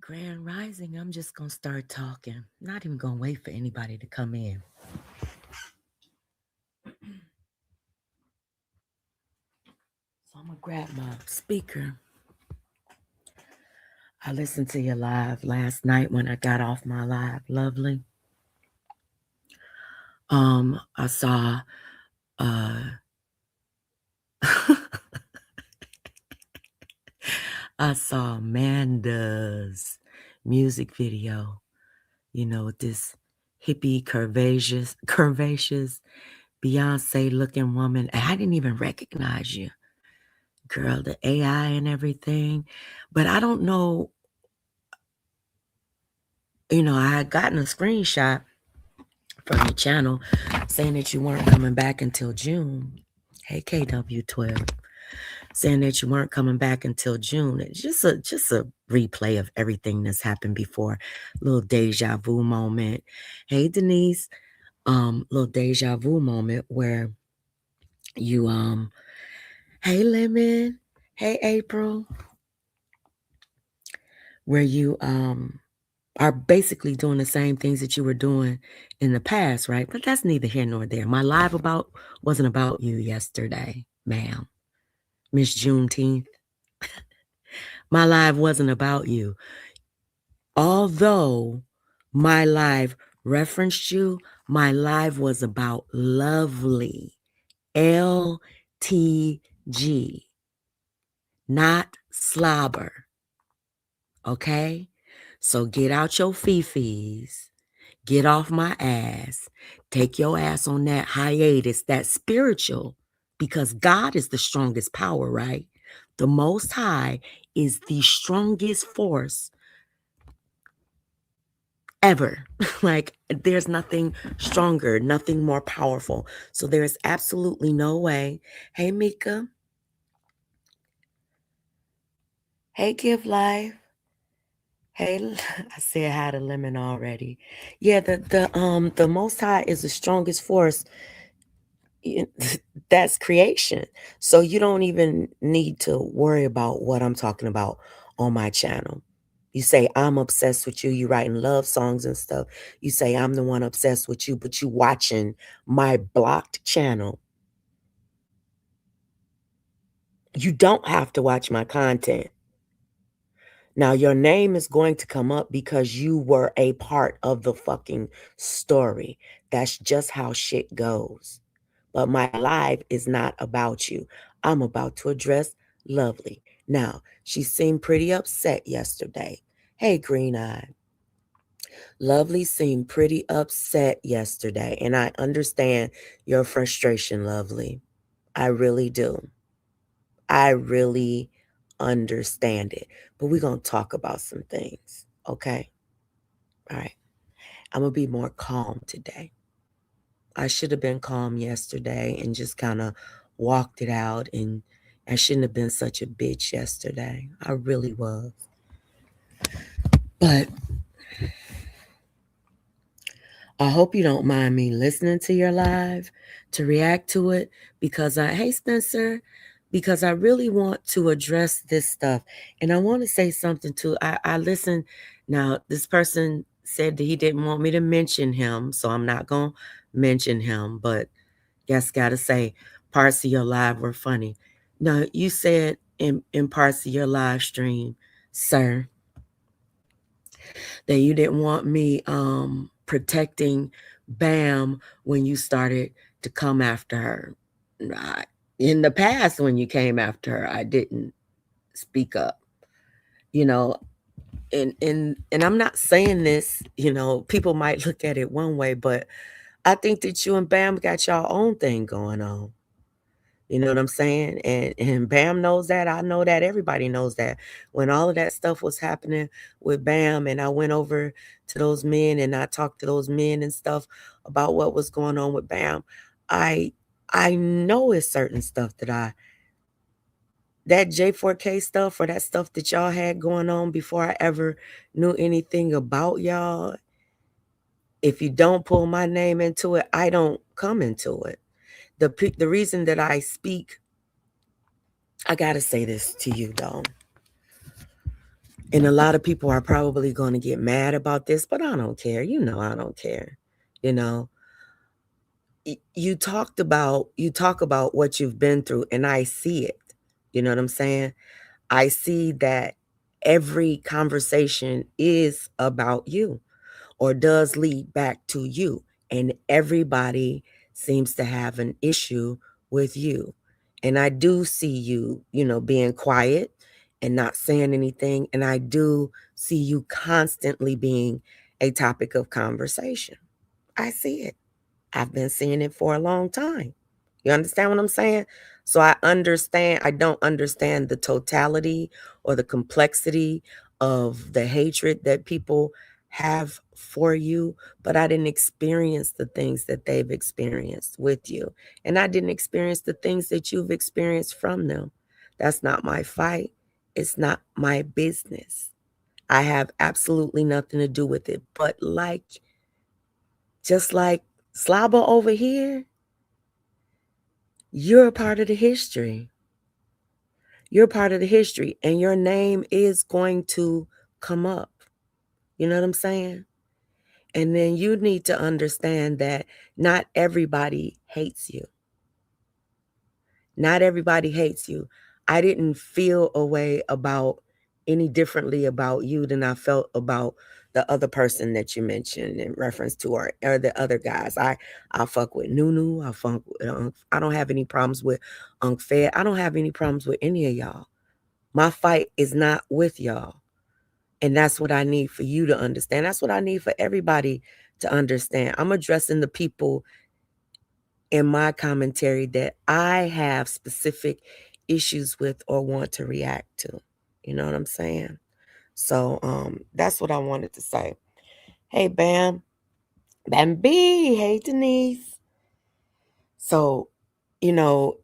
Grand Rising, I'm just going to start talking. Not even going to wait for anybody to come in. So I'm going to grab my speaker. I listened to your live last night when I got off my live. Lovely. I saw I saw Amanda's music video, with this hippie, curvaceous Beyonce looking woman. I didn't even recognize you, girl, the AI and everything. But I don't know, I had gotten a screenshot from your channel saying that you weren't coming back until June. Hey, KW12. Saying that you weren't coming back until June. It's just a replay of everything that's happened before. Little deja vu moment. Hey, Denise. Little deja vu moment where you hey, Lemon. Hey, April. Where you are basically doing the same things that you were doing in the past, right? But that's neither here nor there. My live wasn't about you yesterday, ma'am. Miss Juneteenth. My live wasn't about you. Although my live referenced you, my live was about Lovely. LTG. Not slobber. Okay? So get out your fifis. Get off my ass. Take your ass on that hiatus, that spiritual, because God is the strongest power, right? The Most High is the strongest force ever. Like, there's nothing stronger, nothing more powerful. So there is absolutely no way. Hey, Mika. Hey, Give Life. Hey, I said hi to Lemon already. Yeah, the Most High is the strongest force. That's creation. So you don't even need to worry about what I'm talking about on my channel. You say I'm obsessed with you. You writing love songs and stuff. You say I'm the one obsessed with you, but you watching my blocked channel. You don't have to watch my content. Now, your name is going to come up because you were a part of the fucking story. That's just how shit goes. But my live is not about you. I'm about to address Lovely. Now, she seemed pretty upset yesterday. Hey, Green Eye. Lovely seemed pretty upset yesterday, and I understand your frustration, Lovely. I really do. I really understand it. But we're going to talk about some things, okay? All right. I'm going to be more calm today. I should have been calm yesterday and just kind of walked it out, and I shouldn't have been such a bitch yesterday. I really was. But I hope you don't mind me listening to your live to react to it because hey, Spencer, because I really want to address this stuff. And I want to say something too. I listened. Now, this person said that he didn't want me to mention him, so I'm not going to mention him. But guess got to say, parts of your live were funny. Now, you said in parts of your live stream, sir, that you didn't want me protecting Bam when you started to come after her. In the past, when you came after her, I didn't speak up. And I'm not saying this, people might look at it one way, but I think that you and Bam got your own thing going on. You know what I'm saying? And Bam knows that. I know that. Everybody knows that. When all of that stuff was happening with Bam, and I went over to those men and I talked to those men and stuff about what was going on with Bam, I know it's certain stuff that J4K stuff, or that stuff that y'all had going on before I ever knew anything about y'all. If you don't pull my name into it, I don't come into it. The reason that I speak, I got to say this to you, though. And a lot of people are probably going to get mad about this, but I don't care. You know, I don't care. You know, you talk about what you've been through, and I see it. You know what I'm saying? I see that every conversation is about you or does lead back to you. And everybody seems to have an issue with you. And I do see you, you know, being quiet and not saying anything. And I do see you constantly being a topic of conversation. I see it. I've been seeing it for a long time. You understand what I'm saying? So I don't understand the totality or the complexity of the hatred that people have for you, but I didn't experience the things that they've experienced with you. And I didn't experience the things that you've experienced from them. That's not my fight. It's not my business. I have absolutely nothing to do with it. But just like Slobber over here, you're a part of the history. You're part of the history, and your name is going to come up. You know what I'm saying? And then you need to understand that not everybody hates you. Not everybody hates you. I didn't feel a way about any differently about you than I felt about the other person that you mentioned in reference to, or the other guys. I fuck with Nunu. I fuck with I don't have any problems with Unc Fed. I don't have any problems with any of y'all. My fight is not with y'all. And that's what I need for you to understand. That's what I need for everybody to understand. I'm addressing the people in my commentary that I have specific issues with or want to react to. You know what I'm saying? So that's what I wanted to say. Hey Bam, Bambi, hey Denise. So, you know,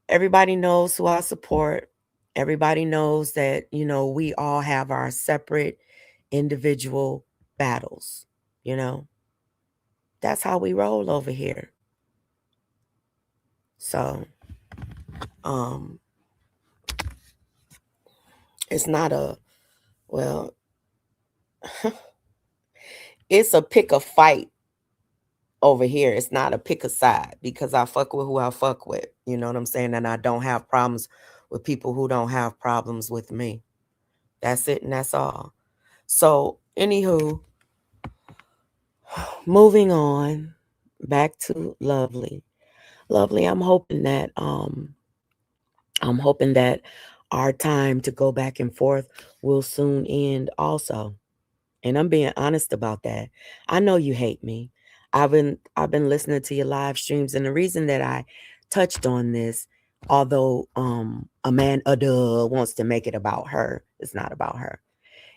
everybody knows who I support. Everybody knows that, you know, we all have our separate individual battles, you know. That's how we roll over here. So, um it's not a well, it's a pick a fight over here. It's not a pick a side because I fuck with who I fuck with. You know what I'm saying? And I don't have problems with people who don't have problems with me. That's it and that's all. So, anywho, moving on back to Lovely. Lovely, I'm hoping that our time to go back and forth will soon end also. And I'm being honest about that. I know you hate me. I've been listening to your live streams, and the reason that I touched on this, although Amanda wants to make it about her, it's not about her.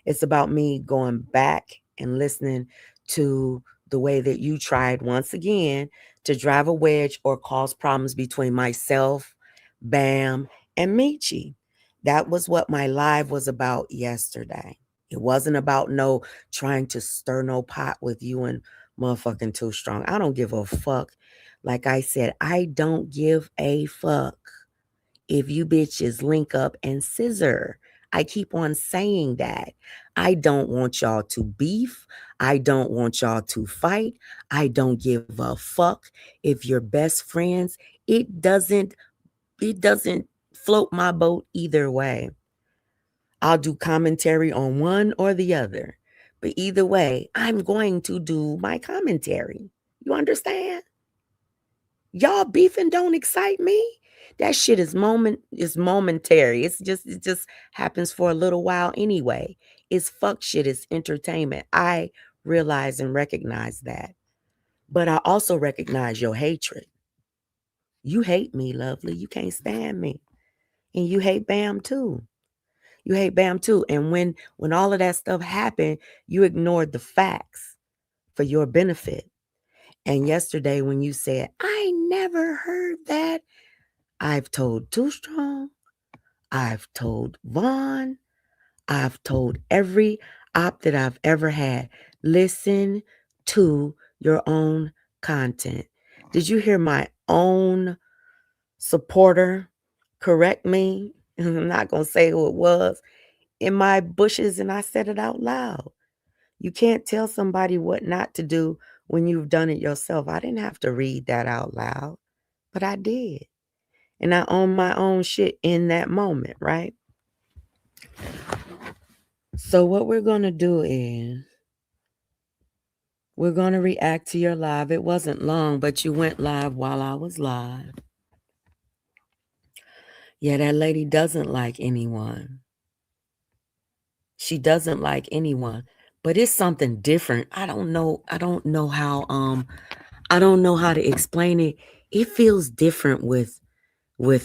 It's about me going back and listening to the way that you tried once again to drive a wedge or cause problems between myself, Bam, and Michi. That was what my live was about yesterday. It wasn't about no trying to stir no pot with you and motherfucking Too Strong. I don't give a fuck. Like I said, I don't give a fuck if you bitches link up and scissor. I keep on saying that. I don't want y'all to beef. I don't want y'all to fight. I don't give a fuck if you're best friends. It doesn't it doesn't float my boat either way. I'll do commentary on one or the other. But either way, I'm going to do my commentary. You understand? Y'all beefing don't excite me. That shit is momentary. It just happens for a little while anyway. It's fuck shit, it's entertainment. I realize and recognize that. But I also recognize your hatred. You hate me, Lovely. You can't stand me. And you hate Bam too. You hate Bam too. And when all of that stuff happened, you ignored the facts for your benefit. And yesterday when you said, I never heard that, I've told Too Strong, I've told Vaughn, I've told every op that I've ever had, listen to your own content. Did you hear my own supporter correct me? I'm not going to say who it was. in my bushes and I said it out loud. You can't tell somebody what not to do when you've done it yourself. I didn't have to read that out loud, but I did. And I own my own shit in that moment, right? So what we're going to do is we're going to react to your live. It wasn't long, but you went live while I was live. Yeah, that lady doesn't like anyone. She doesn't like anyone, but it's something different. I don't know how to explain it. It feels different with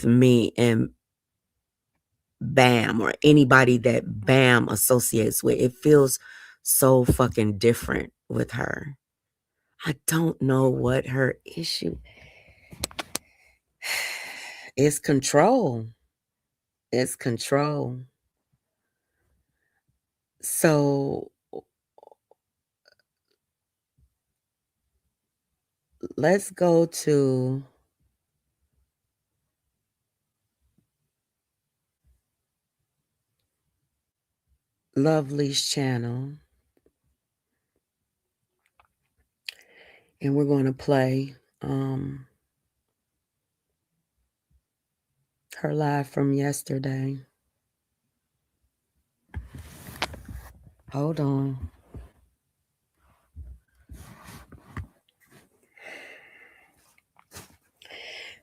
me and Bam or anybody that Bam associates with. It feels so fucking different with her. I don't know what her issue is. Control. It's control. So let's go to Lovely's channel. And we're going to play her live from yesterday. Hold on.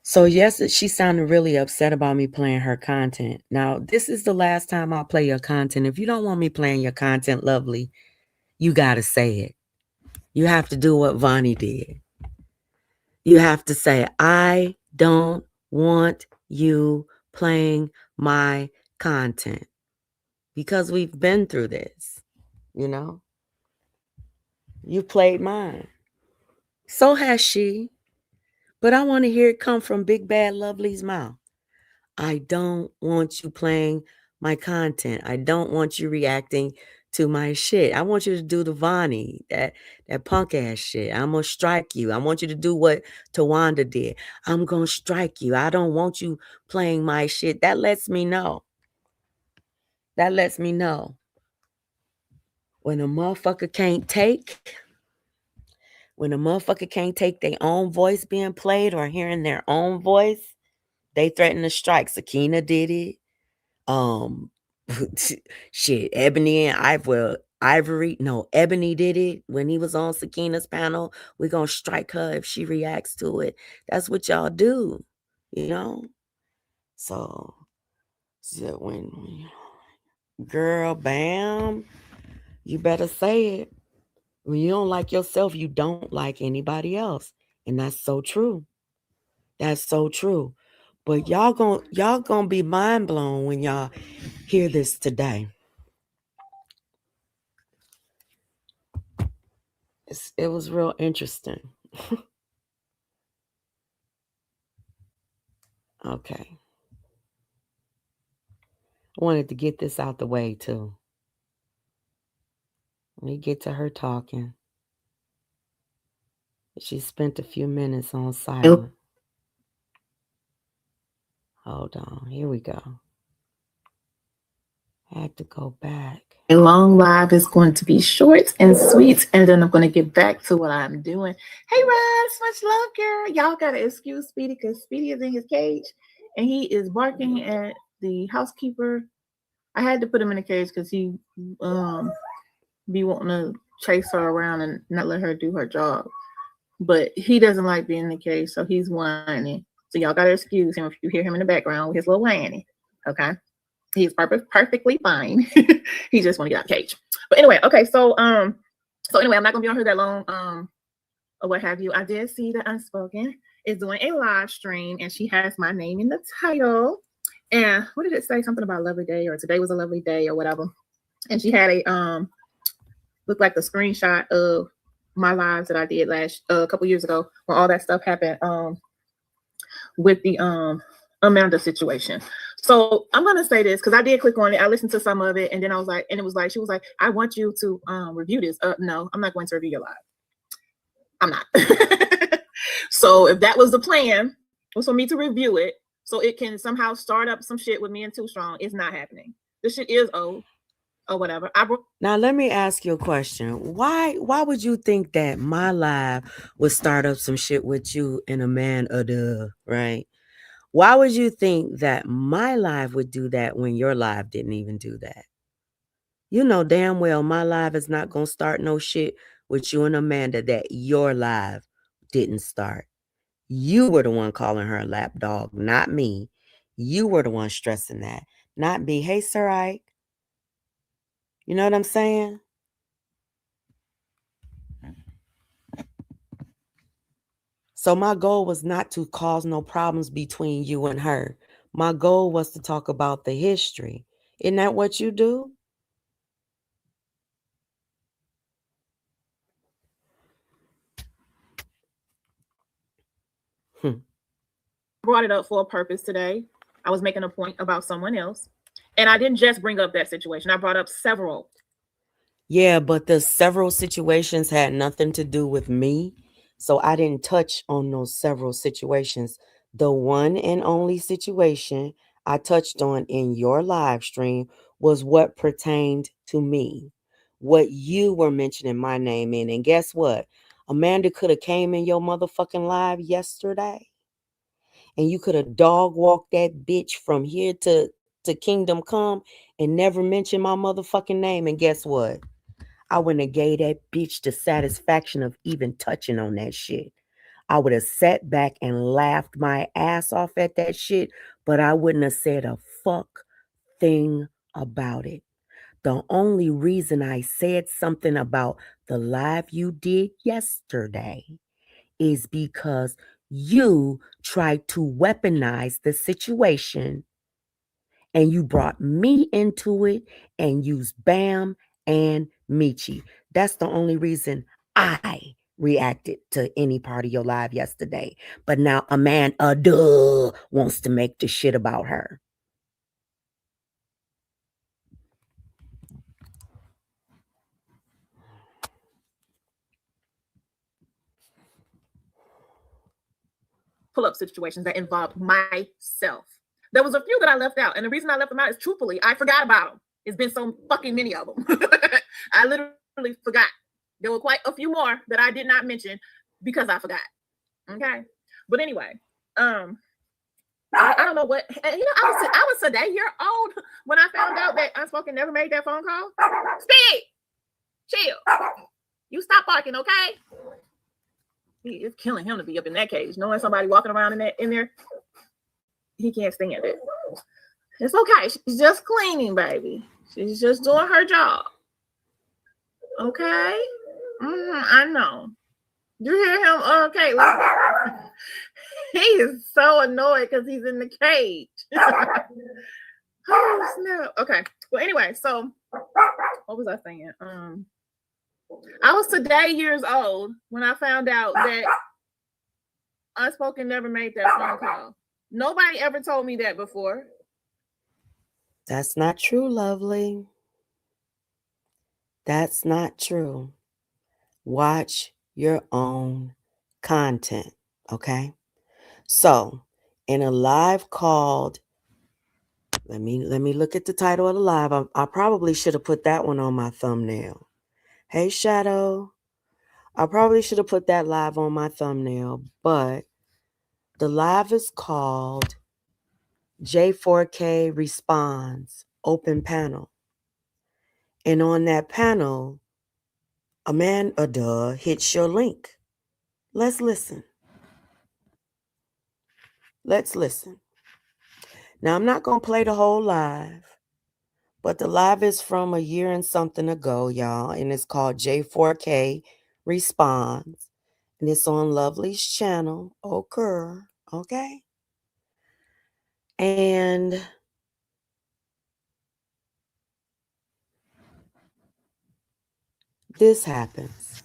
So yes, she sounded really upset about me playing her content. Now, this is the last time I'll play your content. If you don't want me playing your content, Lovely, you got to say it. You have to do what Vonnie did. You have to say, I don't want you playing my content. Because we've been through this, you know? You played mine. So has she. But I want to hear it come from Big Bad Lovely's mouth. I don't want you playing my content. I don't want you reacting to my shit. I want you to do the Vonnie, that punk ass shit. I'm going to strike you. I want you to do what Tawanda did. I'm going to strike you. I don't want you playing my shit. That lets me know. That lets me know. When a motherfucker can't take their own voice being played or hearing their own voice, they threaten to strike. Sakina did it. Shit, Ebony and Ebony did it when he was on Sakina's panel. We're gonna strike her if she reacts to it. That's what y'all do, you know? So when girl, Bam, you better say it. When you don't like yourself, you don't like anybody else. And that's so true. That's so true. But y'all gonna be mind blown when y'all hear this today. It was real interesting. Okay. I wanted to get this out the way too. Let me get to her talking. She spent a few minutes on silent. Hold on. Here we go. I had to go back. A long live is going to be short and sweet, and then I'm going to get back to what I'm doing. Hey, Ross, much love, girl. Y'all got to excuse Speedy because Speedy is in his cage, and he is barking at the housekeeper. I had to put him in a cage because he be wanting to chase her around and not let her do her job. But he doesn't like being in the cage, so he's whining. So y'all got to excuse him if you hear him in the background with his little whiny, okay? He's perfectly fine. He just want to get out of the cage. But anyway, okay. So anyway, I'm not gonna be on here that long. Or what have you. I did see that Unspoken is doing a live stream, and she has my name in the title. And what did it say? Something about a lovely day, or today was a lovely day, or whatever. And she had a looked like the screenshot of my lives that I did a couple years ago when all that stuff happened. With the Amanda situation. So I'm gonna say this because I did click on it. I listened to some of it, and then I was like, and it was like, she was like, I want you to review this. No, I'm not going to review your live. I'm not. So if that was the plan, was for me to review it so it can somehow start up some shit with me and Too Strong, it's not happening. This shit is old. or whatever. Now let me ask you a question. Why would you think that my live would start up some shit with you and a man right? Why would you think that my live would do that when your live didn't even do that? You know damn well my live is not gonna start no shit with you and Amanda that your live didn't start. You were the one calling her a lap dog, not me. You were the one stressing that, not me. Hey, Sir Ike. You know what I'm saying? So my goal was not to cause no problems between you and her. My goal was to talk about the history. Isn't that what you do? Brought it up for a purpose today. I was making a point about someone else. And I didn't just bring up that situation. I brought up several. Yeah, but the several situations had nothing to do with me. So I didn't touch on those several situations. The one and only situation I touched on in your live stream was what pertained to me, what you were mentioning my name in. And guess what? Amanda could have came in your motherfucking live yesterday, and you could have dog walked that bitch from here to Kingdom Come and never mentioned my motherfucking name. And guess what? I wouldn't have gave that bitch the satisfaction of even touching on that shit. I would have sat back and laughed my ass off at that shit, but I wouldn't have said a fuck thing about it. The only reason I said something about the live you did yesterday is because you tried to weaponize the situation and you brought me into it and used Bam and Michi. That's the only reason I reacted to any part of your live yesterday. But now a man wants to make the shit about her. Pull-up situations that involved myself. There was a few that I left out. And the reason I left them out is truthfully, I forgot about them. It's been so fucking many of them. I literally forgot. There were quite a few more that I did not mention because I forgot. Okay. But anyway, I don't know what, you know, I was today year old when I found out that Unspoken never made that phone call. Speed, chill. You stop barking, okay? It's killing him to be up in that cage, knowing somebody walking around in there. He can't stand it. It's okay. She's just cleaning, baby. She's just doing her job. Okay. I know. You hear him? Okay. He is so annoyed because he's in the cage. Oh snap. Okay. Well, anyway, so what was I saying? I was today years old when I found out that Unspoken never made that phone call. Nobody ever told me that before. That's not true, lovely. That's not true. Watch your own content, okay? So, in a live called, let me look at the title of the live. I probably should have put that one on my thumbnail. Hey, Shadow. I probably should have put that live on my thumbnail, but the live is called J4K Responds Open Panel. And on that panel, Amanda hits your link. Let's listen. Let's listen. Now, I'm not going to play the whole live, but the live is from a year and something ago, y'all, and it's called J4K Responds, and it's on Lovely's channel, okay? And this happens.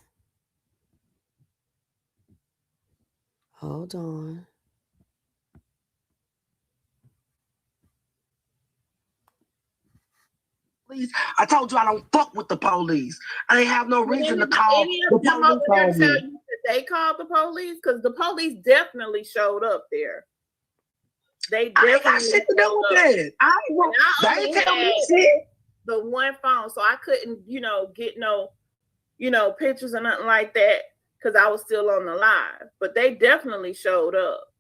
Hold on. I told you I don't fuck with the police. I ain't have no reason to call the police. They called the police because the police definitely showed up there. I ain't got shit to do with that. They ain't tell me shit. the one phone, so I couldn't, get no, pictures or nothing like that because I was still on the live. But they definitely showed up.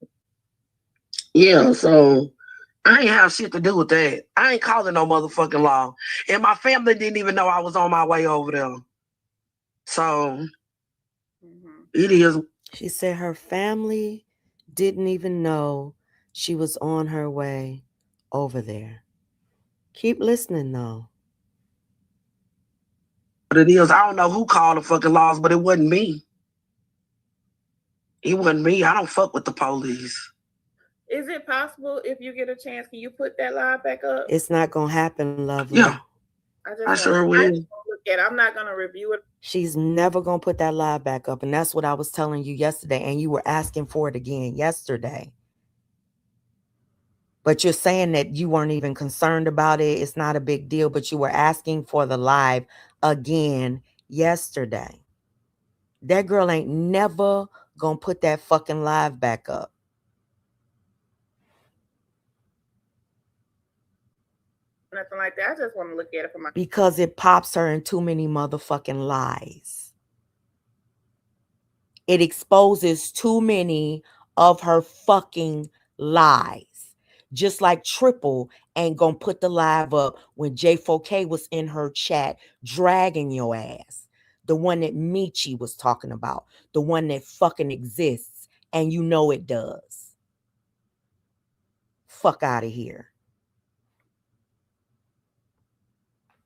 Yeah, so I ain't have shit to do with that. I ain't calling no motherfucking law. And my family didn't even know I was on my way over there. So it is. She said her family didn't even know she was on her way over there. Keep listening though. But it is. I don't know who called the fucking laws, but it wasn't me. It wasn't me. I don't fuck with the police. Is it possible if you get a chance, can you put that live back up? It's not gonna happen, lovely. Yeah. I sure will. Look at it. I'm not gonna review it. She's never gonna put that live back up, and that's what I was telling you yesterday, and you were asking for it again yesterday. But you're saying that you weren't even concerned about it. It's not a big deal, but you were asking for the live again yesterday. That girl ain't never gonna put that fucking live back up. Nothing like that. I just want to look at it for my... Because it pops her in too many motherfucking lies. It exposes too many of her fucking lies. Just like Triple ain't gonna put the live up when J4K was in her chat dragging your ass. The one that Michi was talking about. The one that fucking exists. And you know it does. Fuck out of here.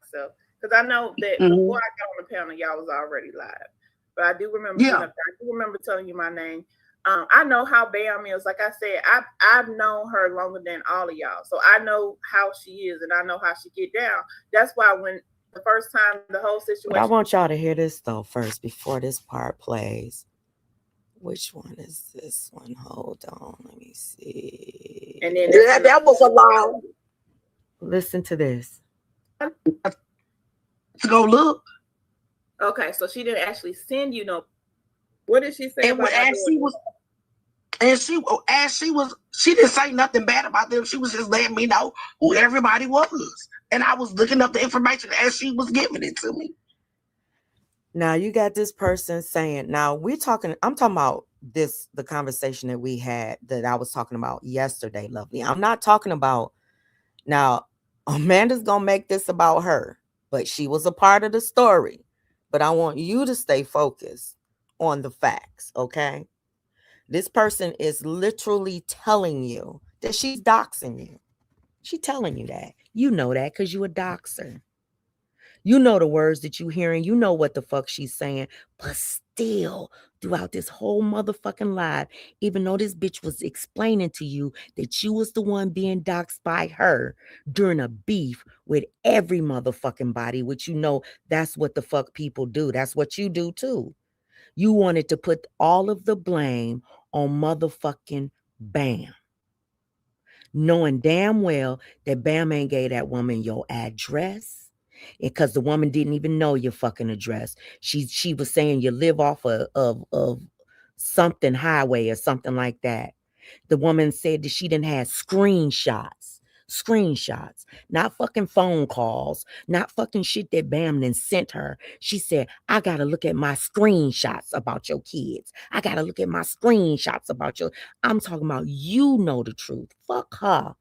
So, because I know that before I got on the panel, y'all was already live. But I do remember telling you my name. I know how Bam is. Like I said, I've known her longer than all of y'all. So I know how she is and I know how she get down. That's why when the first time the whole situation... But I want y'all to hear this though first before this part plays. Which one is this one? Hold on. Let me see. And then that was a lie. Listen to this. Let's go look. Okay, so she didn't actually send you no... What did she say? She didn't say nothing bad about them. She was just letting me know who everybody was. And I was looking up the information as she was giving it to me. Now you got this person saying, now I'm talking about the conversation that we had that I was talking about yesterday, lovely. I'm not talking about, now Amanda's going to make this about her, but she was a part of the story. But I want you to stay focused on the facts, okay? This person is literally telling you that she's doxing you. She's telling you that. You know that because you a doxer. You know the words that you hearing. You know what the fuck she's saying. But still, throughout this whole motherfucking live, even though this bitch was explaining to you that you was the one being doxed by her during a beef with every motherfucking body, which you know that's what the fuck people do. That's what you do too. You wanted to put all of the blame on motherfucking Bam. Knowing damn well that Bam ain't gave that woman your address. Because the woman didn't even know your fucking address. She was saying you live off of something highway or something like that. The woman said that she didn't have screenshots, not fucking phone calls, not fucking shit that Bam then sent her. She said, I gotta look at my screenshots about your kids. I gotta look at my screenshots about your... I'm talking about you know the truth. Fuck her.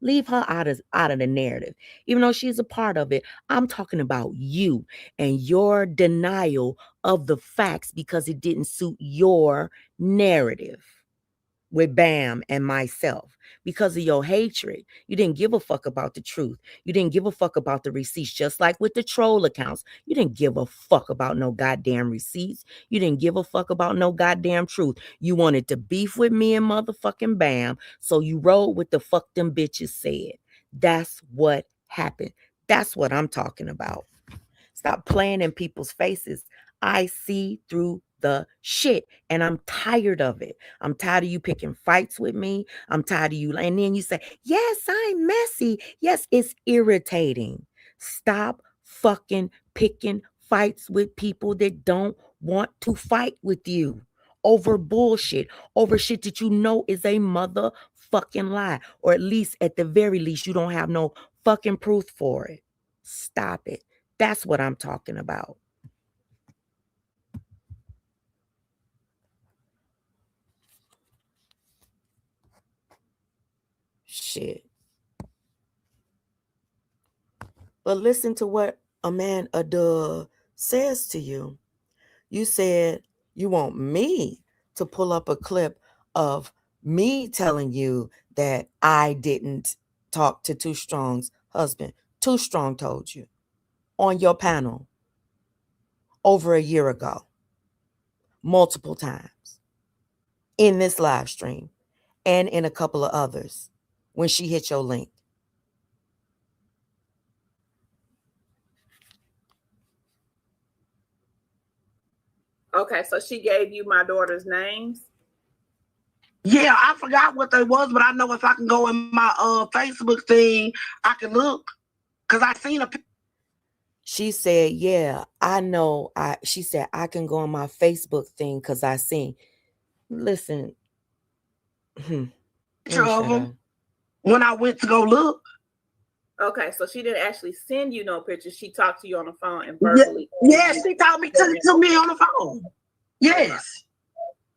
Leave her out of the narrative. Even though she's a part of it, I'm talking about you and your denial of the facts because it didn't suit your narrative with Bam and myself. Because of your hatred, you didn't give a fuck about the truth. You didn't give a fuck about the receipts, just like with the troll accounts. You didn't give a fuck about no goddamn receipts. You didn't give a fuck about no goddamn truth. You wanted to beef with me and motherfucking Bam, so you rode with the fuck them bitches said. That's what happened. That's what I'm talking about. Stop playing in people's faces. I see through the shit and I'm tired of it. I'm tired of you picking fights with me. I'm tired of you. And then you say, yes, I'm messy. Yes, it's irritating. Stop fucking picking fights with people that don't want to fight with you over bullshit, over shit that you know is a motherfucking lie. Or at least, at the very least, you don't have no fucking proof for it. Stop it. That's what I'm talking about. Shit. But listen to what Amanda says to you. You said you want me to pull up a clip of me telling you that I didn't talk to Too Strong's husband. Too Strong told you on your panel over a year ago, multiple times in this live stream and in a couple of others when she hit your link. Okay, so she gave you my daughter's names? Yeah, I forgot what they was, but I know if I can go in my Facebook thing, I can look. Cause I seen a. She said, yeah, I know. She said, I can go on my Facebook thing because I seen. Listen. Picture of them when I went to go look. Okay, so she didn't actually send you no pictures. She talked to you on the phone and verbally. Yeah, she told me to me on the phone. Yes.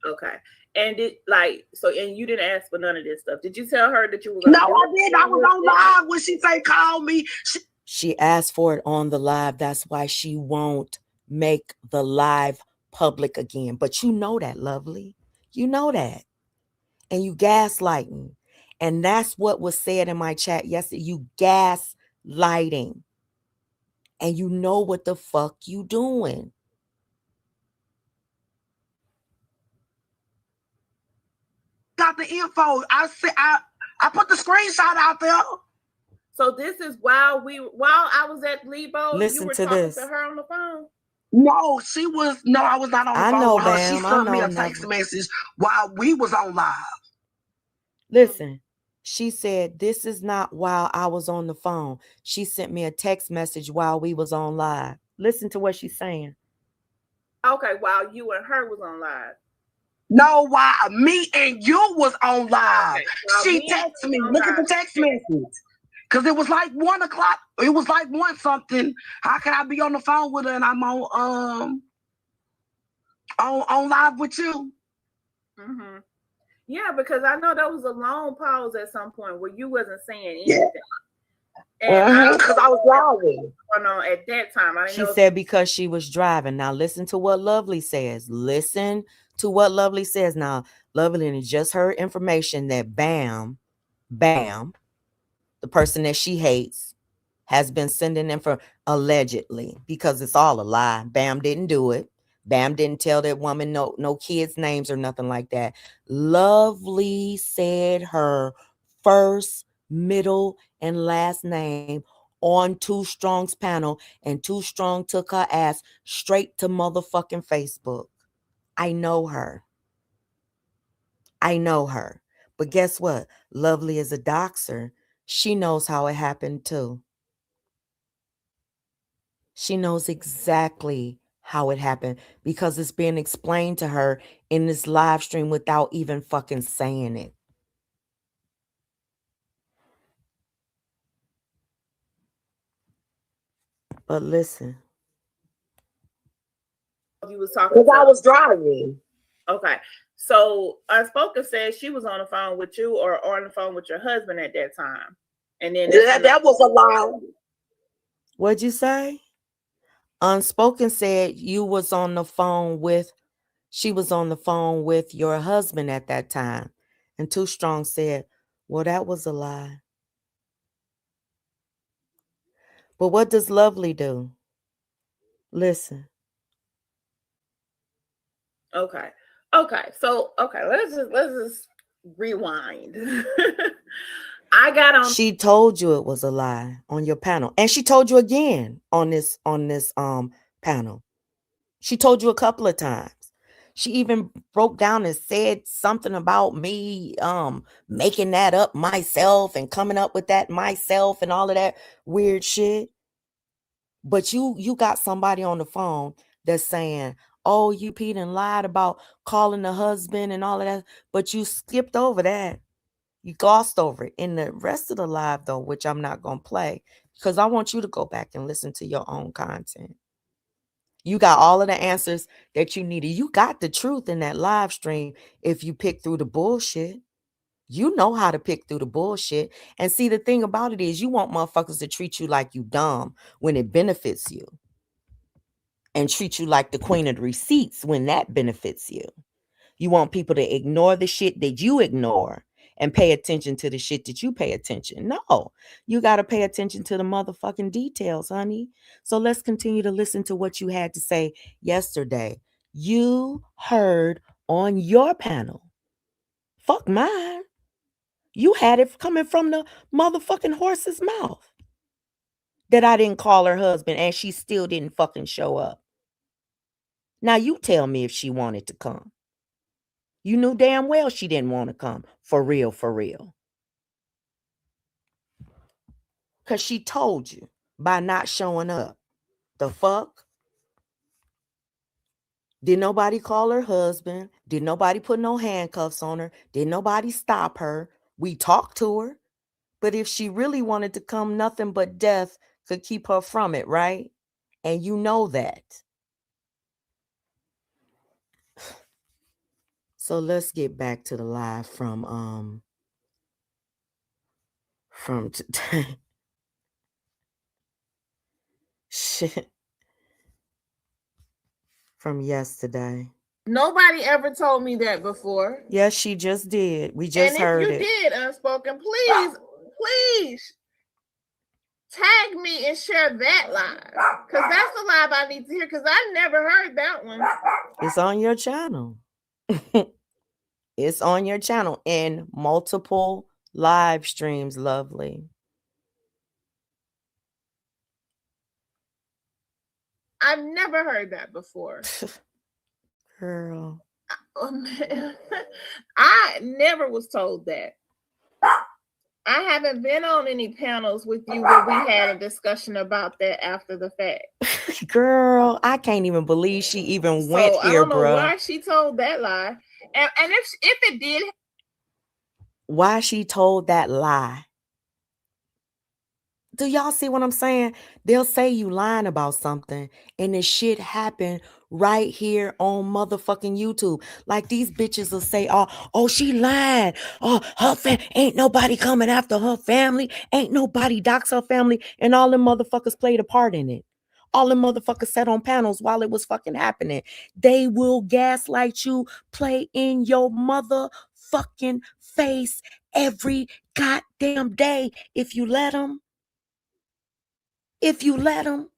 Okay. And and you didn't ask for none of this stuff. Did you tell her that you were gonna? No, I did. I was on live when she say call me. She asked for it on the live. That's why she won't make the live public again. But you know that, Lovely. You know that. And you gaslighting. And that's what was said in my chat yesterday. You gaslighting. And you know what the fuck you doing. Got the info. I put the screenshot out there. So this is while I was at Lebo, Listen you were to talking this. to her on the phone? No, I was not on the phone with her. Bam, she sent me a text message while we was on live. Listen, she said, this is not while I was on the phone. She sent me a text message while we was on live. Listen to what she's saying. Okay, while you and her was on live. No, while me and you was on live. Okay, she texted me. Look at the text message. Because it was like 1 o'clock. It was like 1 something. How can I be on the phone with her and I'm on live with you? Mm-hmm. Yeah, because I know there was a long pause at some point where you wasn't saying anything. Yeah. Because I was driving. At that time. She said because she was driving. Now listen to what Lovely says. Listen to what Lovely says. Now, Lovely just heard information that Bam, the person that she hates, has been sending in for allegedly, because it's all a lie. Bam didn't do it. Bam didn't tell that woman no kids' names or nothing like that. Lovely said her first, middle, and last name on Too Strong's panel, and Too Strong took her ass straight to motherfucking Facebook. I know her. But guess what? Lovely is a doxer. She knows how it happened too. She knows exactly how it happened because it's being explained to her in this live stream without even fucking saying it. But listen. You was talking because I was driving. Okay. So Unspoken said she was on the phone with you or on the phone with your husband at that time. And then that was a lie. What'd you say? Unspoken said you was on the phone with, she was on the phone with your husband at that time. And Too Strong said, well, that was a lie. But what does Lovely do? Listen. Okay. So let's just rewind. I got on. She told you it was a lie on your panel. And she told you again on this panel. She told you a couple of times. She even broke down and said something about me making that up myself and coming up with that myself and all of that weird shit. But you got somebody on the phone that's saying, oh, you Pete and lied about calling the husband and all of that. But you skipped over that. You glossed over it. In the rest of the live, though, which I'm not going to play, because I want you to go back and listen to your own content. You got all of the answers that you needed. You got the truth in that live stream if you pick through the bullshit. You know how to pick through the bullshit. And see, the thing about it is you want motherfuckers to treat you like you dumb when it benefits you. And treat you like the queen of the receipts when that benefits you. You want people to ignore the shit that you ignore and pay attention to the shit that you pay attention. No, you got to pay attention to the motherfucking details, honey. So let's continue to listen to what you had to say yesterday. You heard on your panel. Fuck mine. You had it coming from the motherfucking horse's mouth that I didn't call her husband and she still didn't fucking show up. Now you tell me if she wanted to come. You knew damn well she didn't want to come. For real, for real. Because she told you by not showing up. The fuck? Did nobody call her husband? Did nobody put no handcuffs on her? Did nobody stop her? We talked to her. But if she really wanted to come, nothing but death could keep her from it, right? And you know that. So let's get back to the live from today. Shit. From yesterday. Nobody ever told me that before. Yes, she just did. We just heard it. And if you did, Unspoken, please tag me and share that live. Because that's the live I need to hear. Because I never heard that one. It's on your channel. It's on your channel in multiple live streams, lovely. I've never heard that before. Girl. I never was told that. I haven't been on any panels with you where we had a discussion about that after the fact. Girl, I can't even believe she even went here, bro. I don't know why she told that lie. And if it did. Why she told that lie. Do y'all see what I'm saying? They'll say you lying about something and this shit happened right here on motherfucking YouTube. Like these bitches will say, oh, she lying. Oh, ain't nobody coming after her family. Ain't nobody dox her family. And all them motherfuckers played a part in it. All them motherfuckers sat on panels while it was fucking happening. They will gaslight you, play in your motherfucking face every goddamn day if you let them. If you let them.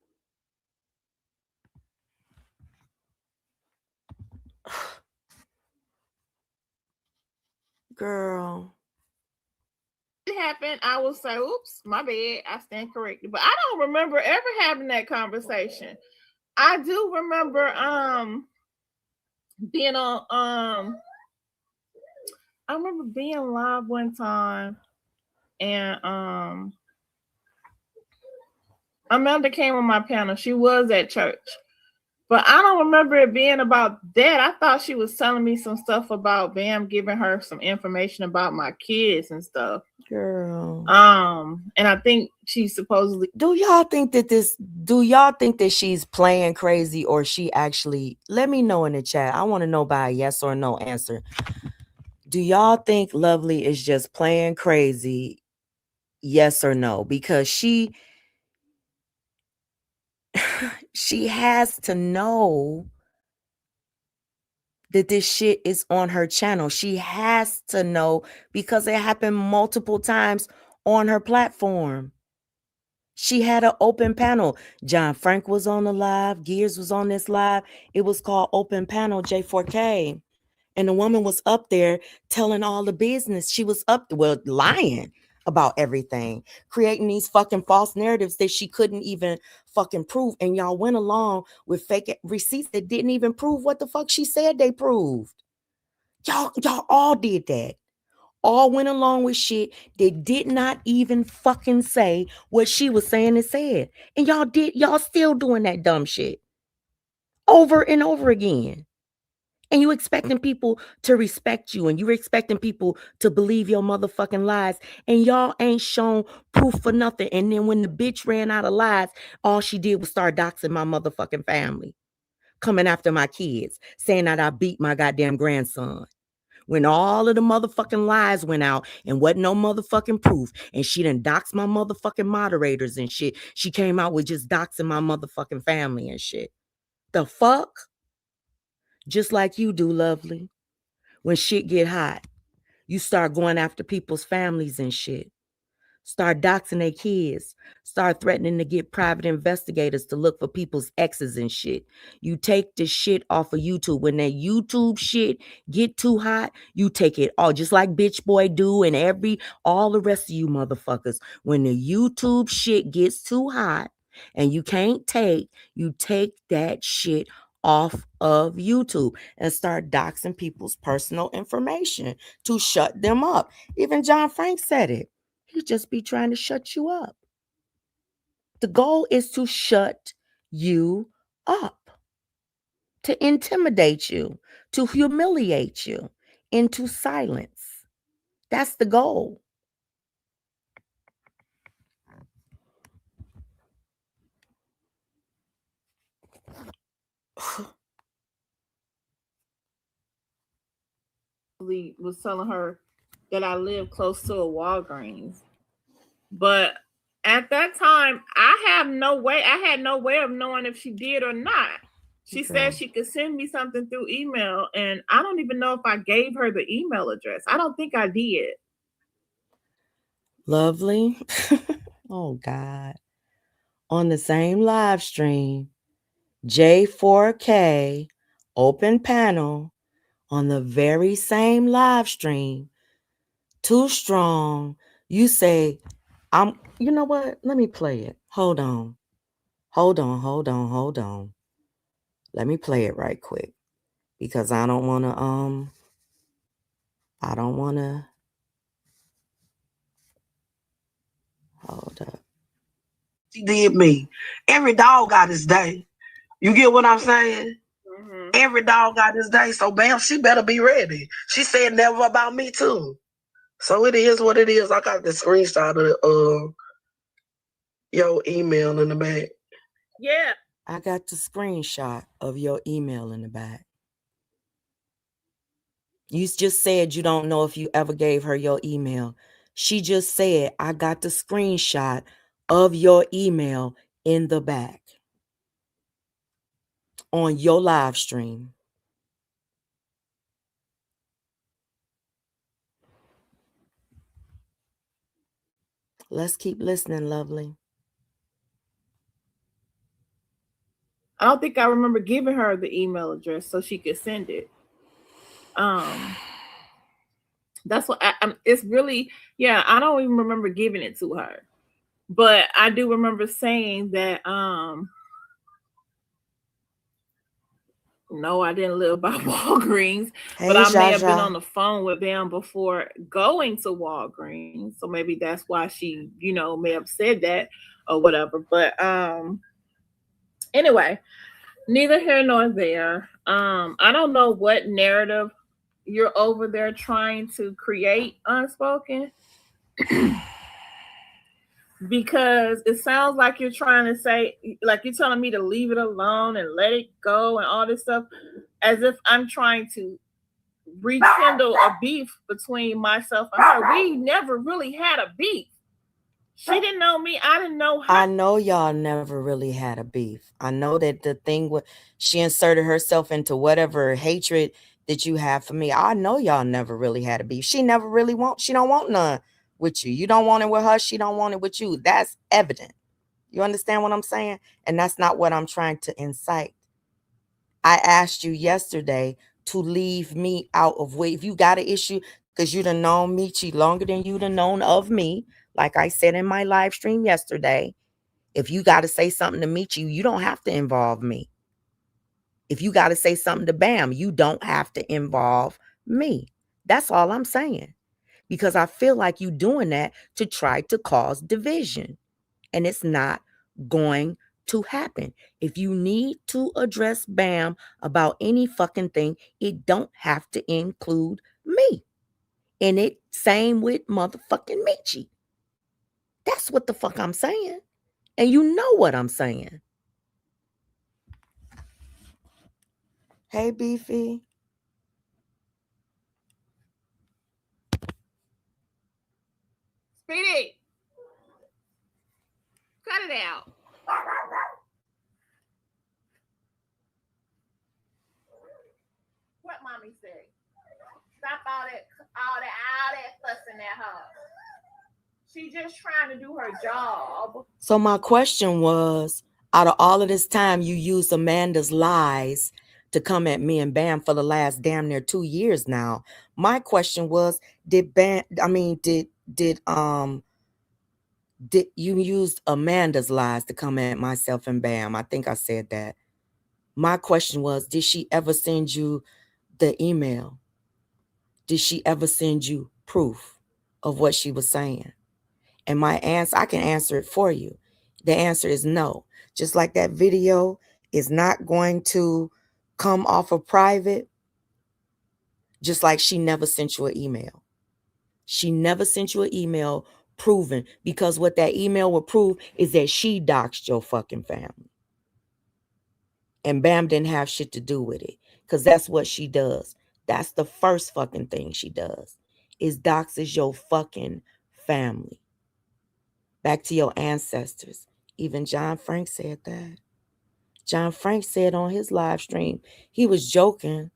Girl. It happened, I will say, oops, my bad, I stand corrected. But I don't remember ever having that conversation. I do remember being on I remember being live one time and Amanda came on my panel. She was at church. But I don't remember it being about that. I thought she was telling me some stuff about Bam giving her some information about my kids and stuff. Girl. And I think she supposedly. Do y'all think that she's playing crazy or she actually, let me know in the chat. I want to know by a yes or no answer. Do y'all think Lovely is just playing crazy? Yes or no? Because she has to know that this shit is on her channel. She has to know because it happened multiple times on her platform. She had an open panel. John Frank was on the live. Gears was on this live. It was called Open Panel J4K. And the woman was up there telling all the business. She was lying about everything, creating these fucking false narratives that she couldn't even fucking prove. And y'all went along with fake receipts that didn't even prove what the fuck she said they proved. Y'all all did that. All went along with shit that did not even fucking say what she was saying it said. And y'all still doing that dumb shit over and over again. And you expecting people to respect you, and you're expecting people to believe your motherfucking lies, and y'all ain't shown proof for nothing. And then when the bitch ran out of lies, all she did was start doxing my motherfucking family, coming after my kids, saying that I beat my goddamn grandson. When all of the motherfucking lies went out and wasn't no motherfucking proof, and she done doxed my motherfucking moderators and shit. She came out with just doxing my motherfucking family and shit. The fuck? Just like you do, lovely. When shit get hot, you start going after people's families and shit. Start doxing their kids. Start threatening to get private investigators to look for people's exes and shit. You take this shit off of YouTube. When that YouTube shit get too hot, you take it all, just like Bitch Boy do and all the rest of you motherfuckers. When the YouTube shit gets too hot and you can't you take that shit off of YouTube and start doxing people's personal information to shut them up. Even John Frank said it. He just be trying to shut you up. The goal is to shut you up, to intimidate you, to humiliate you into silence. That's the goal. Was telling her that I live close to a Walgreens, but at that time I had no way of knowing if she did or not. She said she could send me something through email, and I don't even know if I gave her the email address. I don't think I did. Lovely. Oh God. On the same live stream, J4K open panel on the very same live stream. Too strong. You say, you know what? Let me play it. Hold on. Let me play it right quick because I don't want to, hold up. She did me. Every dog got his day. You get what I'm saying? Mm-hmm. Every dog got his day. So, bam, she better be ready. She said never about me, too. So, it is what it is. I got the screenshot of your email in the back. Yeah. I got the screenshot of your email in the back. You just said you don't know if you ever gave her your email. She just said, I got the screenshot of your email in the back on your live stream. Let's keep listening, lovely. I don't think I remember giving her the email address so she could send it. That's what it's really, yeah, I don't even remember giving it to her. But I do remember saying that, no, I didn't live by Walgreens, but I may have been on the phone with them before going to Walgreens. So maybe that's why she, may have said that or whatever. But anyway, neither here nor there. I don't know what narrative you're over there trying to create, Unspoken. Because it sounds like you're trying to say, like you're telling me to leave it alone and let it go and all this stuff, as if I'm trying to rekindle a beef between myself and her. We never really had a beef. She didn't know me. I didn't know her. I know y'all never really had a beef. I know that the thing with she inserted herself into whatever hatred that you have for me. I know y'all never really had a beef. She don't want none with you. You don't want it with her. She don't want it with you. That's evident. You understand what I'm saying? And that's not what I'm trying to incite. I asked you yesterday to leave me out of way. If you got an issue, because you done known Michi longer than you done known of me, like I said in my live stream yesterday, if you got to say something to Michi, you don't have to involve me. If you got to say something to Bam, you don't have to involve me. That's all I'm saying. Because I feel like you doing that to try to cause division. And it's not going to happen. If you need to address Bam about any fucking thing, it don't have to include me. And it same with motherfucking Michi. That's what the fuck I'm saying. And you know what I'm saying. Hey, Beefy. Speedy, cut it out. What mommy say? Stop all that fussing at her. She just trying to do her job. So my question was, out of all of this time you used Amanda's lies to come at me and Bam for the last damn near 2 years now. My question was, did you used Amanda's lies to come at myself and Bam? I think I said that. My question was, did she ever send you the email? Did she ever send you proof of what she was saying? And my answer, I can answer it for you. The answer is no. Just like that video is not going to come off of private, just like she never sent you an email. She never sent you an email proving, because what that email will prove is that she doxed your fucking family. And Bam didn't have shit to do with it, because that's what she does. That's the first fucking thing she does, is doxes your fucking family. Back to your ancestors. Even John Frank said that. John Frank said on his live stream, he was joking.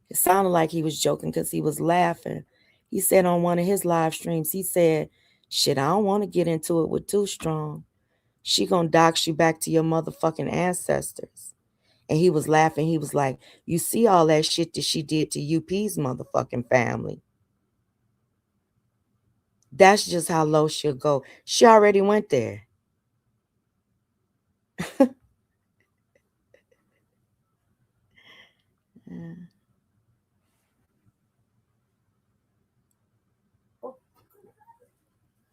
It sounded like he was joking because he was laughing. He said on one of his live streams, he said, shit, I don't want to get into it with Too Strong. She gonna dox you back to your motherfucking ancestors. And he was laughing. He was like, you see all that shit that she did to UP's motherfucking family. That's just how low she'll go. She already went there.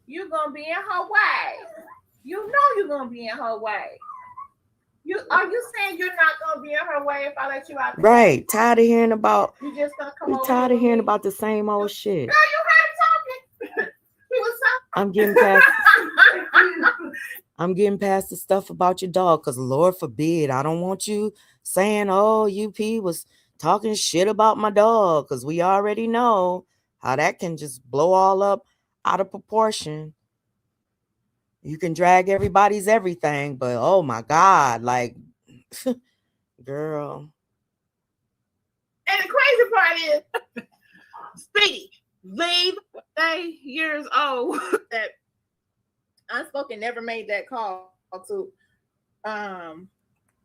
You're gonna be in her way. You know you're gonna be in her way. Are you saying you're not gonna be in her way if I let you out? Right. Tired of hearing about. You just gonna come over. Tired of hearing about the same old shit. Girl, you heard talking. He was I'm getting past. I'm getting past the stuff about your dog, because Lord forbid, I don't want you saying, oh, UP was talking shit about my dog, because we already know how that can just blow all up out of proportion. You can drag everybody's everything, but oh my God, like, girl. And the crazy part is, Speedy, leave 8 years old that Unspoken never made that call to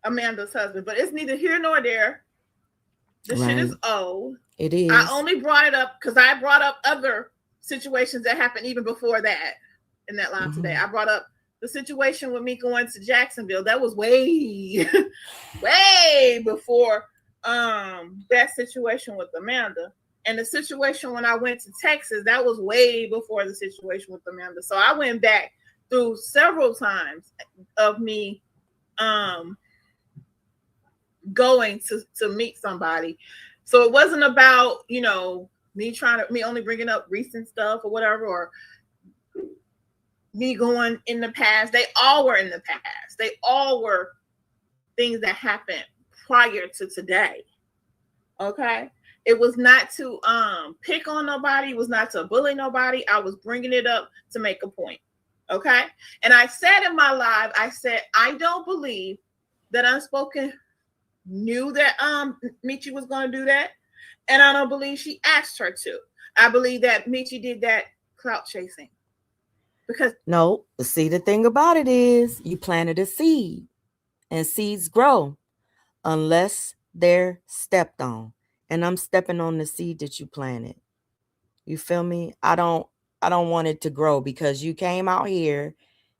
Amanda's husband, but it's neither here nor there. The shit is old. It is. I only brought it up because I brought up other situations that happened even before that in that line today. I brought up the situation with me going to Jacksonville. That was way before that situation with Amanda. And the situation when I went to Texas, that was way before the situation with Amanda. So I went back through several times of me going to meet somebody. So it wasn't about, me only bringing up recent stuff or whatever, or me going in the past. They all were in the past. They all were things that happened prior to today. Okay? It was not to pick on nobody. It was not to bully nobody. I was bringing it up to make a point. Okay? And I said in my live, I don't believe that Unspoken knew that Michi was going to do that. And I don't believe she asked her to. I believe that Michi did that clout chasing. Because no, see, the thing about it is you planted a seed, and seeds grow unless they're stepped on. And I'm stepping on the seed that you planted. You feel me? I don't want it to grow, because you came out here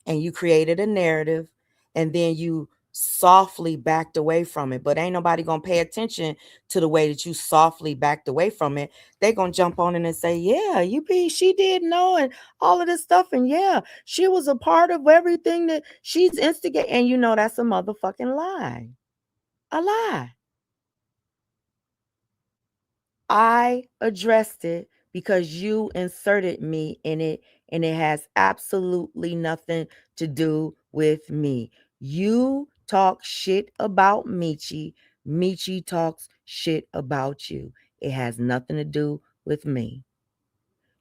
and you created a narrative, and then you softly backed away from it, but ain't nobody gonna pay attention to the way that you softly backed away from it. They gonna jump on it and say, yeah, she did know, and all of this stuff, and yeah, she was a part of everything that she's instigating. And you know that's a motherfucking lie. A lie. I addressed it because you inserted me in it, and it has absolutely nothing to do with me. You talk shit about Michi. Michi talks shit about you. It has nothing to do with me.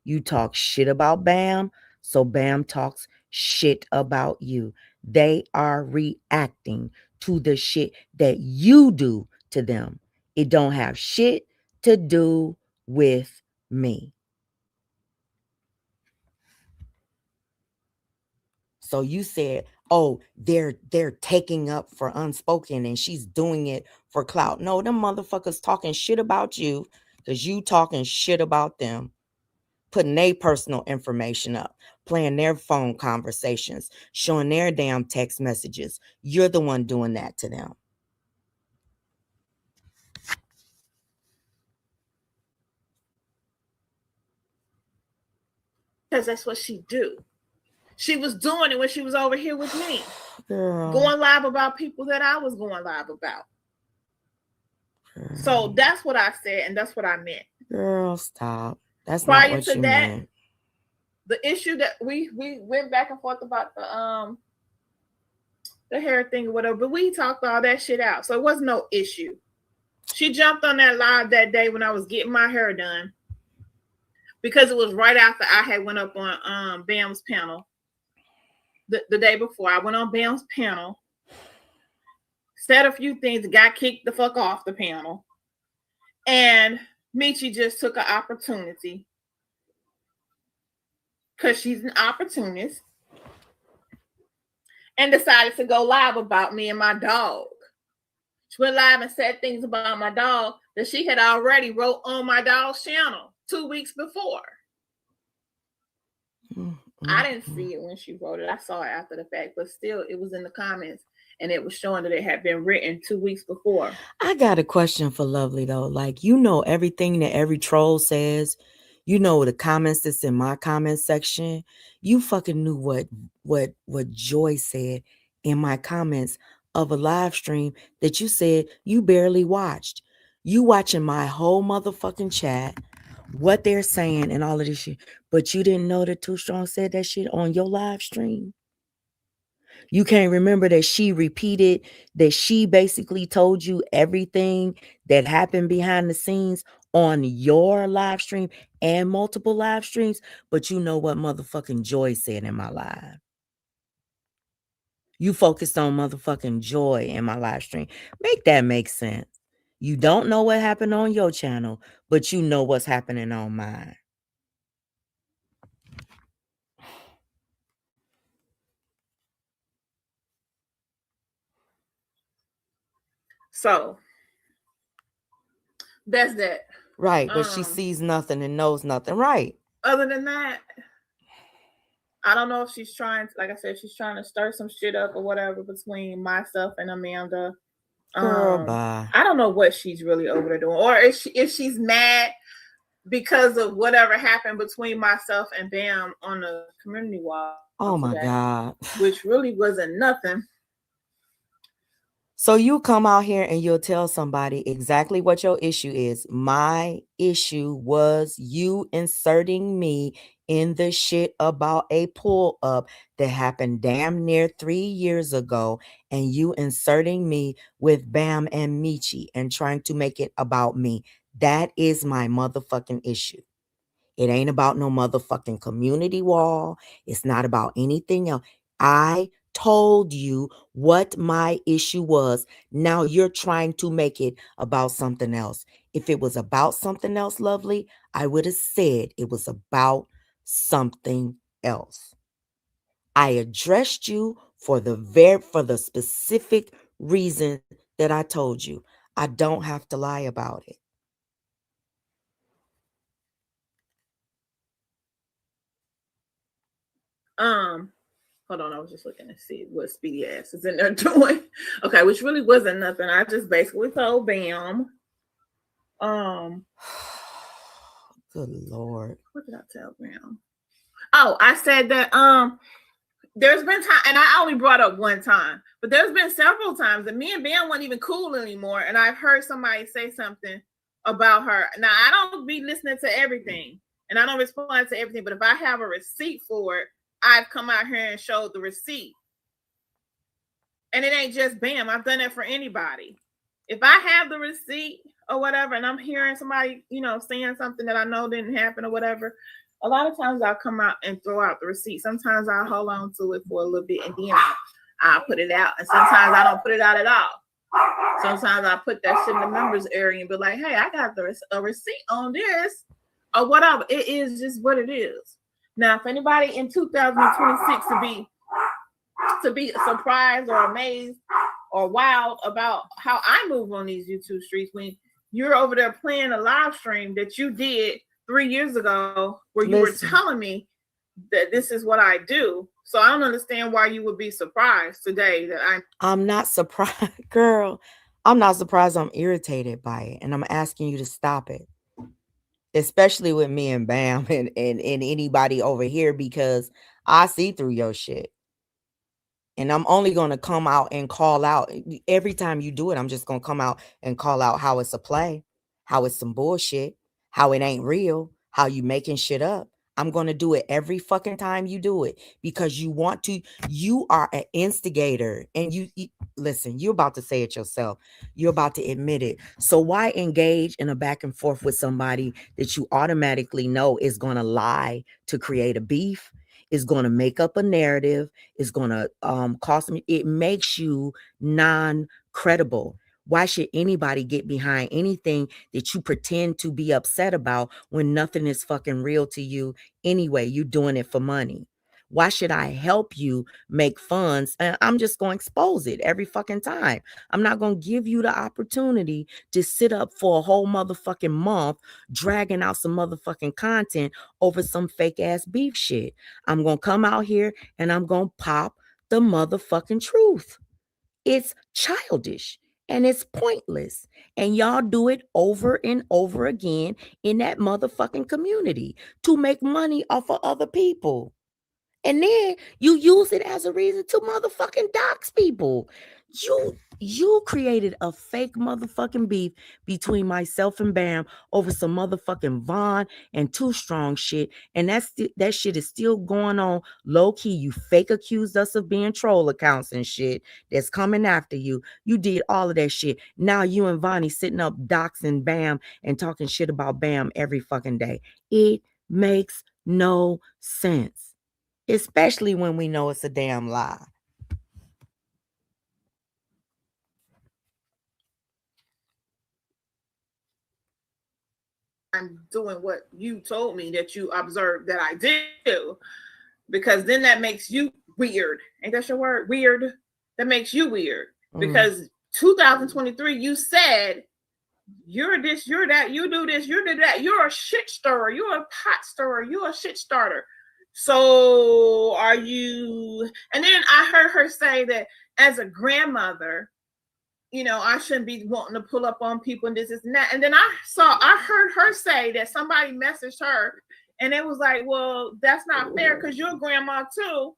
You talk shit about Bam, so Bam talks shit about you. They are reacting to the shit that you do to them. It don't have shit to do with me. So you said, oh, they're taking up for Unspoken and she's doing it for clout. No, them motherfuckers talking shit about you because you talking shit about them, putting their personal information up, playing their phone conversations, showing their damn text messages. You're the one doing that to them. Because that's what she do. She was doing it when she was over here with me. Girl. Going live about people that I was going live about. Girl. So that's what I said, and that's what I meant. Girl, stop. That's prior not what to you that, meant. The issue that we went back and forth about the hair thing or whatever, but we talked all that shit out. So it was no issue. She jumped on that live that day when I was getting my hair done, because it was right after I had went up on Bam's panel. The day before, I went on Bam's panel, said a few things, got kicked the fuck off the panel. And Michi just took an opportunity, because she's an opportunist, and decided to go live about me and my dog. She went live and said things about my dog that she had already wrote on my dog's channel 2 weeks before. I didn't see it when she wrote it. I saw it after the fact, but still, it was in the comments, and it was showing that it had been written 2 weeks before. I got a question for Lovely, though. Like, you know everything that every troll says. You know the comments that's in my comment section. You fucking knew what Joy said in my comments of a live stream that you said you barely watched. You watching my whole motherfucking chat, what they're saying and all of this shit, but you didn't know that Too Strong said that shit on your live stream. You can't remember that she repeated, that she basically told you everything that happened behind the scenes on your live stream and multiple live streams, but you know what motherfucking Joy said in my live. You focused on motherfucking Joy in my live stream. Make that make sense. You don't know what happened on your channel, but you know what's happening on mine. So that's that. Right, but she sees nothing and knows nothing. Right. Other than that, I don't know if she's trying, like I said, she's trying to stir some shit up or whatever between myself and Amanda. Girl, bye. I don't know what she's really over there doing, or if she's mad because of whatever happened between myself and Bam on the community wall. Oh my God. Which really wasn't nothing. So you come out here and you'll tell somebody exactly what your issue is. My issue was you inserting me in the shit about a pull up that happened damn near 3 years ago, and you inserting me with Bam and Michi and trying to make it about me. That is my motherfucking issue. It ain't about no motherfucking community wall. It's not about anything else. I told you what my issue was. Now you're trying to make it about something else. If it was about something else, Lovely, I would have said it was about something else. I addressed you for the specific reason that I told you. I don't have to lie about it. Hold on, I was just looking to see what Speedy ass is in there doing. Okay, which really wasn't nothing. I just basically told Bam. Good Lord. What did I tell Bam? Oh, I said that there's been time, and I only brought up one time, but there's been several times that me and Bam weren't even cool anymore, and I've heard somebody say something about her. Now, I don't be listening to everything, and I don't respond to everything, but if I have a receipt for it, I've come out here and showed the receipt. And it ain't just Bam. I've done that for anybody. If I have the receipt or whatever, and I'm hearing somebody, saying something that I know didn't happen or whatever, a lot of times I'll come out and throw out the receipt. Sometimes I'll hold on to it for a little bit, and then I'll put it out. And sometimes I don't put it out at all. Sometimes I put that shit in the members area and be like, hey, I got a receipt on this or whatever. It is just what it is. Now, if anybody in 2026 to be surprised or amazed or wild about how I move on these YouTube streets, when you're over there playing a live stream that you did 3 years ago where you were telling me that this is what I do. So I don't understand why you would be surprised today that I'm not surprised, girl. I'm not surprised. I'm irritated by it. And I'm asking you to stop it. Especially with me and Bam and anybody over here, because I see through your shit. And I'm only going to come out and call out. Every time you do it, I'm just going to come out and call out how it's a play, how it's some bullshit, how it ain't real, how you making shit up. I'm going to do it every fucking time you do it because you want to. You are an instigator, and you listen, you're about to say it yourself. You're about to admit it. So why engage in a back and forth with somebody that you automatically know is going to lie to create a beef, is going to make up a narrative, is going to cost me. It makes you non-credible. Why should anybody get behind anything that you pretend to be upset about when nothing is fucking real to you anyway? You're doing it for money. Why should I help you make funds? And I'm just going to expose it every fucking time. I'm not going to give you the opportunity to sit up for a whole motherfucking month dragging out some motherfucking content over some fake ass beef shit. I'm going to come out here and I'm going to pop the motherfucking truth. It's childish. And it's pointless. And y'all do it over and over again in that motherfucking community to make money off of other people. And then you use it as a reason to motherfucking dox people. You created a fake motherfucking beef between myself and Bam over some motherfucking Vaughn and Too Strong shit. And that shit is still going on low key. You fake accused us of being troll accounts and shit that's coming after you. You did all of that shit. Now you and Vonnie sitting up doxing Bam and talking shit about Bam every fucking day. It makes no sense. Especially when we know it's a damn lie. I'm doing what you told me that you observed that I do, because then that makes you weird. Ain't that your word? Weird. That makes you weird because 2023, you said you're this, you're that, you do this, you do that. You're a shit stirrer. You're a pot stirrer. You're a shit starter. So are you? And then I heard her say that as a grandmother, I shouldn't be wanting to pull up on people and this and that. And then I heard her say that somebody messaged her and it was like, well, that's not fair because you're a grandma too.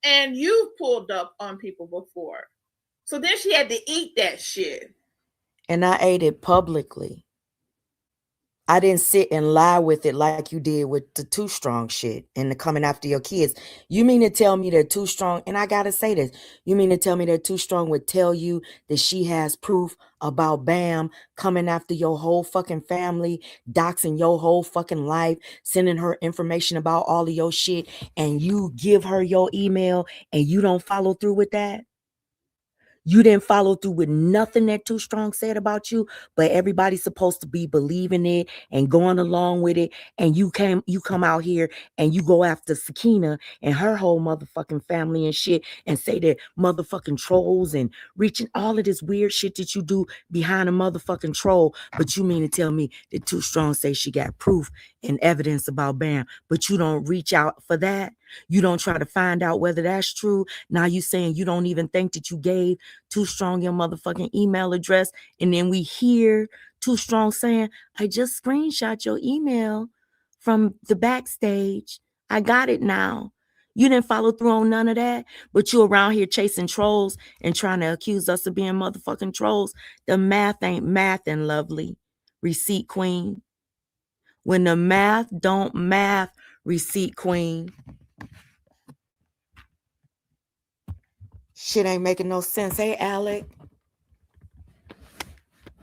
And you've pulled up on people before. So then she had to eat that shit. And I ate it publicly. I didn't sit and lie with it like you did with the Too Strong shit and the coming after your kids. You mean to tell me that Too Strong, and I gotta say this, you mean to tell me that Too Strong would tell you that she has proof about Bam coming after your whole fucking family, doxing your whole fucking life, sending her information about all of your shit, and you give her your email and you don't follow through with that? You didn't follow through with nothing that Too Strong said about you, but everybody's supposed to be believing it and going along with it. And you come out here and you go after Sakina and her whole motherfucking family and shit and say that motherfucking trolls and reaching all of this weird shit that you do behind a motherfucking troll. But you mean to tell me that Too Strong say she got proof and evidence about Bam, but you don't reach out for that? You don't try to find out whether that's true. Now you saying you don't even think that you gave Too Strong your motherfucking email address. And then we hear Too Strong saying, I just screenshot your email from the backstage. I got it now. You didn't follow through on none of that, but you around here chasing trolls and trying to accuse us of being motherfucking trolls. The math ain't mathing, lovely. Receipt queen. When the math don't math, receipt queen. Shit ain't making no sense. Hey, Alec.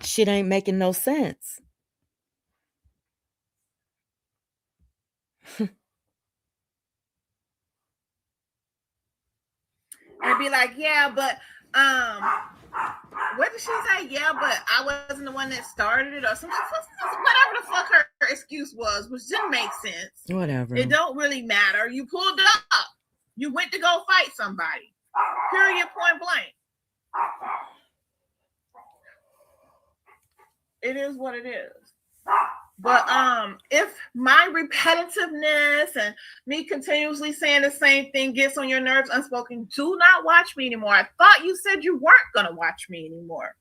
Shit ain't making no sense. And be like, yeah, but what did she say? Yeah, but I wasn't the one that started it, or something. Whatever the fuck her excuse was, which didn't make sense. Whatever. It don't really matter. You pulled up. You went to go fight somebody. Period. Point blank. It is what it is. But if my repetitiveness and me continuously saying the same thing gets on your nerves, Unspoken, do not watch me anymore. I thought you said you weren't gonna watch me anymore.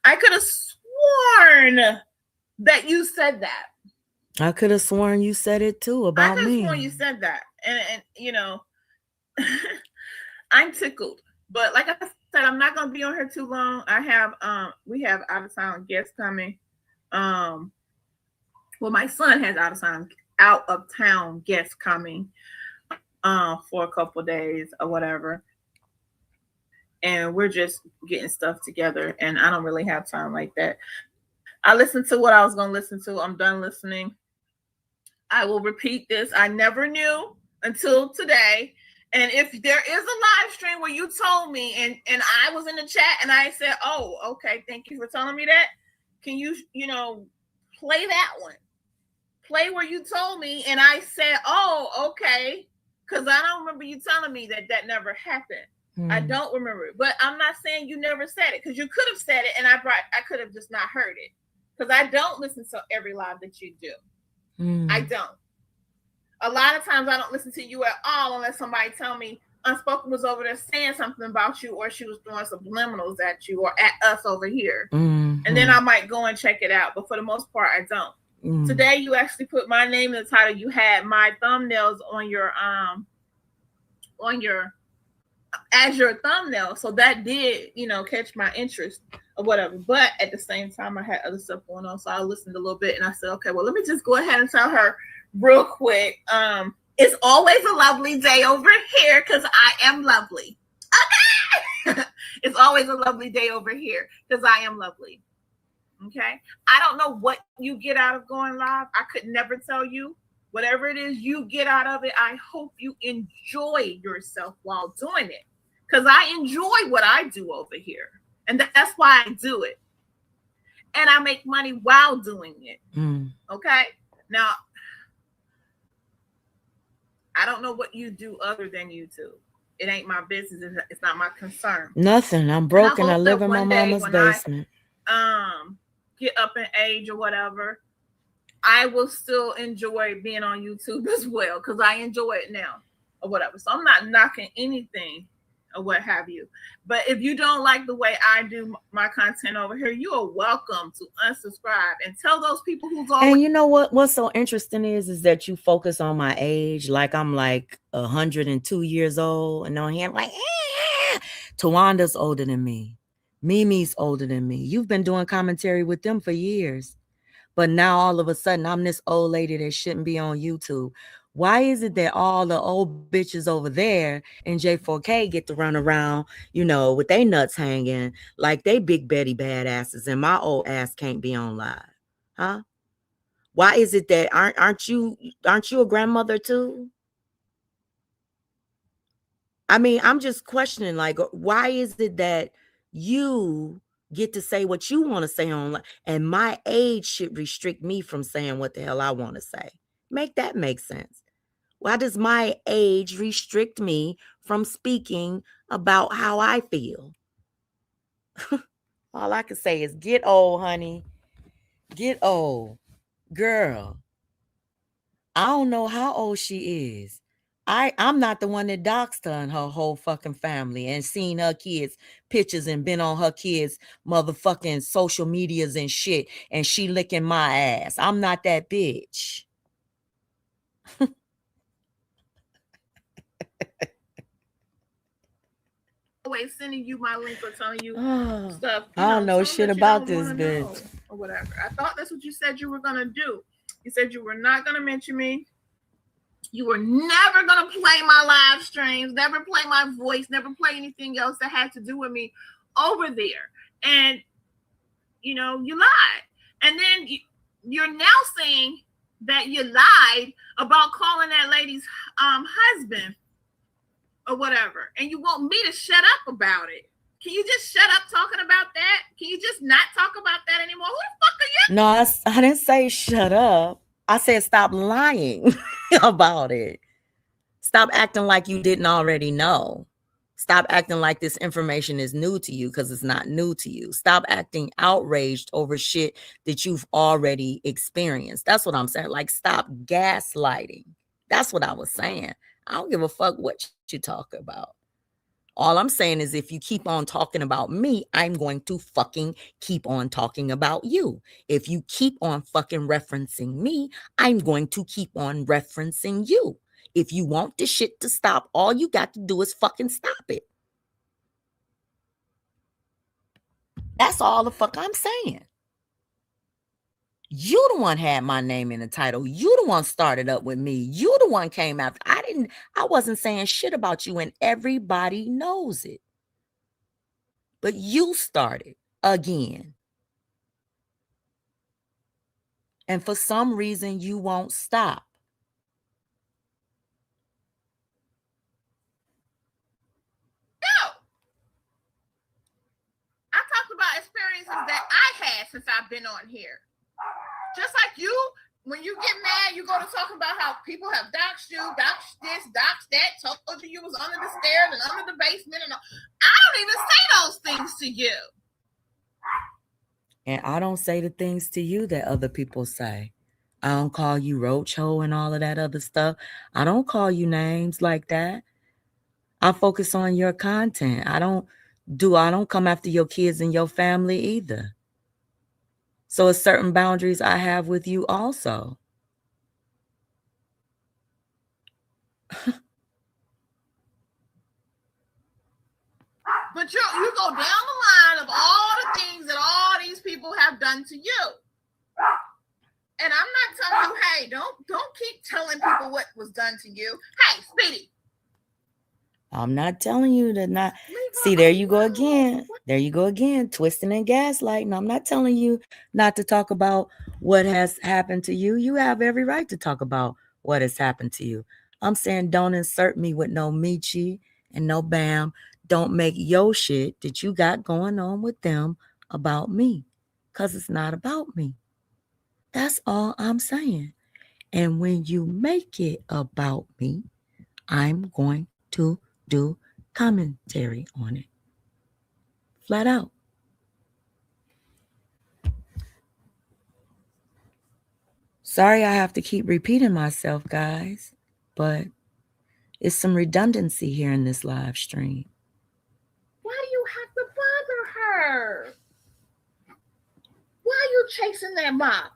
I could have sworn that you said that. I could have sworn you said it too about me. I could have sworn you said that, and you know, I'm tickled. But like I said, I'm not gonna be on here too long. I have we have out of town guests coming. Well, my son has out of town guests coming for a couple of days or whatever. And we're just getting stuff together, and I don't really have time like that. I listened to what I was going to listen to. I'm done listening. I will repeat this. I never knew until today. And if there is a live stream where you told me and I was in the chat and I said, oh, okay, thank you for telling me that. Can you, play that one? Play where you told me and I said, oh, okay. Because I don't remember you telling me that never happened. I don't remember it. But I'm not saying you never said it, because you could have said it and I could have just not heard it. Because I don't listen to every live that you do. I don't. A lot of times I don't listen to you at all unless somebody tell me Unspoken was over there saying something about you, or she was throwing subliminals at you or at us over here. And then I might go and check it out. But for the most part, I don't. Today you actually put my name in the title. You had my thumbnails on your as your thumbnail. So that did, catch my interest or whatever. But at the same time, I had other stuff going on. So I listened a little bit and I said, okay, well, let me just go ahead and tell her real quick. It's always a lovely day over here because I am lovely. Okay. It's always a lovely day over here because I am lovely. Okay. I don't know what you get out of going live. I could never tell you. Whatever it is you get out of it, I hope you enjoy yourself while doing it. Because I enjoy what I do over here. And that's why I do it. And I make money while doing it. Okay? Now, I don't know what you do other than YouTube. It ain't my business. It's not my concern. Nothing. I'm broken. I live in my mama's basement. Get up in age or whatever, I will still enjoy being on YouTube as well, because I enjoy it now or whatever. So I'm not knocking anything or what have you. But if you don't like the way I do my content over here, you are welcome to unsubscribe and tell those people who's always. And you know what's so interesting is that you focus on my age, like I'm like 102 years old, and on here I'm like, Tawanda's older than me. Mimi's older than me. You've been doing commentary with them for years. But now all of a sudden I'm this old lady that shouldn't be on YouTube. Why is it that all the old bitches over there in J4K get to run around, with their nuts hanging like they big Betty badasses, and my old ass can't be on live? Huh? Why is it that aren't you a grandmother too? I mean, I'm just questioning, like, why is it that you get to say what you want to say online, and my age should restrict me from saying what the hell I want to say? Make that make sense. Why does my age restrict me from speaking about how I feel? All I can say is get old, honey. Get old. Girl, I don't know how old she is, I'm not the one that doxed her and her whole fucking family and seen her kids' pictures and been on her kids' motherfucking social medias and shit, and she licking my ass. I'm not that bitch. Always sending you my link or telling you Oh, stuff. I don't know shit about this bitch or whatever. I thought that's what you said you were gonna do. You said you were not gonna mention me. You were never gonna play my live streams, never play my voice, never play anything else that had to do with me over there. And you know, you lied. And then you're now saying that you lied about calling that lady's husband or whatever, and you want me to shut up about it. Can you just shut up talking about that? Can you just not talk about that anymore? Who the fuck are you? No, I didn't say shut up. I said stop lying about it. Stop acting like you didn't already know. Stop acting like this information is new to you, because it's not new to you. Stop acting outraged over shit that you've already experienced. That's what I'm saying. Like, stop gaslighting. That's what I was saying. I don't give a fuck what you talk about. All I'm saying is if you keep on talking about me, I'm going to fucking keep on talking about you. If you keep on fucking referencing me, I'm going to keep on referencing you. If you want this shit to stop, all you got to do is fucking stop it. That's all the fuck I'm saying. You the one had my name in the title. You the one started up with me. You the one came after. I wasn't saying shit about you, and everybody knows it. But you started again. And for some reason, you won't stop. No. I talked about experiences that I had since I've been on here. Just like you, when you get mad, you go to talk about how people have doxed you, doxed this, doxed that, told you was under the stairs and under the basement. And all. I don't even say those things to you. And I don't say the things to you that other people say. I don't call you roach hoe and all of that other stuff. I don't call you names like that. I focus on your content. I don't come after your kids and your family either. So it's certain boundaries I have with you also. But you go down the line of all the things that all these people have done to you. And I'm not telling you, hey, don't keep telling people what was done to you. Hey, Speedy. I'm not telling you to not. See, there you go again. There you go again, twisting and gaslighting. I'm not telling you not to talk about what has happened to you. You have every right to talk about what has happened to you. I'm saying don't insert me with no Michi and no Bam. Don't make your shit that you got going on with them about me, because it's not about me. That's all I'm saying. And when you make it about me, I'm going to do commentary on it. Flat out. Sorry I have to keep repeating myself, guys, but it's some redundancy here in this live stream. Why do you have to bother her? Why are you chasing that mop?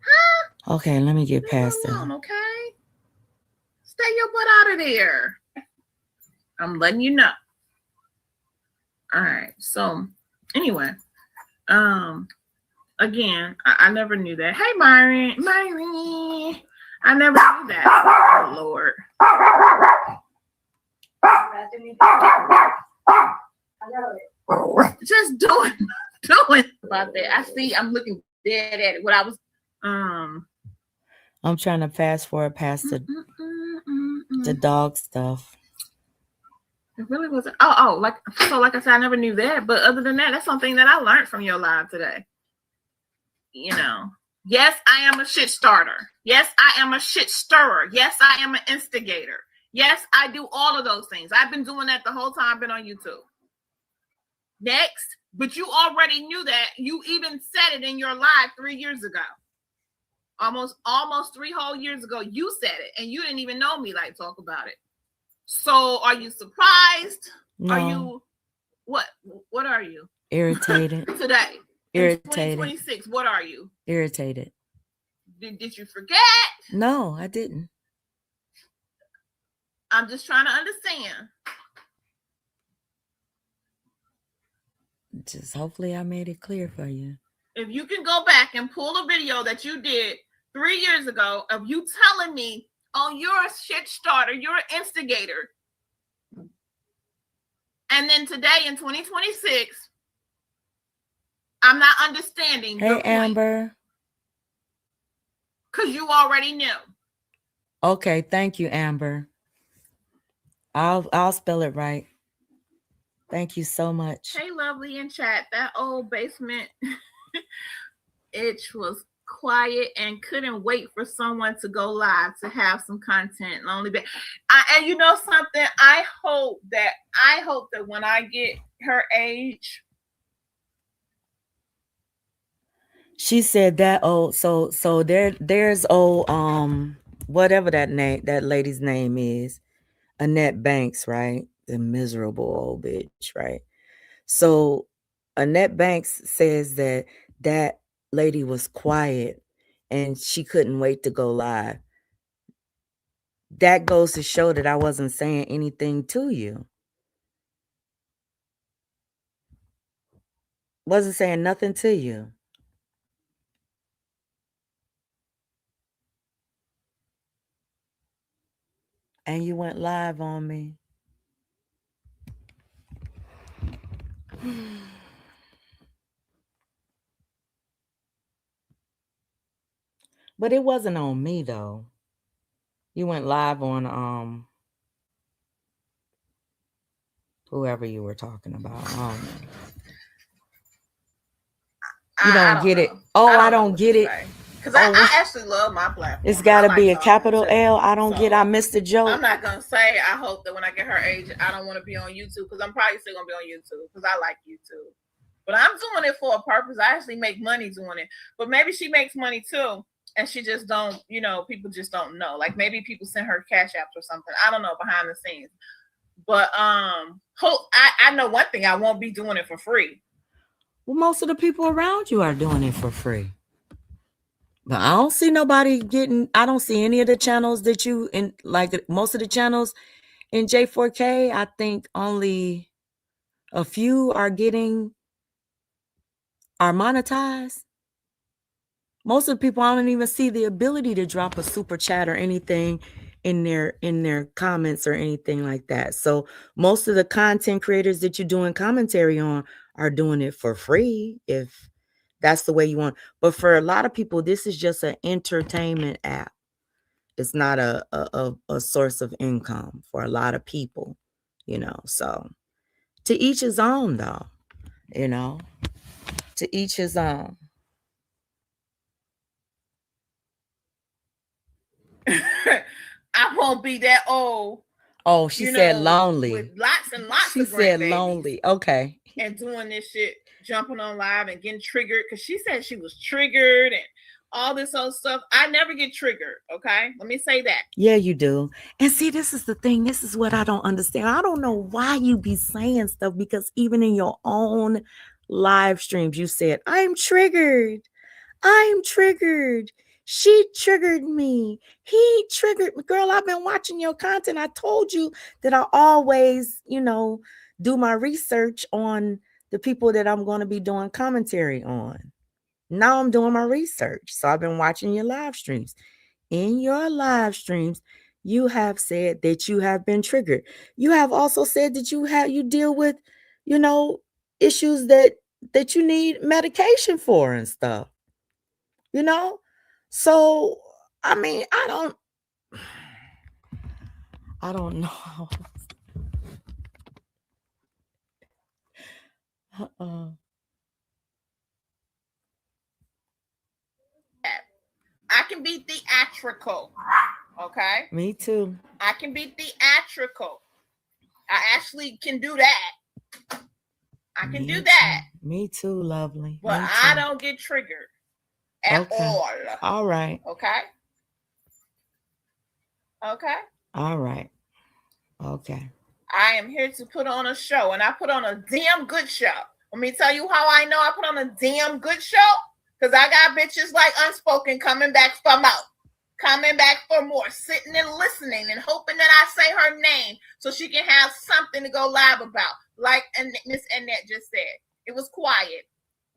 Huh? Okay, let me get past that. Okay? Stay your butt out of there. I'm letting you know. All right. So anyway, again, I never knew that. Hey, Myron. I never knew that. Oh, Lord. Just doing about that. I see. I'm looking dead at it. What I was. I'm trying to fast forward past the dog stuff. It really wasn't. Like I said, I never knew that. But other than that, that's something that I learned from your live today. You know, yes, I am a shit starter. Yes, I am a shit stirrer. Yes, I am an instigator. Yes, I do all of those things. I've been doing that the whole time I've been on YouTube. Next, but you already knew that. You even said it in your live 3 years ago. Almost 3 whole years ago, you said it, and you didn't even know me like talk about it. So are you surprised? No. Are you what are you? Irritated. Today. Irritated. In 2026, what are you? Irritated. Did you forget? No, I didn't. I'm just trying to understand. Just hopefully I made it clear for you. If you can go back and pull a video that you did 3 years ago of you telling me, oh, you're a shit starter, you're an instigator. And then today in 2026, I'm not understanding. Hey, Amber. Because you already knew. Okay, thank you, Amber. I'll spell it right. Thank you so much. Hey, lovely in chat. That old basement itch was quiet and couldn't wait for someone to go live to have some content. And you know something? I hope that when I get her age. She said that old. So there's old whatever that lady's name is, Annette Banks, right? The miserable old bitch, right? So Annette Banks says that lady was quiet and she couldn't wait to go live. That goes to show that I wasn't saying anything to you. Wasn't saying nothing to you. And you went live on me. But it wasn't on me though. You went live on whoever you were talking about. I don't know. You don't get it. Oh, I don't get it. Because I actually love my platform. It's got to be a capital L. I don't get. I missed the joke. I'm not gonna say. I hope that when I get her age, I don't want to be on YouTube because I'm probably still gonna be on YouTube because I like YouTube. But I'm doing it for a purpose. I actually make money doing it. But maybe she makes money too, and she just don't. You know, people just don't know. Like maybe people send her cash apps or something. I don't know behind the scenes. But I know one thing. I won't be doing it for free. Well, most of the people around you are doing it for free. But I don't see nobody getting, I don't see any of the channels that you, in like most of the channels in J4K, I think only a few are monetized. Most of the people, I don't even see the ability to drop a super chat or anything in their comments or anything like that. So most of the content creators that you're doing commentary on are doing it for free if that's the way you want. But for a lot of people, this is just an entertainment app. It's not a source of income for a lot of people, you know. So to each his own, though, you know, to each his own. I won't be that old. Oh, she said lonely. With lots and lots she of said lonely. Okay. And doing this shit, jumping on live and getting triggered. Because she said she was triggered and all this other stuff. I never get triggered. Okay. Let me say that. Yeah, you do. And see, this is the thing. This is what I don't understand. I don't know why you be saying stuff because even in your own live streams, you said, I'm triggered. I'm triggered. She triggered me. He triggered me. Girl, I've been watching your content. I told you that I always, you know, do my research on the people that I'm going to be doing commentary on. Now I'm doing my research. So I've been watching your live streams. In your live streams, you have said that you have been triggered. You have also said that you deal with, you know, issues that you need medication for and stuff. You know? So, I mean, I don't know. I can be theatrical. Okay? Me too. I can be theatrical. I actually can do that. I can do that. Me too, lovely. But I don't get triggered at all. All right. Okay? Okay? All right. Okay. I am here to put on a show, and I put on a damn good show. Let me tell you how I know I put on a damn good show. Because I got bitches like Unspoken coming back for more. Coming back for more. Sitting and listening and hoping that I say her name so she can have something to go live about. Like Miss Annette just said. It was quiet.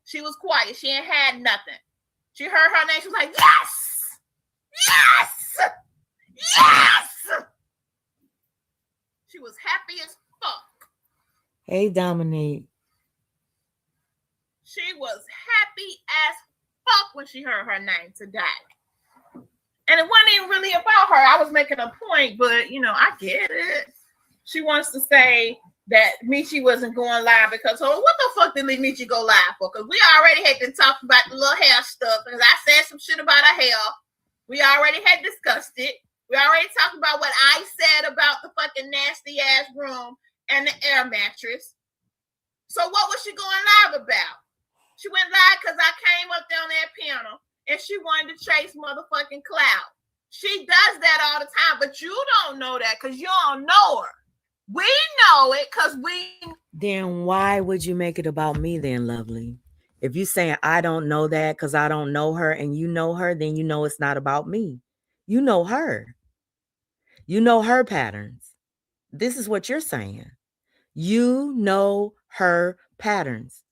She was quiet. She ain't had nothing. She heard her name. She was like, yes! Yes! Yes! She was happy as fuck. Hey, Dominique. She was happy as fuck when she heard her name today. And it wasn't even really about her. I was making a point, but, you know, I get it. She wants to say that Michi wasn't going live because, what the fuck did Michi go live for? Because we already had been talking about the little hair stuff. Because I said some shit about her hair. We already had discussed it. We already talked about what I said about the fucking nasty ass room and the air mattress. So what was she going live about? She went live because I came up there on that panel and she wanted to chase motherfucking clout. She does that all the time, but you don't know that because you don't know her. We know it because we... Then why would you make it about me then, Lovely? If you're saying I don't know that because I don't know her and you know her, then you know it's not about me. You know her. You know her patterns. This is what you're saying. You know her patterns.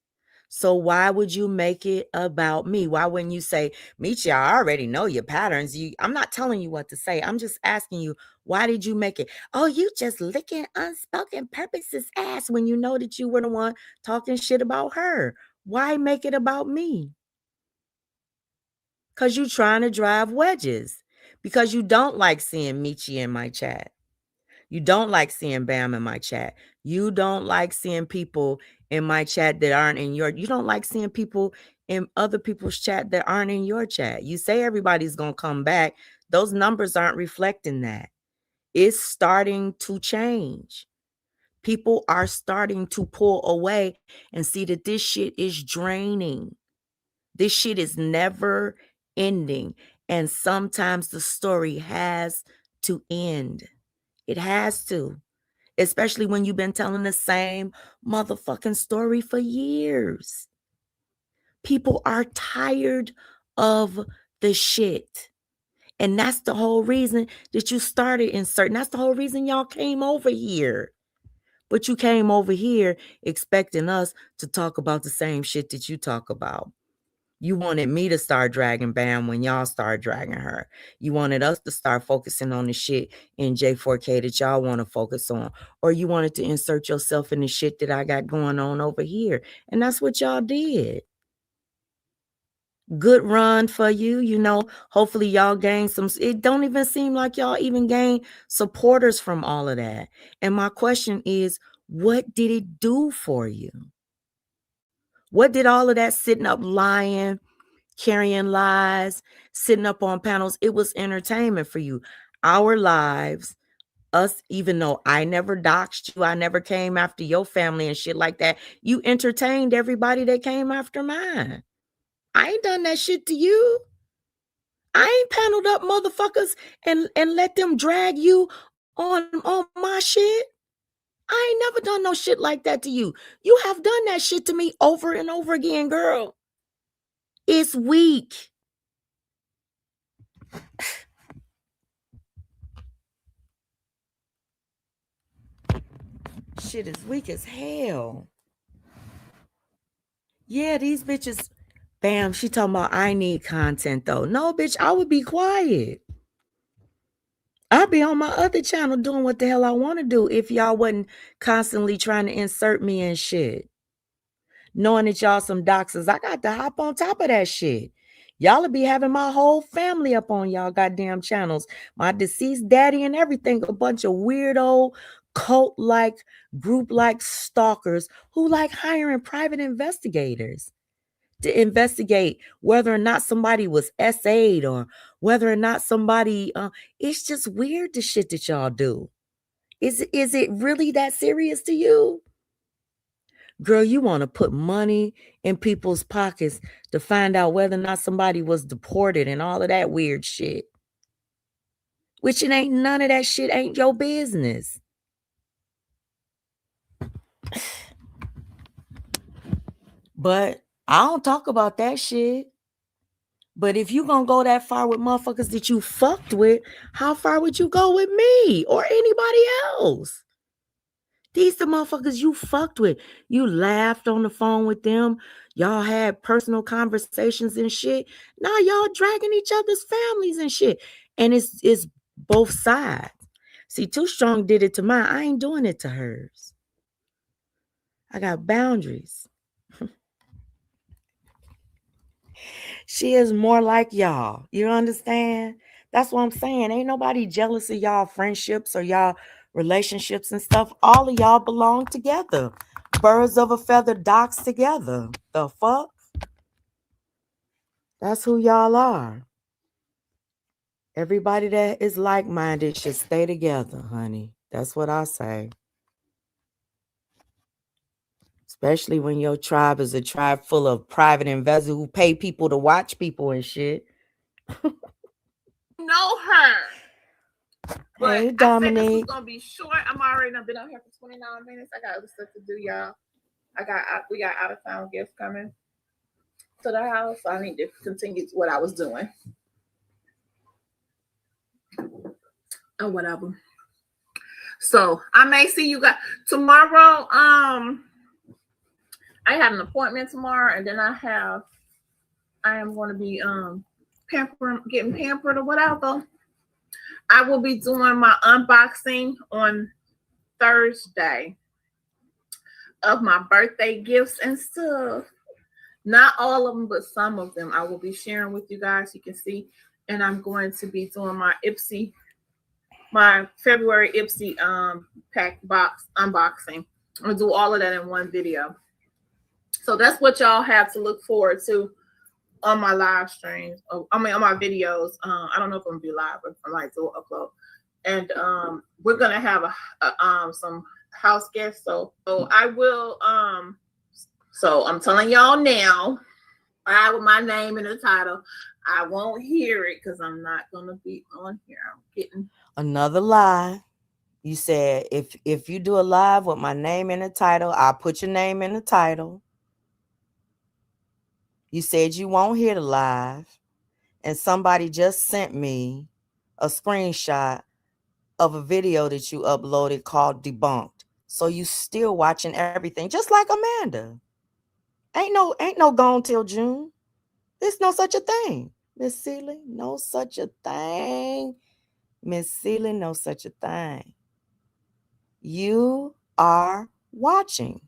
So why would you make it about me? Why wouldn't you say, Michi, I already know your patterns. I'm not telling you what to say. I'm just asking you, why did you make it? Oh, you just licking Unspoken Purpose's ass when you know that you were the one talking shit about her. Why make it about me? Because you're trying to drive wedges. Because you don't like seeing Michi in my chat. You don't like seeing Bam in my chat. You don't like seeing people in my chat that aren't in your... You don't like seeing people in other people's chat that aren't in your chat. You say everybody's going to come back. Those numbers aren't reflecting that. It's starting to change. People are starting to pull away and see that this shit is draining. This shit is never ending. And sometimes the story has to end. It has to. Especially when you've been telling the same motherfucking story for years. People are tired of the shit. And that's the whole reason that you started inserting. That's the whole reason y'all came over here. But you came over here expecting us to talk about the same shit that you talk about. You wanted me to start dragging Bam when y'all started dragging her. You wanted us to start focusing on the shit in J4K that y'all want to focus on. Or you wanted to insert yourself in the shit that I got going on over here. And that's what y'all did. Good run for you. You know, hopefully y'all gain some... It don't even seem like y'all even gain supporters from all of that. And my question is, what did it do for you? What did all of that sitting up lying, carrying lies, sitting up on panels? It was entertainment for you. Our lives, us, even though I never doxed you, I never came after your family and shit like that. You entertained everybody that came after mine. I ain't done that shit to you. I ain't paneled up motherfuckers and let them drag you on my shit. I ain't never done no shit like that to you. You have done that shit to me over and over again, girl. It's weak. Shit is weak as hell. Yeah, these bitches... Bam, she talking about I need content though. No, bitch, I would be quiet. I'd be on my other channel doing what the hell I want to do if y'all wasn't constantly trying to insert me in shit. Knowing that y'all some doxers, I got to hop on top of that shit. Y'all will be having my whole family up on y'all goddamn channels. My deceased daddy and everything. A bunch of weirdo, cult-like, group-like stalkers who like hiring private investigators to investigate whether or not somebody was SA'd or whether or not somebody... it's just weird, the shit that y'all do. Is it really that serious to you? Girl, you want to put money in people's pockets to find out whether or not somebody was deported and all of that weird shit. Which it ain't... None of that shit ain't your business. But I don't talk about that shit. But if you gonna go that far with motherfuckers that you fucked with, how far would you go with me or anybody else? These the motherfuckers you fucked with. You laughed on the phone with them. Y'all had personal conversations and shit. Now y'all dragging each other's families and shit. And it's both sides. See, Too Strong did it to mine. I ain't doing it to hers. I got boundaries. She is more like y'all. You understand? That's what I'm saying. Ain't nobody jealous of y'all friendships or y'all relationships and stuff. All of y'all belong together. Birds of a feather docks together. The fuck? That's who y'all are. Everybody that is like-minded should stay together, honey. That's what I say. Especially when your tribe is a tribe full of private investors who pay people to watch people and shit. Know her. But Hey, I said Dominique. this was gonna be short. I'm already been out here for 29 minutes. I got other stuff to do, y'all. We got out of town guests coming to the house, so I need to continue what I was doing. Or whatever. So I may see you guys tomorrow. I have an appointment tomorrow, and then I am going to be getting pampered or whatever. I will be doing my unboxing on Thursday of my birthday gifts and stuff. Not all of them, but some of them I will be sharing with you guys. You can see, and I'm going to be doing my February Ipsy pack box unboxing. I'm gonna do all of that in one video. So that's what y'all have to look forward to on my live streams. On my videos. I don't know if I'm gonna be live, but I might do upload. And we're gonna have some house guests. So I will. So I'm telling y'all now. I with my name in the title. I won't hear it because I'm not gonna be on here. I'm getting another lie. You said if you do a live with my name in the title, I'll put your name in the title. You said you won't hear the live. And somebody just sent me a screenshot of a video that you uploaded called Debunked. So you still watching everything, just like Amanda. Ain't no gone till June. There's no such a thing. Miss Seeley, no such a thing. Miss Seeley, no such a thing. You are watching.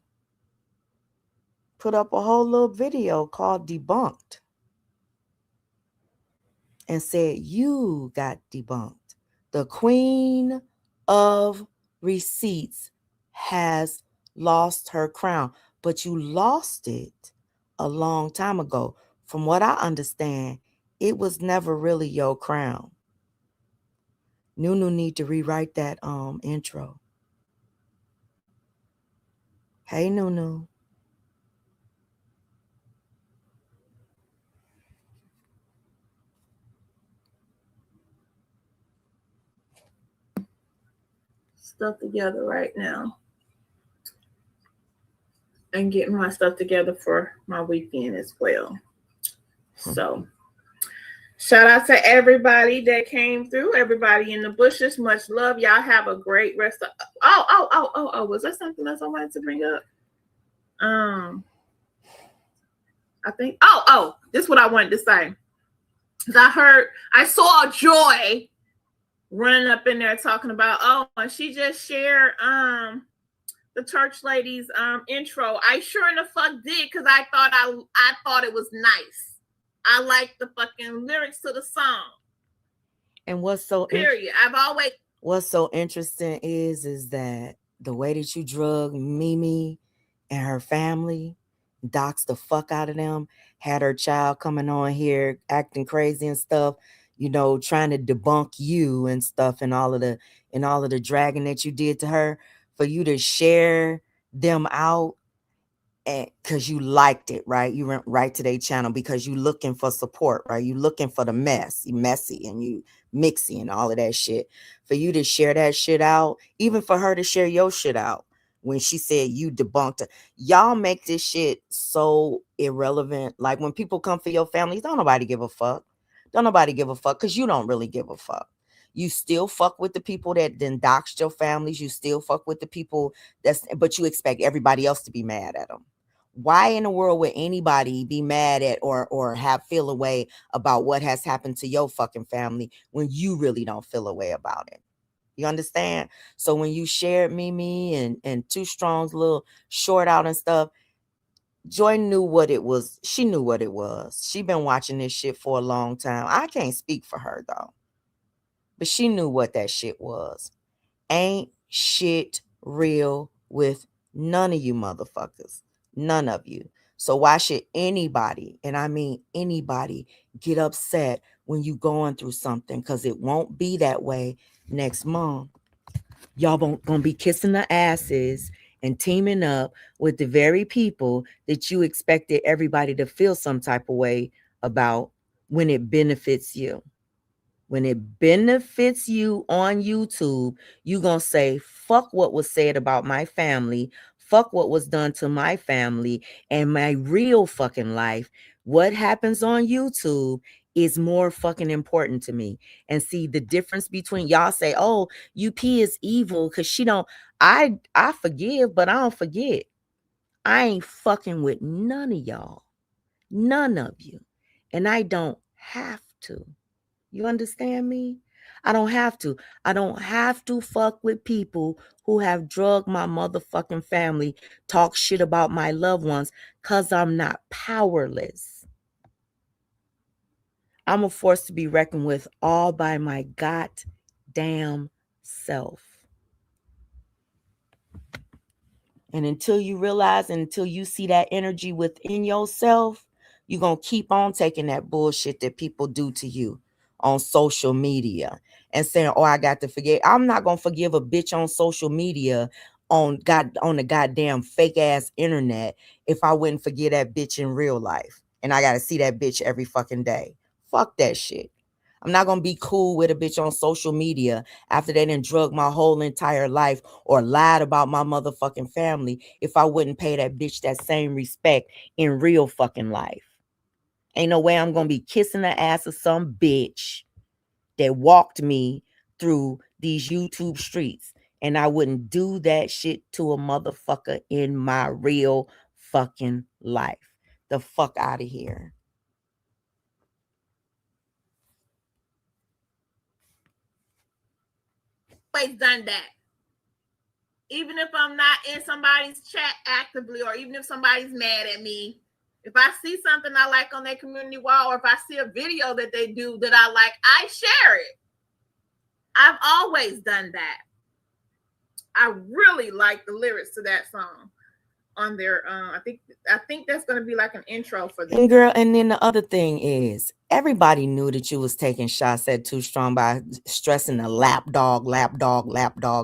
Put up a whole little video called Debunked and said you got debunked. The queen of receipts has lost her crown, but you lost it a long time ago. From what I understand, it was never really your crown. Nunu need to rewrite that intro. Hey, Nunu. stuff together right now and getting my stuff together for my weekend as well. So shout out to everybody that came through, everybody in the bushes. Much love. Y'all have a great rest of was there something else I wanted to bring up? I think this is what I wanted to say. I saw Joy running up in there talking about, and she just shared the church lady's intro. I sure in the fuck did, because I thought it was nice. I like the fucking lyrics to the song. And what's so what's so interesting is that the way that you drug Mimi and her family, doxed the fuck out of them, had her child coming on here acting crazy and stuff, trying to debunk you and stuff, and all of the dragging that you did to her, for you to share them out, and because you liked it, right? You went right to their channel because you looking for support, right? You looking for the mess, you messy and you mixy and all of that shit. For you to share that shit out, even for her to share your shit out, when she said you debunked her. Y'all make this shit so irrelevant. Like when people come for your families, don't nobody give a fuck. Don't nobody give a fuck because you don't really give a fuck. You still fuck with the people that then doxed your families. You still fuck with the people but you expect everybody else to be mad at them. Why in the world would anybody be mad at or feel a way about what has happened to your fucking family when you really don't feel a way about it? You understand? So when you shared Mimi and Too Strong's little short out and stuff, Joy knew what it was. She knew what it was. She been watching this shit for a long time. I can't speak for her though. But she knew what that shit was. Ain't shit real with none of you motherfuckers. None of you. So why should anybody, and I mean anybody, get upset when you going through something? Because it won't be that way next month. Y'all gonna be kissing the asses and teaming up with the very people that you expected everybody to feel some type of way about when it benefits you. When it benefits you on YouTube, you gonna say, fuck what was said about my family, fuck what was done to my family and my real fucking life. What happens on YouTube is more fucking important to me. And see the difference between y'all say, oh, UP is evil because she don't. I forgive, but I don't forget. I ain't fucking with none of y'all. None of you. And I don't have to. You understand me? I don't have to. I don't have to fuck with people who have drugged my motherfucking family, talk shit about my loved ones, because I'm not powerless. I'm a force to be reckoned with all by my goddamn self. And until you realize and until you see that energy within yourself, you're going to keep on taking that bullshit that people do to you on social media and saying, oh, I got to forget. I'm not going to forgive a bitch on social media on the goddamn fake ass internet if I wouldn't forget that bitch in real life. And I got to see that bitch every fucking day. Fuck that shit. I'm not going to be cool with a bitch on social media after they done drug my whole entire life or lied about my motherfucking family if I wouldn't pay that bitch that same respect in real fucking life. Ain't no way I'm going to be kissing the ass of some bitch that walked me through these YouTube streets. And I wouldn't do that shit to a motherfucker in my real fucking life. The fuck out of here. Always done that. Even if I'm not in somebody's chat actively, or even if somebody's mad at me, if I see something I like on their community wall, or if I see a video that they do that I like, I share it. I've always done that. I really like the lyrics to that song on their I think that's going to be like an intro for them. And girl, and then the other thing is, everybody knew that you was taking shots at Too Strong by stressing the lapdog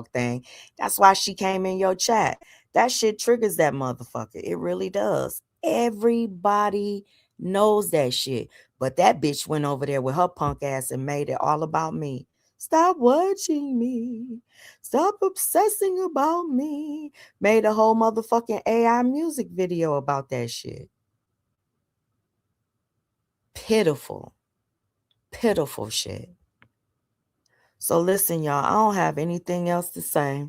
thing. That's why she came in your chat. That shit triggers that motherfucker. It really does. Everybody knows that shit. But that bitch went over there with her punk ass and made it all about me. Stop watching me. Stop obsessing about me. Made a whole motherfucking AI music video about that shit. Pitiful shit. So listen, y'all, I don't have anything else to say.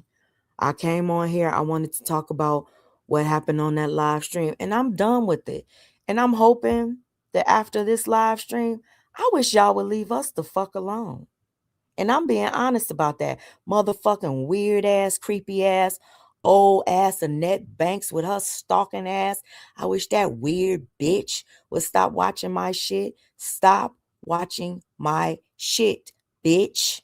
I came on here. I wanted to talk about what happened on that live stream, and I'm done with it. And I'm hoping that after this live stream, I wish y'all would leave us the fuck alone. And I'm being honest about that. Motherfucking weird ass, creepy ass, old ass Annette Banks with her stalking ass. I wish that weird bitch would stop watching my shit. Stop watching my shit, bitch.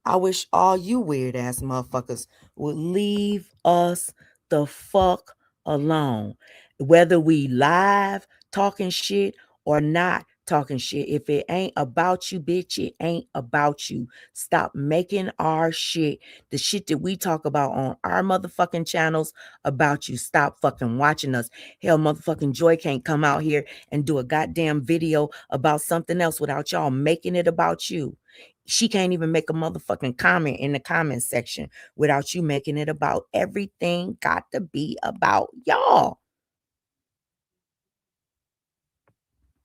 I wish all you weird ass motherfuckers would leave us the fuck alone. Whether we live talking shit or not talking shit. If it ain't about you, bitch, it ain't about you. Stop making our shit, the shit that we talk about on our motherfucking channels, about you. Stop fucking watching us. Hell, motherfucking Joy can't come out here and do a goddamn video about something else without y'all making it about you. She can't even make a motherfucking comment in the comment section without you making it about everything got to be about y'all.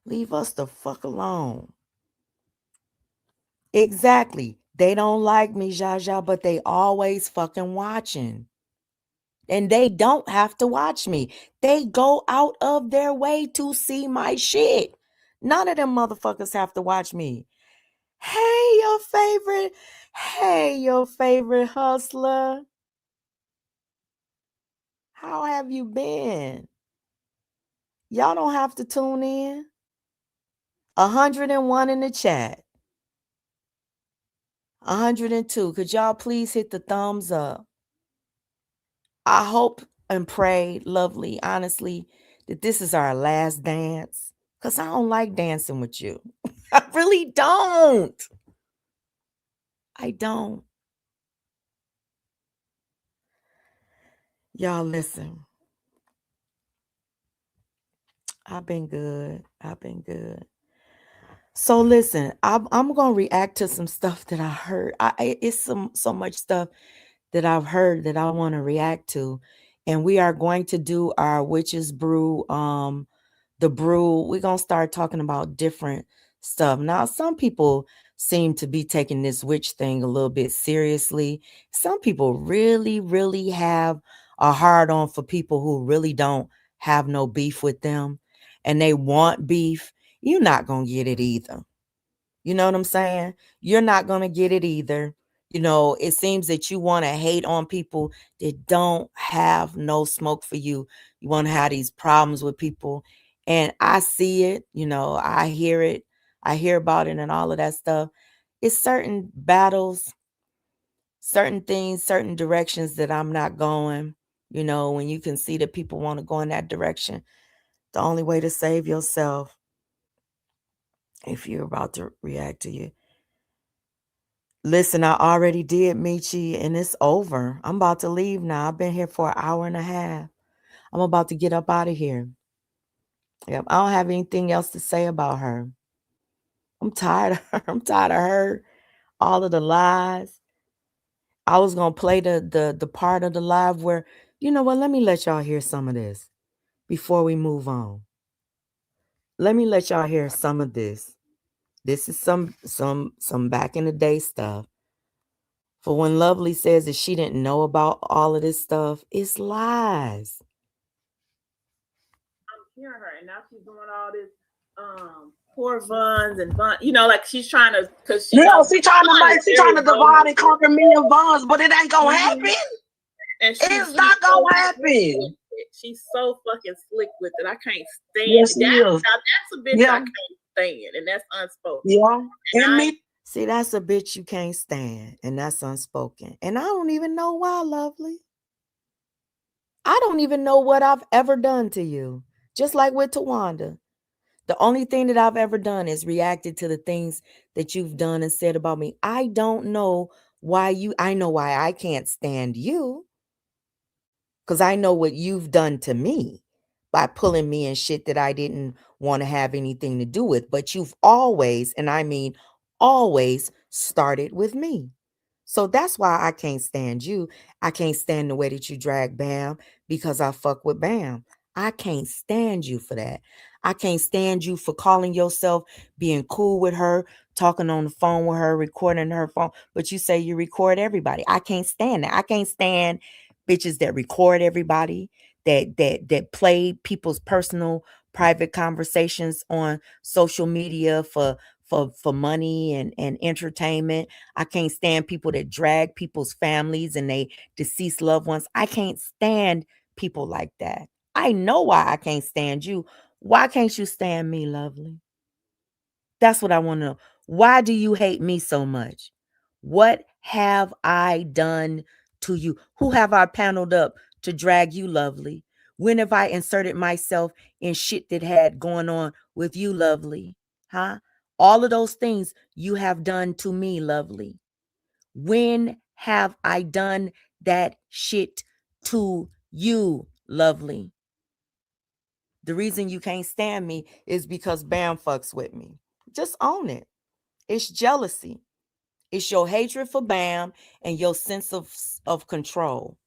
Leave us the fuck alone. Exactly. They don't like me, Jaja, but they always fucking watching. And they don't have to watch me. They go out of their way to see my shit. None of them motherfuckers have to watch me. Hey, your favorite hustler. How have you been? Y'all don't have to tune in. 101 in the chat. 102. Could y'all please hit the thumbs up? I hope and pray, lovely, honestly, that this is our last dance. Because I don't like dancing with you. I really don't. I don't. Y'all listen. I've been good. So listen, I'm gonna react to some stuff that I heard. It's so much stuff that I've heard that I want to react to, and we are going to do our witches brew. The brew. We're gonna start talking about different stuff. Now, some people seem to be taking this witch thing a little bit seriously. Some people really, really have a hard on for people who really don't have no beef with them, and they want beef. You're not going to get it either. You know what I'm saying? You're not going to get it either. You know, it seems that you want to hate on people that don't have no smoke for you. You want to have these problems with people. And I see it, you know, I hear it. I hear about it and all of that stuff. It's certain battles, certain things, certain directions that I'm not going. You know, when you can see that people want to go in that direction, the only way to save yourself, if you're about to react to you. Listen, I already did Michi and it's over. I'm about to leave now. I've been here for an hour and a half. I'm about to get up out of here. Yep, I don't have anything else to say about her. I'm tired of her. I'm tired of her. All of the lies. I was gonna play the part of the live where, you know what, let me let y'all hear some of this before we move on. Let me let y'all hear some of this. This is some back in the day stuff. For when Lovely says that she didn't know about all of this stuff, it's lies. I'm hearing her, and now she's doing all this poor Vons and Von, you know, like she's trying to, because she's trying to divide and conquer me and Vons, but it ain't gonna happen. And it's not gonna happen. She's so fucking slick with it. I can't stand it. That's a bitch I can't stand, and that's unspoken. Yeah, and me. See, that's a bitch you can't stand, and that's unspoken. And I don't even know why, Lovely. I don't even know what I've ever done to you. Just like with Tawanda. The only thing that I've ever done is reacted to the things that you've done and said about me. I don't know why I know why I can't stand you. Because I know what you've done to me by pulling me in shit that I didn't want to have anything to do with. But you've always, and I mean always, started with me. So that's why I can't stand you. I can't stand the way that you drag Bam because I fuck with Bam. I can't stand you for that. I can't stand you for calling yourself being cool with her, talking on the phone with her, recording her phone, but you say you record everybody. I can't stand that. I can't stand bitches that record everybody, that play people's personal private conversations on social media for money and entertainment. I can't stand people that drag people's families and they deceased loved ones. I can't stand people like that. I know why I can't stand you. Why can't you stand me, Lovely? That's what I want to know. Why do you hate me so much? What have I done to you? Who have I paneled up to drag you, Lovely? When have I inserted myself in shit that had going on with you, Lovely? Huh? All of those things you have done to me, Lovely. When have I done that shit to you, Lovely? The reason you can't stand me is because Bam fucks with me. Just own it. It's jealousy. It's your hatred for Bam and your sense of control.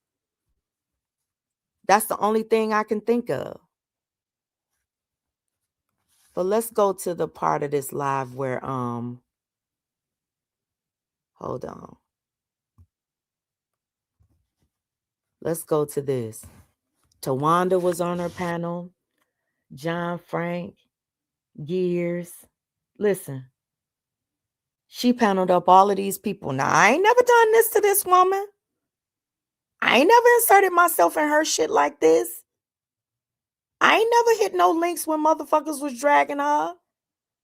That's the only thing I can think of. But let's go to the part of this live where hold on. Let's go to this. Tawanda was on her panel. John Frank, Gears. Listen. She paneled up all of these people. Now, I ain't never done this to this woman. I ain't never inserted myself in her shit like this. I ain't never hit no links when motherfuckers was dragging her.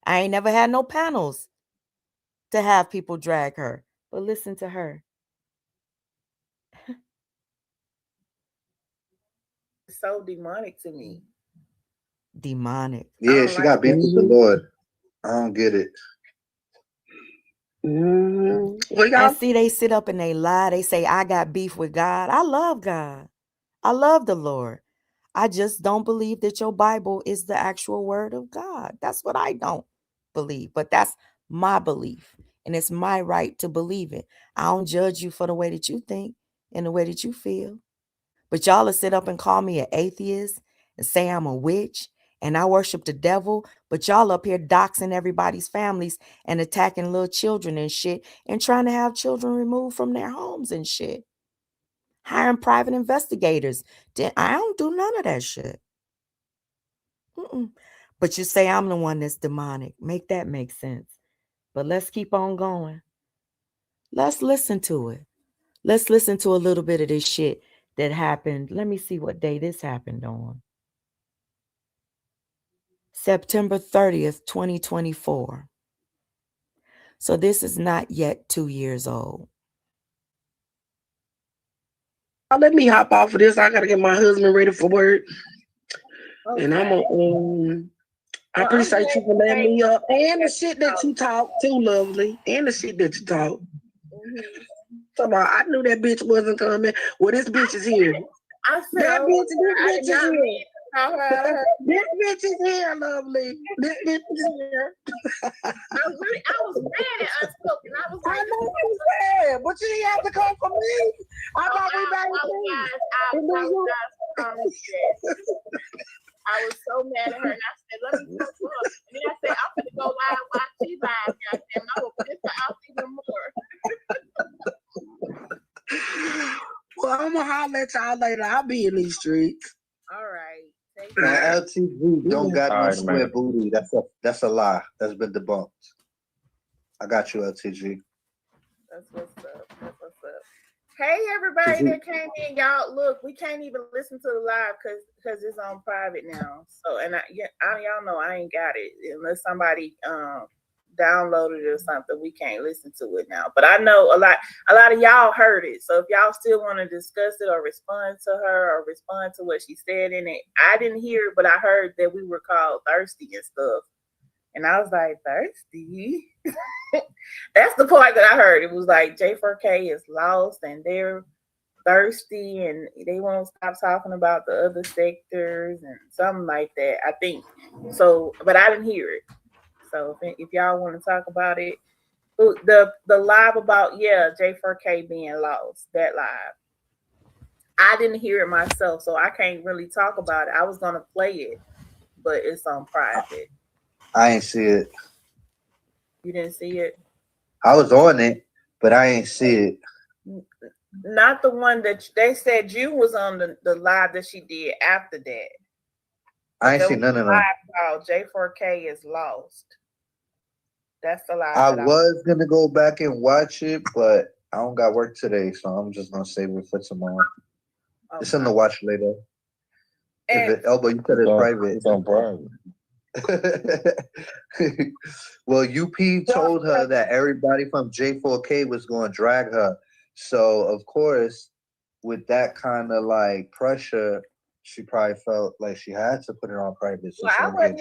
I ain't never had no panels to have people drag her. But listen to her. It's so demonic to me. Demonic. Yeah, she got beef with the Lord. I don't get it. And see, they sit up and they lie. They say, I got beef with God. I love God. I love the Lord. I just don't believe that your Bible is the actual word of God. That's what I don't believe. But that's my belief. And it's my right to believe it. I don't judge you for the way that you think and the way that you feel. But y'all will sit up and call me an atheist and say I'm a witch and I worship the devil. But y'all up here doxing everybody's families and attacking little children and shit and trying to have children removed from their homes and shit. Hiring private investigators. I don't do none of that shit. But you say I'm the one that's demonic. Make that make sense. But let's keep on going. Let's listen to it. Let's listen to a little bit of this shit that happened. Let me see what day this happened on. September 30th, 2024. So this is not yet 2 years old. Let me hop off of this. I gotta get my husband ready for work. Okay. And I'm gonna I appreciate you for letting me up. And the shit that you talk too, lovely. And the shit that you talk. I knew that bitch wasn't coming. Well, this bitch is here. I said, that bitch, this bitch is here. This bitch is here, lovely. This bitch is here. I was mad at Unspoken. I was like, I know you said, but you didn't have to come for me. I thought we back I was so mad at her, and I said, "Let me talk to her." And then I said, "I'm gonna go live while she live." Goddamn, I will piss her off even more. Well, I'm gonna holler at y'all later. I'll be in these streets. All right. Now, LTV don't got no square booty. That's a lie. That's been debunked. I got you, LTG. That's what's up. That's what's up. Hey, everybody that came in, y'all. Look, we can't even listen to the live because it's on private now. So, and y'all know I ain't got it unless somebody downloaded it or something. We can't listen to it now. But I know a lot of y'all heard it. So if y'all still want to discuss it or respond to her or respond to what she said in it, I didn't hear it, but I heard that we were called thirsty and stuff. And I was like, thirsty? That's the part that I heard. It was like J4K is lost and they're thirsty and they won't stop talking about the other sectors and something like that. I think so, but I didn't hear it. So if y'all want to talk about it, the live about J4K being lost, that live, I didn't hear it myself, so I can't really talk about it. I was gonna play it, but it's on private. I ain't see it. You didn't see it? I was on it, but I ain't see it. Not the one that they said you was on the live that she did after that. I ain't see none of them. J4K is lost. That's the live. I was gonna go back and watch it, but I don't got work today, so I'm just gonna save it for tomorrow. Okay. It's on the watch later. Elbow, you said it's private. It's on private. Well, UP told her that everybody from J4K was going to drag her. So, of course, with that kind of like pressure, she probably felt like she had to put it on private. So I wanted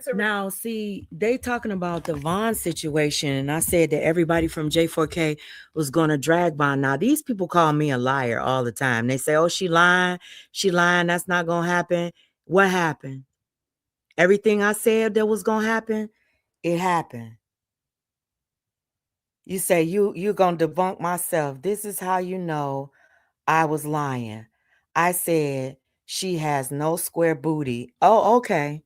to. Now, see, they talking about the Vaughn situation, and I said that everybody from J4K was going to drag Vaughn. Now, these people call me a liar all the time. They say, "Oh, she lying. That's not going to happen." What happened? Everything I said that was going to happen, it happened. You say you're gonna debunk myself. This is how you know I was lying. I said she has no square booty. Oh, okay.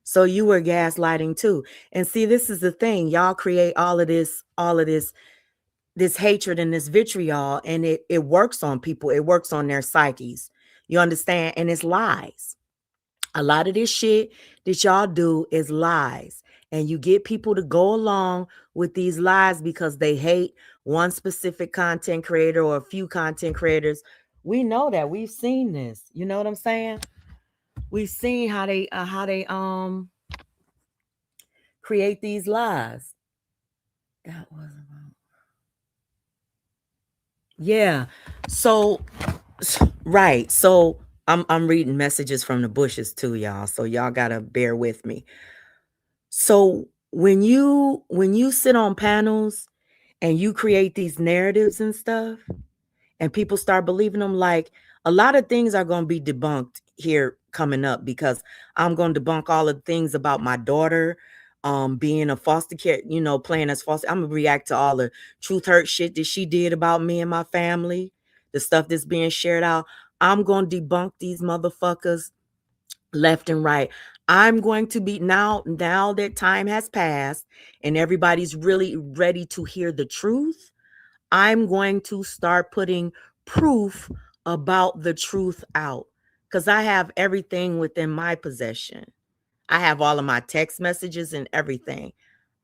So you were gaslighting too. And see, this is the thing. Y'all create all of this hatred and this vitriol, and it works on people. It works on their psyches. You understand? And it's lies. A lot of this shit that y'all do is lies. And you get people to go along with these lies because they hate one specific content creator or a few content creators. We know that. We've seen this. You know what I'm saying? We've seen how they create these lies. That was about. Yeah. So right. So I'm reading messages from the bushes too, y'all. So y'all gotta bear with me. So when you sit on panels and you create these narratives and stuff, and people start believing them, like a lot of things are going to be debunked here coming up, because I'm going to debunk all of the things about my daughter being a foster care, playing as foster. I'm gonna react to all the truth hurt shit that she did about me and my family, the stuff that's being shared out. I'm going to debunk these motherfuckers left and right. I'm going to be now that time has passed and everybody's really ready to hear the truth. I'm going to start putting proof about the truth out, because I have everything within my possession. I have all of my text messages and everything.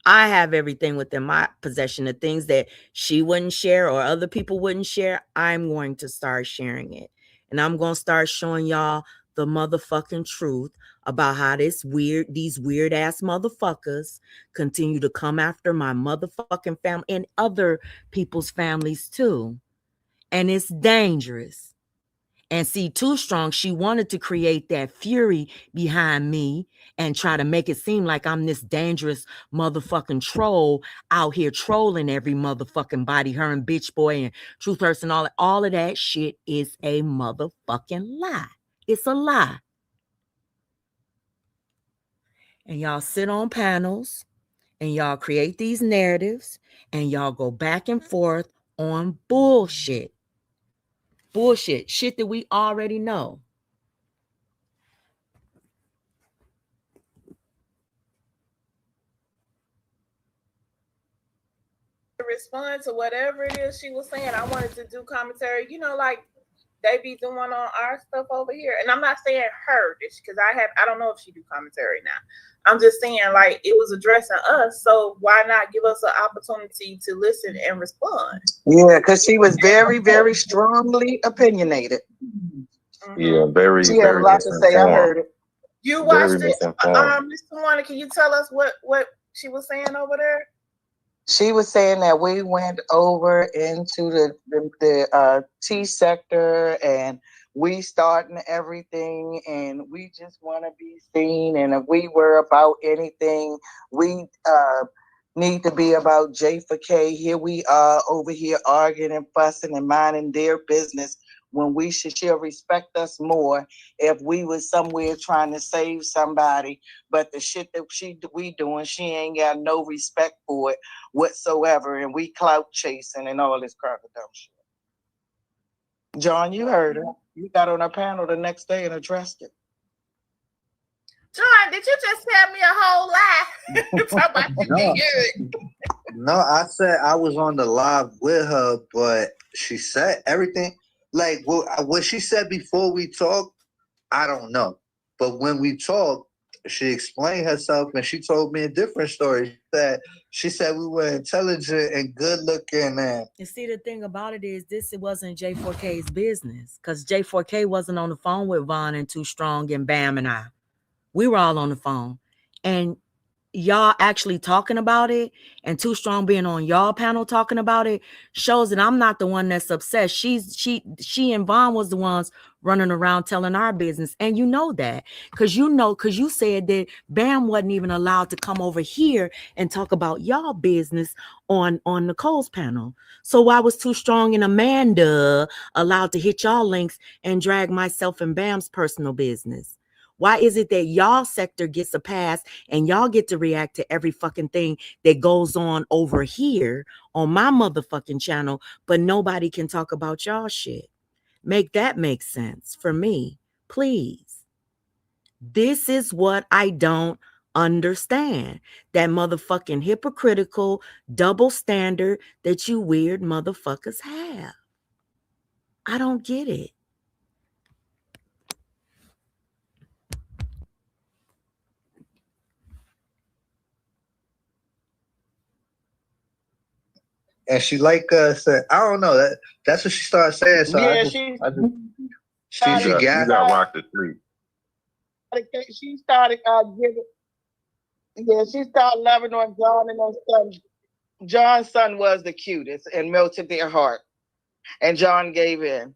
I have everything within my possession. The things that she wouldn't share or other people wouldn't share, I'm going to start sharing it. And I'm going to start showing y'all the motherfucking truth about how these weird ass motherfuckers continue to come after my motherfucking family and other people's families too. And it's dangerous. And see, Too Strong, she wanted to create that fury behind me and try to make it seem like I'm this dangerous motherfucking troll out here trolling every motherfucking body, her and Bitch Boy and Truth Hurts and all of that shit is a motherfucking lie. It's a lie. And y'all sit on panels and y'all create these narratives and y'all go back and forth on bullshit. Bullshit. Shit that we already know. Respond to whatever it is she was saying. I wanted to do commentary, like they be doing on our stuff over here. And I'm not saying her, because I don't know if she do commentary now. I'm just saying, like, it was addressing us, so why not give us an opportunity to listen and respond? Yeah, because she was very, very strongly opinionated. Mm-hmm. Yeah, very. She had a lot to say. I heard it. You watched it, Mr. Warner. Can you tell us what she was saying over there? She was saying that we went over into the T sector and we starting everything, and we just want to be seen. And if we were about anything, we need to be about J4K. Here we are over here arguing and fussing and minding their business, when she'll respect us more if we was somewhere trying to save somebody. But the shit that we doing, she ain't got no respect for it whatsoever, and we clout chasing and all this crap of dumb shit. John, you heard her. You got on a panel the next day and addressed it. John, did you just tell me a whole lie? No, I said I was on the live with her, but she said everything. Like what she said before we talked, I don't know. But when we talked, she explained herself and she told me a different story. She said we were intelligent and good looking. And see, the thing about it is, it wasn't J4K's business, because J4K wasn't on the phone with Von and Too Strong and Bam and I. We were all on the phone. And y'all actually talking about it and Too Strong being on y'all panel talking about it shows that I'm not the one that's upset. She and Vaughn was the ones running around telling our business. And you know that because you said that Bam wasn't even allowed to come over here and talk about y'all business on Nicole's panel. So why was Too Strong and Amanda allowed to hit y'all links and drag myself and Bam's personal business? Why is it that y'all sector gets a pass and y'all get to react to every fucking thing that goes on over here on my motherfucking channel, but nobody can talk about y'all shit? Make that make sense for me, please. This is what I don't understand. That motherfucking hypocritical double standard that you weird motherfuckers have. I don't get it. And she said, I don't know. That's what she started saying. So Yeah, she You got rocked to sleep. She started giving. Yeah, she started loving on John and her son. John's son was the cutest and melted their heart. And John gave in.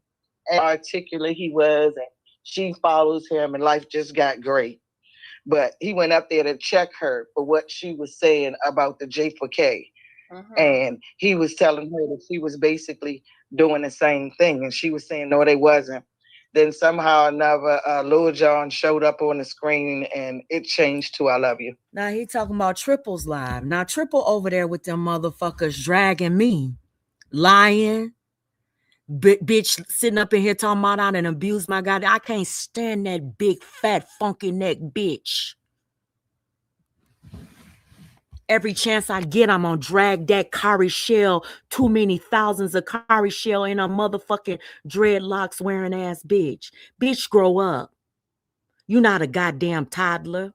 And articulate he was, and she follows him, and life just got great. But he went up there to check her for what she was saying about the J4K. And he was telling her that she was basically doing the same thing. And she was saying, no, they wasn't. Then somehow or another, Lil Jon showed up on the screen and it changed to I Love You. Now he talking about Triple's live. Now Triple over there with them motherfuckers dragging me. Lying. Bitch sitting up in here talking about I done abused my God. I can't stand that big, fat, funky neck bitch. Every chance I get, I'm gonna drag that Kari Shell, too many thousands of Kari Shell in a motherfucking dreadlocks wearing ass bitch. Bitch, grow up. You not a goddamn toddler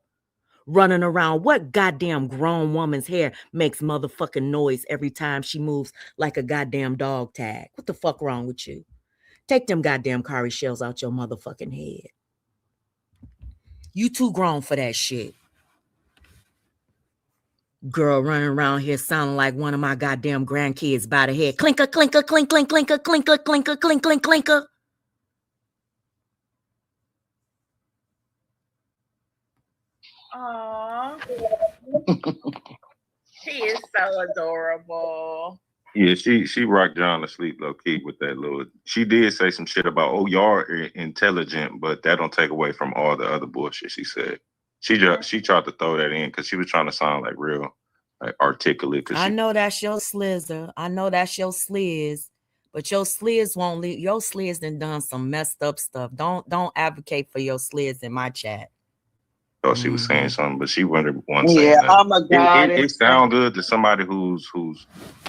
running around. What goddamn grown woman's hair makes motherfucking noise every time she moves like a goddamn dog tag? What the fuck wrong with you? Take them goddamn Kari Shells out your motherfucking head. You too grown for that shit. Girl running around here sounding like one of my goddamn grandkids by the head. Clinker, clinker, clink, clink, clinker, clinker, clinker, clink, clink, clinker. Aww. She is so adorable. Yeah, she rocked John to sleep low key with that little. She did say some shit about, oh, y'all are intelligent, but that don't take away from all the other bullshit she said. She tried to throw that in because she was trying to sound like real, like articulate. I know that's your slizzer. I know that's your sliz, but your sliz won't leave. Your sliz done some messed up stuff. Don't advocate for your sliz in my chat. Thought she was saying something, but she wasn't saying Yeah, that. oh my God. It sounds good to somebody who's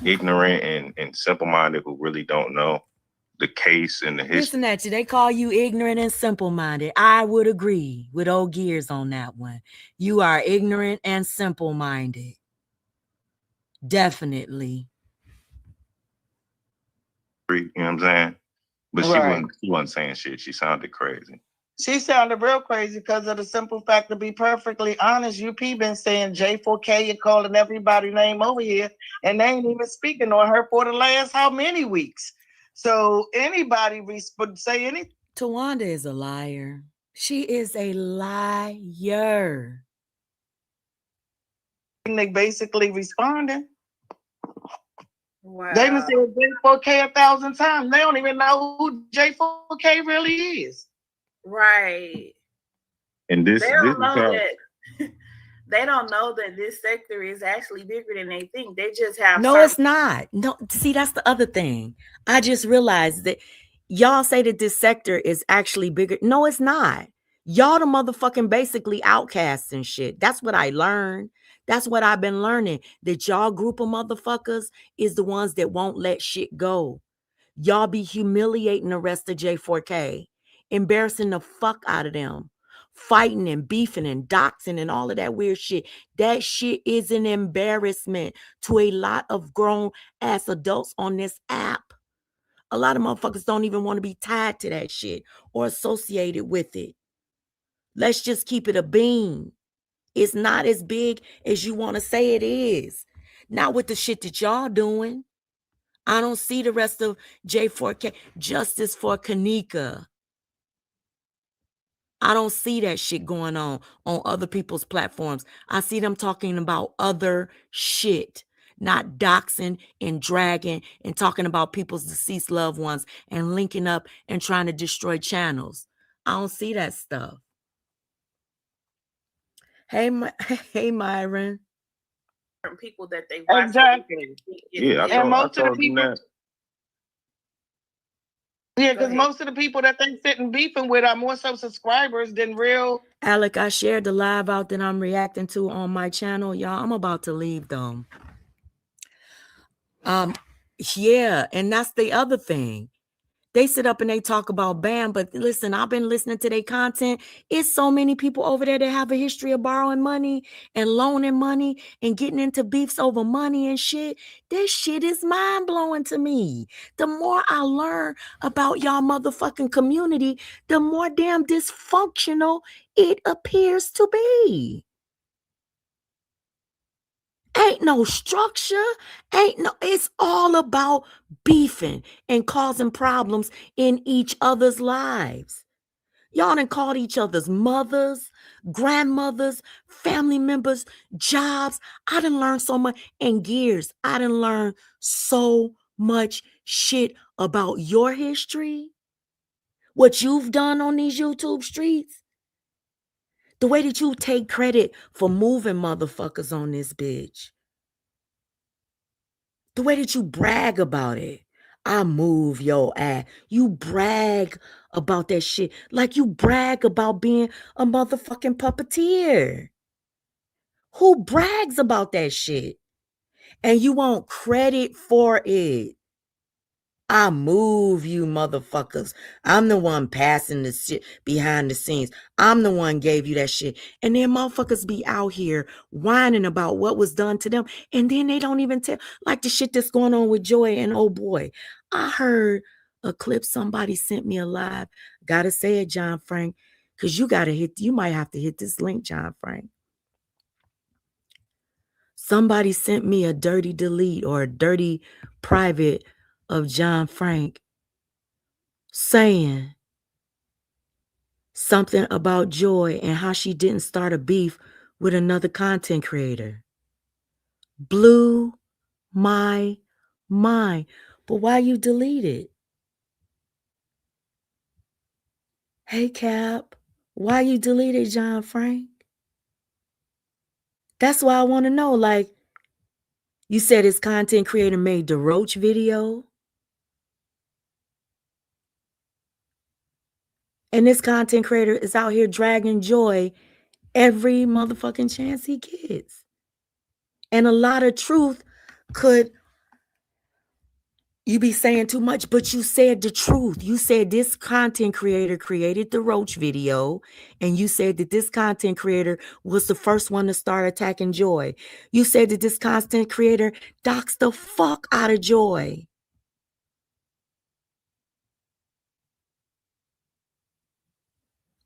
ignorant and simple-minded, who really don't know the case and the history. Listen at you. They call you ignorant and simple-minded. I would agree with old Gears on that one. You are ignorant and simple-minded. Definitely. You know what I'm saying? But she wasn't saying shit. She sounded crazy. She sounded real crazy because of the simple fact, to be perfectly honest, UP been saying J4K and calling everybody's name over here, and they ain't even speaking on her for the last how many weeks. So anybody say anything. Tawanda is a liar. She is a liar. They basically responding. Wow. They been saying J4K 1,000 times. They don't even know who J4K really is. Right. And this they don't know that this sector is actually bigger than they think. They just have it's not. No, see, that's the other thing. I just realized that y'all say that this sector is actually bigger. No, it's not. Y'all the motherfucking basically outcasts and shit. That's what I learned. That's what I've been learning. That y'all group of motherfuckers is the ones that won't let shit go. Y'all be humiliating the rest of J4K. Embarrassing the fuck out of them. Fighting and beefing and doxing and all of that weird shit. That shit is an embarrassment to a lot of grown ass adults on this app. A lot of motherfuckers don't even want to be tied to that shit or associated with it. Let's just keep it a bean. It's not as big as you want to say it is. Not with the shit that y'all doing. I don't see the rest of J4K. Justice for Kanika. I don't see that shit going on other people's platforms. I see them talking about other shit, not doxing and dragging and talking about people's deceased loved ones and linking up and trying to destroy channels. I don't see that stuff. Hey, hey, Myron. People that they watch. Exactly. Yeah, And most of the them people, that. yeah, because most of the people that they sitting beefing with are more so subscribers than real. Alec, I shared the live out that I'm reacting to on my channel. Y'all, I'm about to leave them. Yeah, and that's the other thing. They sit up and they talk about BAM, but listen, I've been listening to their content. It's so many people over there that have a history of borrowing money and loaning money and getting into beefs over money and shit. This shit is mind-blowing to me. The more I learn about y'all motherfucking community, the more damn dysfunctional it appears to be. Ain't no structure, it's all about beefing and causing problems in each other's lives. Y'all done called each other's mothers, grandmothers, family members, jobs. I done learned so much in years. I done learned so much shit about your history, what you've done on these YouTube streets, the way that you take credit for moving motherfuckers on this bitch. The way that you brag about it. I move your ass. You brag about that shit like you brag about being a motherfucking puppeteer. Who brags about that shit? And you want credit for it. I move you motherfuckers. I'm the one passing the shit behind the scenes. I'm the one gave you that shit. And then motherfuckers be out here whining about what was done to them. And then they don't even tell, like the shit that's going on with Joy and oh boy. I heard a clip somebody sent me a live. Gotta say it, John Frank, because you might have to hit this link, John Frank. Somebody sent me a dirty delete or a dirty private of John Frank saying something about Joy and how she didn't start a beef with another content creator. Blew my mind. But why you delete it? Hey, Cap, why you deleted John Frank? That's why I want to know. Like, you said his content creator made the Roach video. And this content creator is out here dragging Joy every motherfucking chance he gets. And a lot of truth could, you be saying too much, but you said the truth. You said this content creator created the Roach video, and you said that this content creator was the first one to start attacking Joy. You said that this content creator doxed the fuck out of Joy.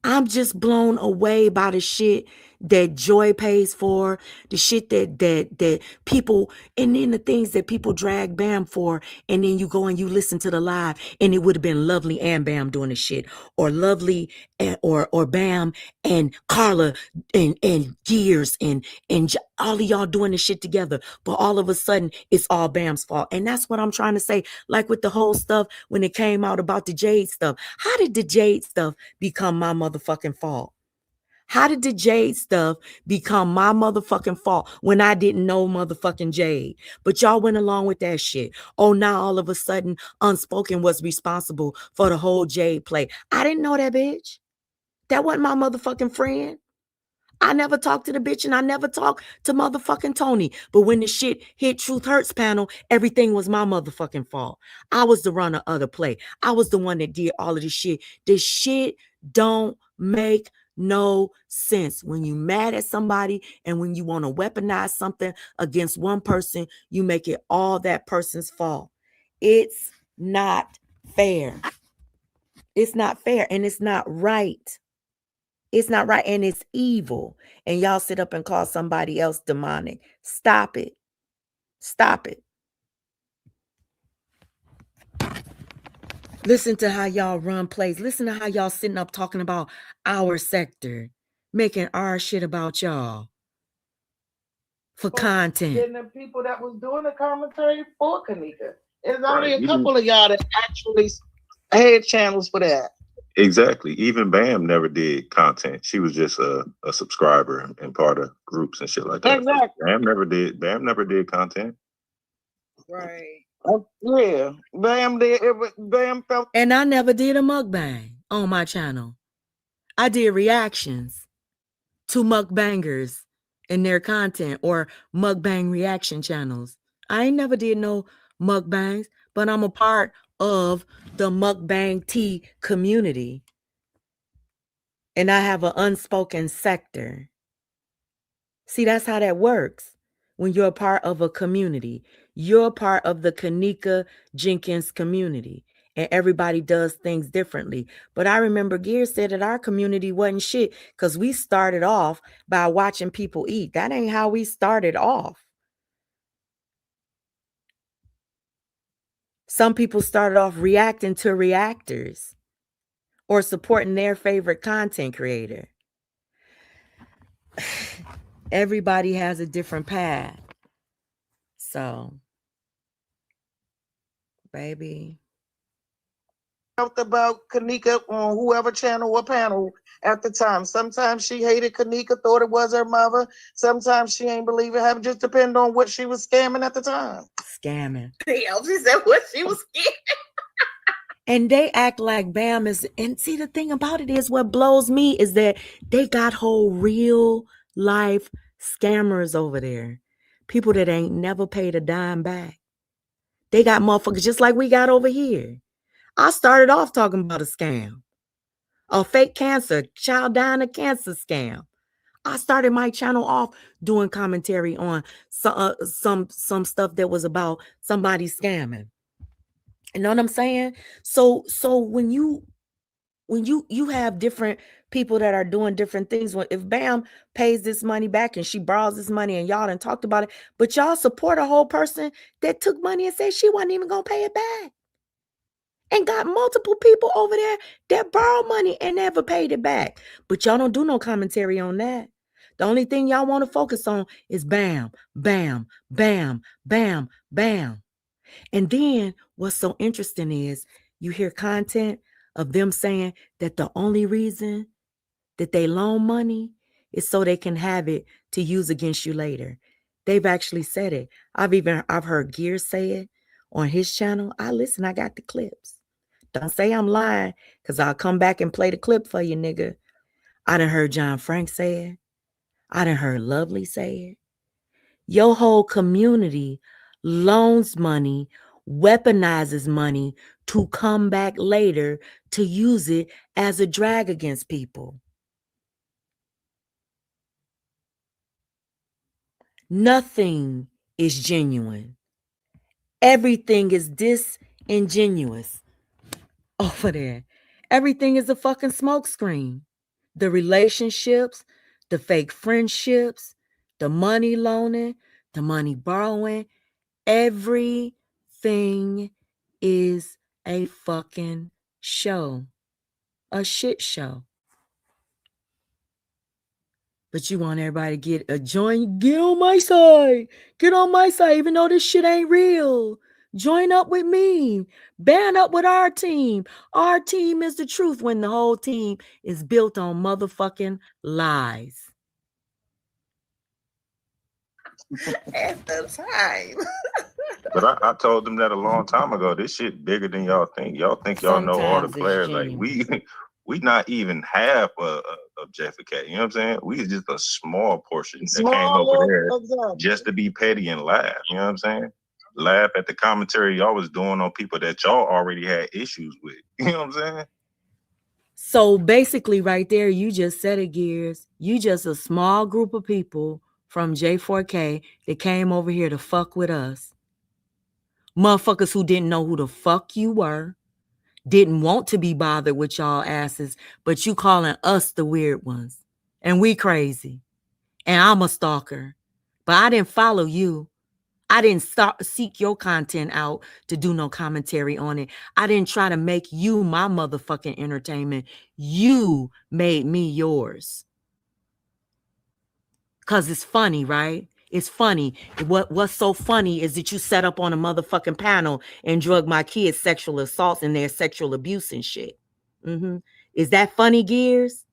I'm just blown away by the shit that Joy pays for, the shit that people, and then the things that people drag BAM for, and then you go and you listen to the live, and it would have been Lovely and BAM doing the shit, or Lovely and, or BAM and Carla and Gears and all of y'all doing the shit together, but all of a sudden it's all BAM's fault. And that's what I'm trying to say. Like with the whole stuff when it came out about the Jade stuff, how did the Jade stuff become my motherfucking fault? How did the Jade stuff become my motherfucking fault when I didn't know motherfucking Jade? But y'all went along with that shit. Oh, now all of a sudden Unspoken was responsible for the whole Jade play. I didn't know that bitch. That wasn't my motherfucking friend. I never talked to the bitch and I never talked to motherfucking Tony. But when the shit hit Truth Hurts panel, everything was my motherfucking fault. I was the runner of the play. I was the one that did all of this shit. This shit don't make no sense. When you mad at somebody and when you want to weaponize something against one person, you make it all that person's fault. It's not fair. It's not fair and it's not right. It's not right and it's evil. And y'all sit up and call somebody else demonic. Stop it. Stop it. Listen to how y'all run plays. Listen to how y'all sitting up talking about our sector, making our shit about y'all for content. And the people that was doing the commentary for Kanika. There's only a couple of y'all that actually had channels for that. Exactly. Even Bam never did content. She was just a subscriber and part of groups and shit like that. Exactly. Bam never did content. Right. Yeah. Bam did. Bam felt. And I never did a mukbang on my channel. I did reactions to mukbangers and their content or mukbang reaction channels. I ain't never did no mukbangs, but I'm a part of the mukbang tea community. And I have an unspoken sector. See, that's how that works. When you're a part of a community, you're a part of the Kanika Jenkins community, and everybody does things differently. But I remember Gear said that our community wasn't shit because we started off by watching people eat. That ain't how we started off. Some people started off reacting to reactors or supporting their favorite content creator. Everybody has a different path. So, baby. Talked about Kanika on whoever channel or panel at the time. Sometimes she hated Kanika, thought it was her mother. Sometimes she ain't believe it happened. Just depend on what she was scamming at the time. Scamming. Damn, she said what she was scared. And they act like Bam is, and see, the thing about it is what blows me is that they got whole real life scammers over there. People that ain't never paid a dime back. They got motherfuckers just like we got over here. I started off talking about a scam. A fake cancer, child dying of cancer scam. I started my channel off doing commentary on some stuff that was about somebody scamming. You know what I'm saying? So when you have different people that are doing different things, if Bam pays this money back and she borrows this money and y'all done talked about it, but y'all support a whole person that took money and said she wasn't even gonna pay it back. And got multiple people over there that borrowed money and never paid it back. But y'all don't do no commentary on that. The only thing y'all want to focus on is bam, bam, bam, bam, bam. And then what's so interesting is you hear content of them saying that the only reason that they loan money is so they can have it to use against you later. They've actually said it. I've heard Gear say it on his channel. I got the clips. Don't say I'm lying, because I'll come back and play the clip for you, nigga. I done heard John Frank say it. I done heard Lovely say it. Your whole community loans money, weaponizes money to come back later to use it as a drag against people. Nothing is genuine. Everything is disingenuous over there. Everything is a fucking smokescreen. The relationships, the fake friendships, the money loaning, the money borrowing, everything is a fucking show. A shit show. But you want everybody to get a join, get on my side. Get on my side, even though this shit ain't real. Join up with me. Band up with our team. Our team is the truth when the whole team is built on motherfucking lies. At the time. But I told them that a long time ago. This shit bigger than y'all think. Y'all think y'all know all the Sometimes it's players. Like we not even half of JFK. You know what I'm saying? We is just a small portion that came over there just to be petty and laugh. You know what I'm saying? Laugh at the commentary y'all was doing on people that y'all already had issues with. You know what I'm saying? So basically right there, you just said it, Gears. You just a small group of people from J4K that came over here to fuck with us. Motherfuckers who didn't know who the fuck you were, didn't want to be bothered with y'all asses, but you calling us the weird ones. And we crazy. And I'm a stalker. But I didn't follow you. I didn't seek your content out to do no commentary on it. I didn't try to make you my motherfucking entertainment. You made me yours. Because it's funny, right? It's funny. What's so funny is that you set up on a motherfucking panel and drug my kids' sexual assaults and their sexual abuse and shit. Is that funny, Gears?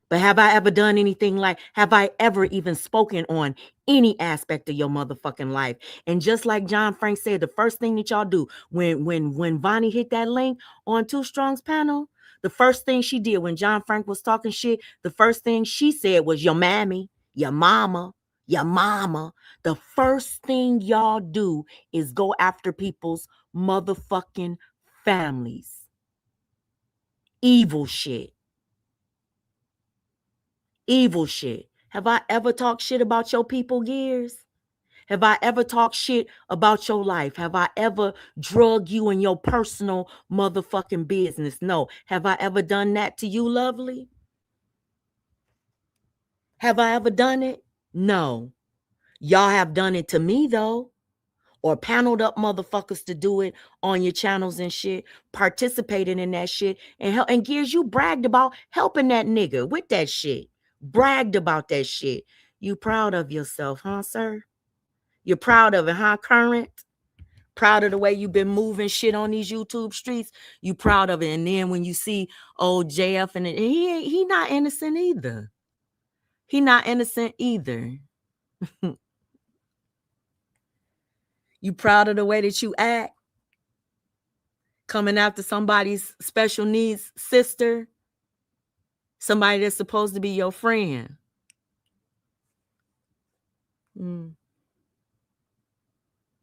But have I ever done anything have I ever even spoken on any aspect of your motherfucking life? And just like John Frank said, the first thing that y'all do when Vonnie hit that link on Too Strong's panel, the first thing she did when John Frank was talking shit, the first thing she said was your mammy, your mama, your mama. The first thing y'all do is go after people's motherfucking families. Evil shit. Evil shit. Have I ever talked shit about your people, Gears? Have I ever talked shit about your life? Have I ever drug you in your personal motherfucking business? No. Have I ever done that to you, lovely? Have I ever done it? No. Y'all have done it to me, though. Or paneled up motherfuckers to do it on your channels and shit, participating in that shit. And Gears, you bragged about helping that nigga with that shit. Bragged about that shit. You proud of yourself, huh, sir? You're proud of it, huh, Current? Proud of the way you've been moving shit on these YouTube streets? You proud of it. And then when you see old JF and he not innocent either. He not innocent either. You proud of the way that you act? Coming after somebody's special needs sister? Somebody that's supposed to be your friend.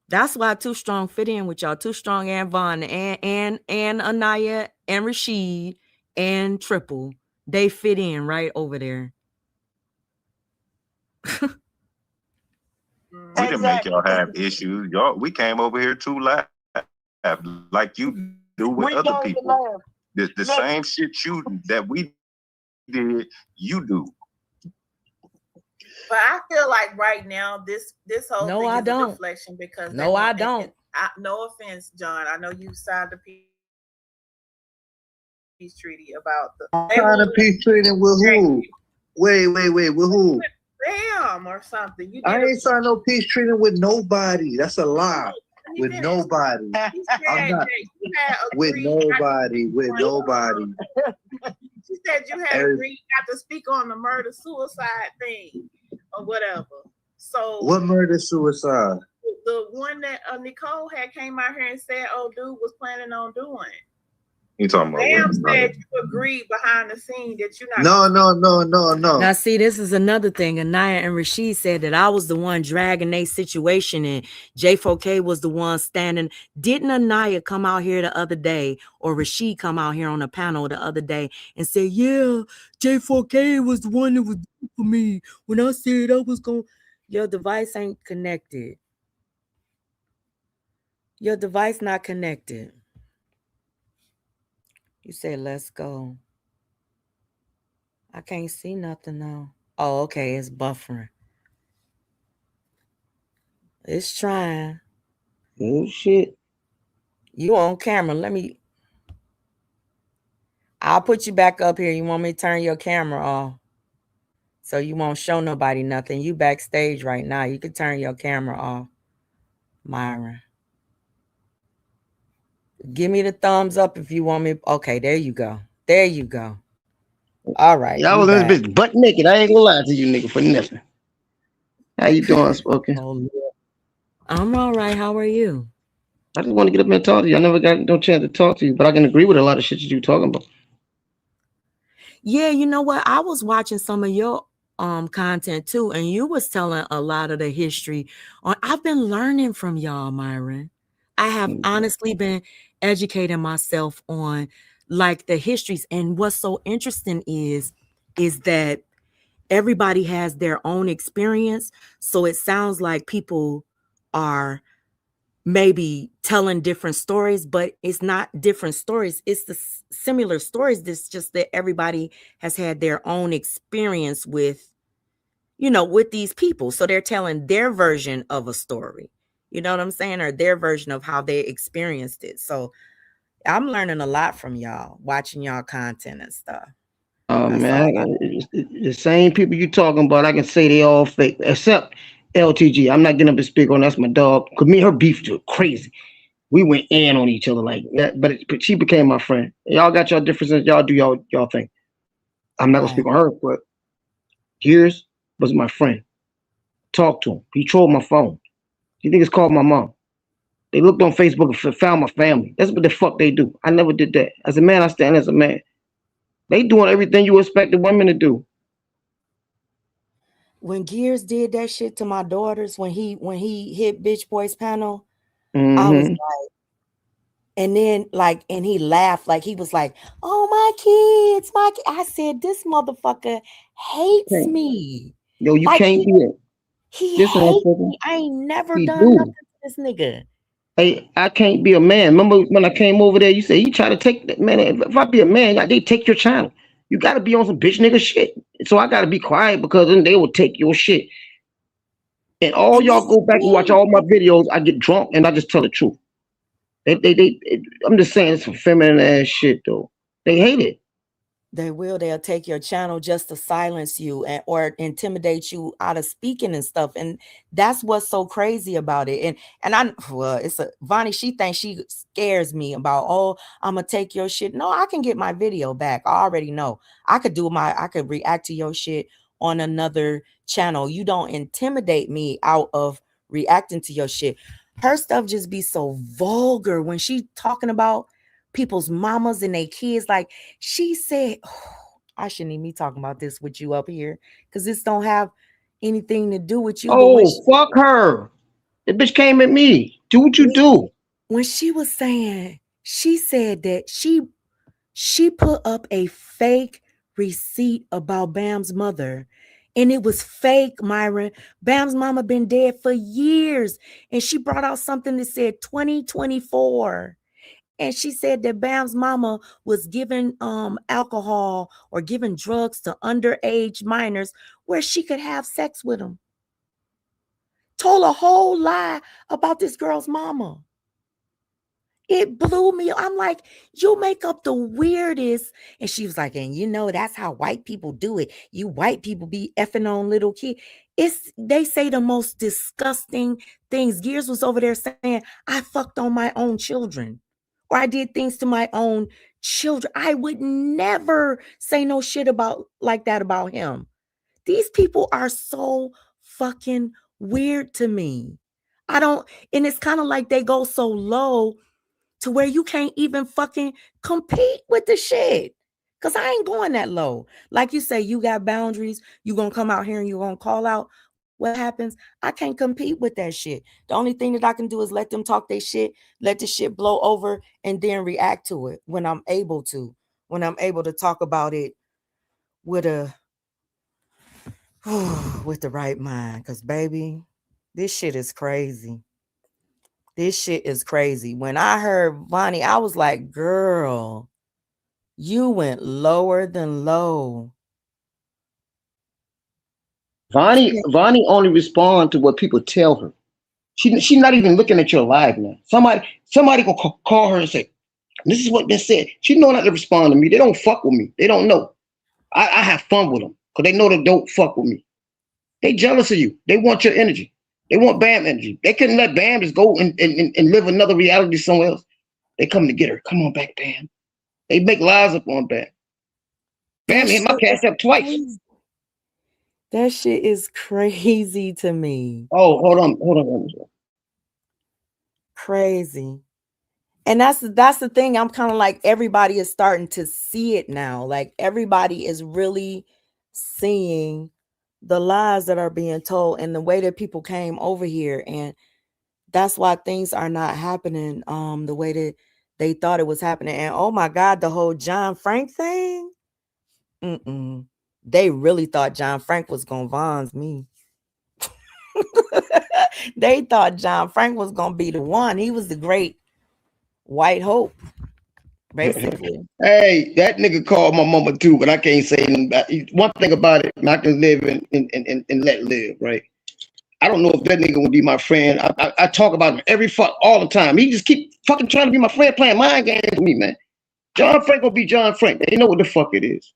That's why Too Strong fit in with y'all. Too Strong and Von and Anaya and Rashid and Triple. They fit in right over there. We didn't make y'all have issues. We came over here to laugh like you do with other people. The same shit that we did, you do. But I feel like right now this whole thing is a deflection because no, I don't. No offense, John. I know you signed the peace treaty about the. Signed a peace treaty with who? Wait, with who? Damn, or something. I ain't signed no peace treaty with nobody. That's a lie. With nobody. I'm not with nobody. With nobody. She said you had agreed not to speak on the murder-suicide thing or whatever. So what murder-suicide? The one that Nicole had came out here and said, "Oh, dude was planning on doing." You talking about? Bam said you agreed behind the scene that you're not. No. Now, see, this is another thing. Anaya and Rashid said that I was the one dragging their situation, and J4K was the one standing. Didn't Anaya come out here the other day, or Rashid come out here on a panel the other day and say, "Yeah, J4K was the one that was for me when I said I was going." Your device ain't connected. Your device not connected. You said, let's go. I can't see nothing now. Oh, okay. It's buffering. It's trying. Oh, shit. You on camera. I'll put you back up here. You want me to turn your camera off so you won't show nobody nothing. You backstage right now. You can turn your camera off, Myra. Give me the thumbs up if you want me. Okay, there you go. There you go. All right. Y'all was in this bitch butt naked. I ain't gonna lie to you, nigga, for nothing. How you doing, Spoken? I'm all right. How are you? I just want to get up and talk to you. I never got no chance to talk to you, but I can agree with a lot of shit that you talking about. Yeah, you know what? I was watching some of your content too, and you was telling a lot of the history. I've been learning from y'all, Myron. I have honestly been educating myself on like the histories, and what's so interesting is that everybody has their own experience. So it sounds like people are maybe telling different stories, but it's not different stories. It's the similar stories. It's just that everybody has had their own experience with, with these people. So they're telling their version of a story. You know what I'm saying? Or their version of how they experienced it. So I'm learning a lot from y'all, watching y'all content and stuff. Oh, man, the same people you talking about, I can say they all fake, except LTG. I'm not getting up to speak on that's my dog. Because me and her beef too crazy. We went in on each other like that, but she became my friend. Y'all got your differences. Y'all do y'all thing. I'm not gonna speak on her, but Gears was my friend. Talked to him. He trolled my phone. You niggas called my mom. They looked on Facebook and found my family. That's what the fuck they do. I never did that. As a man, I stand as a man. They doing everything you expected women to do. When Gears did that shit to my daughters, when he hit Bitch Boy's panel, Mm-hmm. I was like, and then like, and he laughed like he was like, "Oh my kids, my." I said, "This motherfucker hates me." Yo, you like, can't be it. He hates me. I ain't never done nothing to this nigga. Hey, I can't be a man. Remember when I came over there? You said you try to take that man. If I be a man, they take your channel. You got to be on some bitch nigga shit. So I got to be quiet because then they will take your shit. And all y'all go back and watch all my videos. I get drunk and I just tell the truth. I'm just saying it's some feminine ass shit though. They hate it. They will. They'll take your channel just to silence you or intimidate you out of speaking and stuff. And that's what's so crazy about it. And Vonnie, she thinks she scares me about, oh, I'm gonna take your shit. No, I can get my video back. I already know. I could react to your shit on another channel. You don't intimidate me out of reacting to your shit. Her stuff just be so vulgar when she talking about people's mamas and their kids. Like she said, I shouldn't even be talking about this with you up here because this don't have anything to do with you. Oh, fuck her. The bitch came at me. Do what you do. When she was saying, she said that she put up a fake receipt about Bam's mother. And it was fake, Myron. Bam's mama been dead for years. And she brought out something that said 2024. And she said that Bam's mama was giving alcohol or giving drugs to underage minors where she could have sex with them. Told a whole lie about this girl's mama. It blew me. I'm like, you make up the weirdest. And she was like, and you know, that's how white people do it. You white people be effing on little kids. They say the most disgusting things. Gears was over there saying, I fucked on my own children. Or I did things to my own children. I would never say no shit like that about him. These people are so fucking weird to me. And it's kind of like they go so low to where you can't even fucking compete with the shit. Cause I ain't going that low. Like you say, you got boundaries. You gonna come out here and you gonna call out. What happens? I can't compete with that shit. The only thing that I can do is let them talk their shit, let the shit blow over, and then react to it when I'm able to. When I'm able to talk about it with the right mind. Cause baby, this shit is crazy. This shit is crazy. When I heard Vonnie, I was like, girl, you went lower than low. Vonnie only responds to what people tell her. She's not even looking at your live now. Somebody gonna call her and say, this is what they said. She know not to respond to me. They don't fuck with me. They don't know. I have fun with them because they know they don't fuck with me. They jealous of you. They want your energy. They want Bam energy. They couldn't let Bam just go and live another reality somewhere else. They come to get her. Come on back, Bam. They make lies up on Bam. Bam hit my cash up twice. Crazy. That shit is crazy to me. Oh, hold on. Crazy. And that's the thing. I'm kind of like, everybody is starting to see it now. Like everybody is really seeing the lies that are being told and the way that people came over here. And that's why things are not happening the way that they thought it was happening. And oh my God, the whole John Frank thing. They really thought John Frank was gonna Vons me. They thought John Frank was gonna be the one. He was the great white hope, basically. Hey, that nigga called my mama too, but I can't say anything. One thing about it, I can live and let live, right? I don't know if that nigga would be my friend. I talk about him all the time. He just keep fucking trying to be my friend, playing mind games with me, man. John Frank will be John Frank. They know what the fuck it is.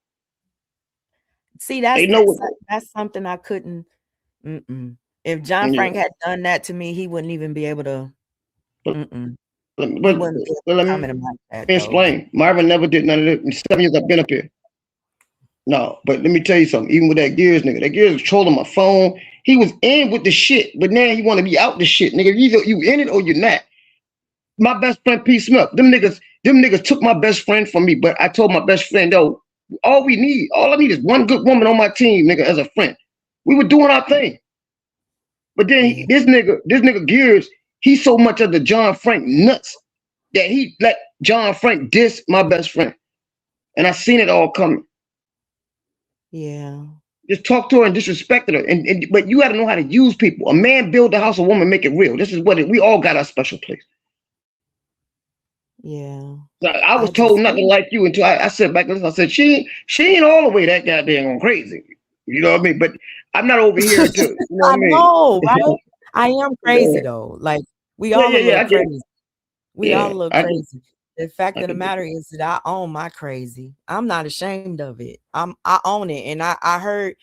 See, that's something I couldn't. If John Frank had done that to me, he wouldn't even be able to. But He let wouldn't be me commenting like that though. explain. Marvin never did none of this. In 7 years I've been up here. No, but let me tell you something. Even with that Gears nigga, that Gears was trolling my phone. He was in with the shit, but now he want to be out the shit, nigga. Either you in it or you're not. My best friend P. Smith, them niggas took my best friend from me. But I told my best friend, yo, all I need is one good woman on my team, nigga, as a friend. We were doing our thing. But then this nigga Gears, he's so much of the John Frank nuts that he let John Frank diss my best friend. And I seen it all coming. Yeah. Just talk to her and disrespected her. But you gotta know how to use people. A man build the house, a woman make it real. This is what we all got our special place. Yeah. I was told not to like you until I sat back and I said, she ain't all the way that goddamn crazy. You know what I mean? But I'm not over here to, you know what I mean? know, right? I am crazy though. Like we all a little crazy. We all a little crazy. The fact of the matter is that I own my crazy. I'm not ashamed of it. I own it. And I heard,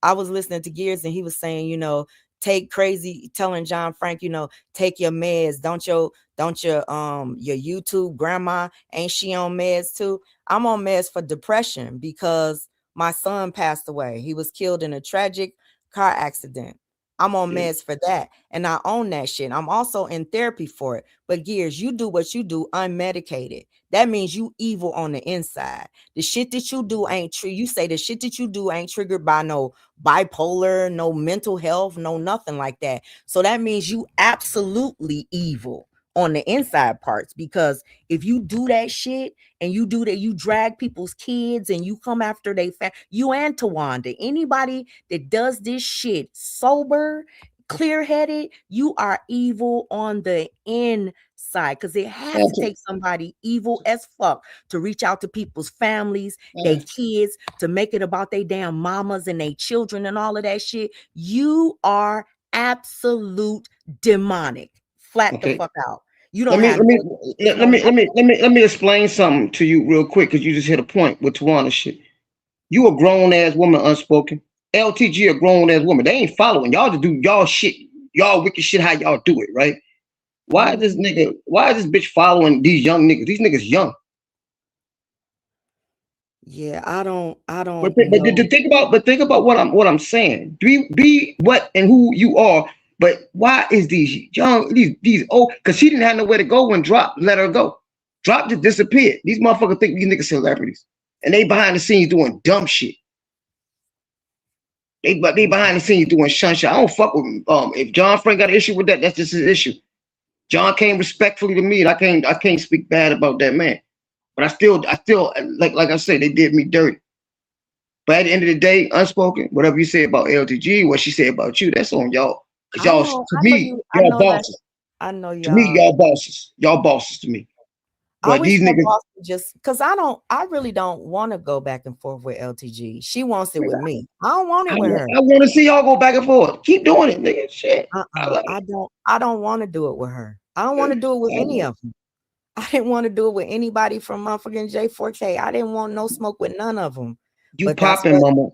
I was listening to Gears and he was saying, you know, take crazy, telling John Frank, you know, take your meds. Don't your YouTube grandma, ain't she on meds too? I'm on meds for depression because my son passed away. He was killed in a tragic car accident. I'm on meds for that. And I own that shit. I'm also in therapy for it. But Gears, you do what you do unmedicated. That means you evil on the inside. The shit that you do ain't true. You say the shit that you do ain't triggered by no bipolar, no mental health, no nothing like that. So that means you absolutely evil on the inside parts, because if you do that shit and you do that, you drag people's kids and you come after they you and Tawanda, anybody that does this shit sober, clear-headed, you are evil on the inside, because it has to take somebody evil as fuck to reach out to people's families, their kids, to make it about their damn mamas and their children and all of that shit. You are absolute demonic. Flat the fuck out. You don't let me explain something to you real quick, because you just hit a point with Tawana shit. You a grown ass woman, unspoken. LTG a grown ass woman. They ain't following y'all to do y'all shit, y'all wicked shit how y'all do it, right? Why is this bitch following these young niggas? These niggas young. Yeah, I don't But think about what I'm saying. Be what and who you are. But why is these young, these old? Because she didn't have nowhere to go when Drop let her go. Drop just disappeared. These motherfuckers think these niggas celebrities, and they behind the scenes doing dumb shit. They behind the scenes doing shit. I don't fuck with if John Frank got an issue with that, that's just his issue. John came respectfully to me, and I can't speak bad about that man. But I still like I said, they did me dirty. But at the end of the day, unspoken, whatever you say about LTG, what she said about you, that's on y'all. Cause y'all, to me, y'all bosses. I know y'all. To me, y'all bosses. Y'all bosses to me. But these niggas just because I really don't want to go back and forth with LTG. She wants it with me. I don't want it with her. I want to see y'all go back and forth. Keep doing it, nigga. Shit. I don't want to do it with her. I don't want to do it with any of them. I didn't want to do it with anybody from motherfucking J4K. I didn't want no smoke with none of them. You popping, mama.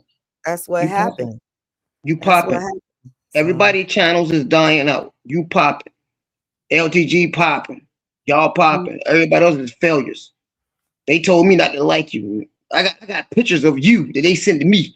That's what happened. You popping. Everybody channels is dying out. You popping. LTG popping. Y'all popping. Everybody else is failures. They told me not to like you. I got pictures of you that they sent to me.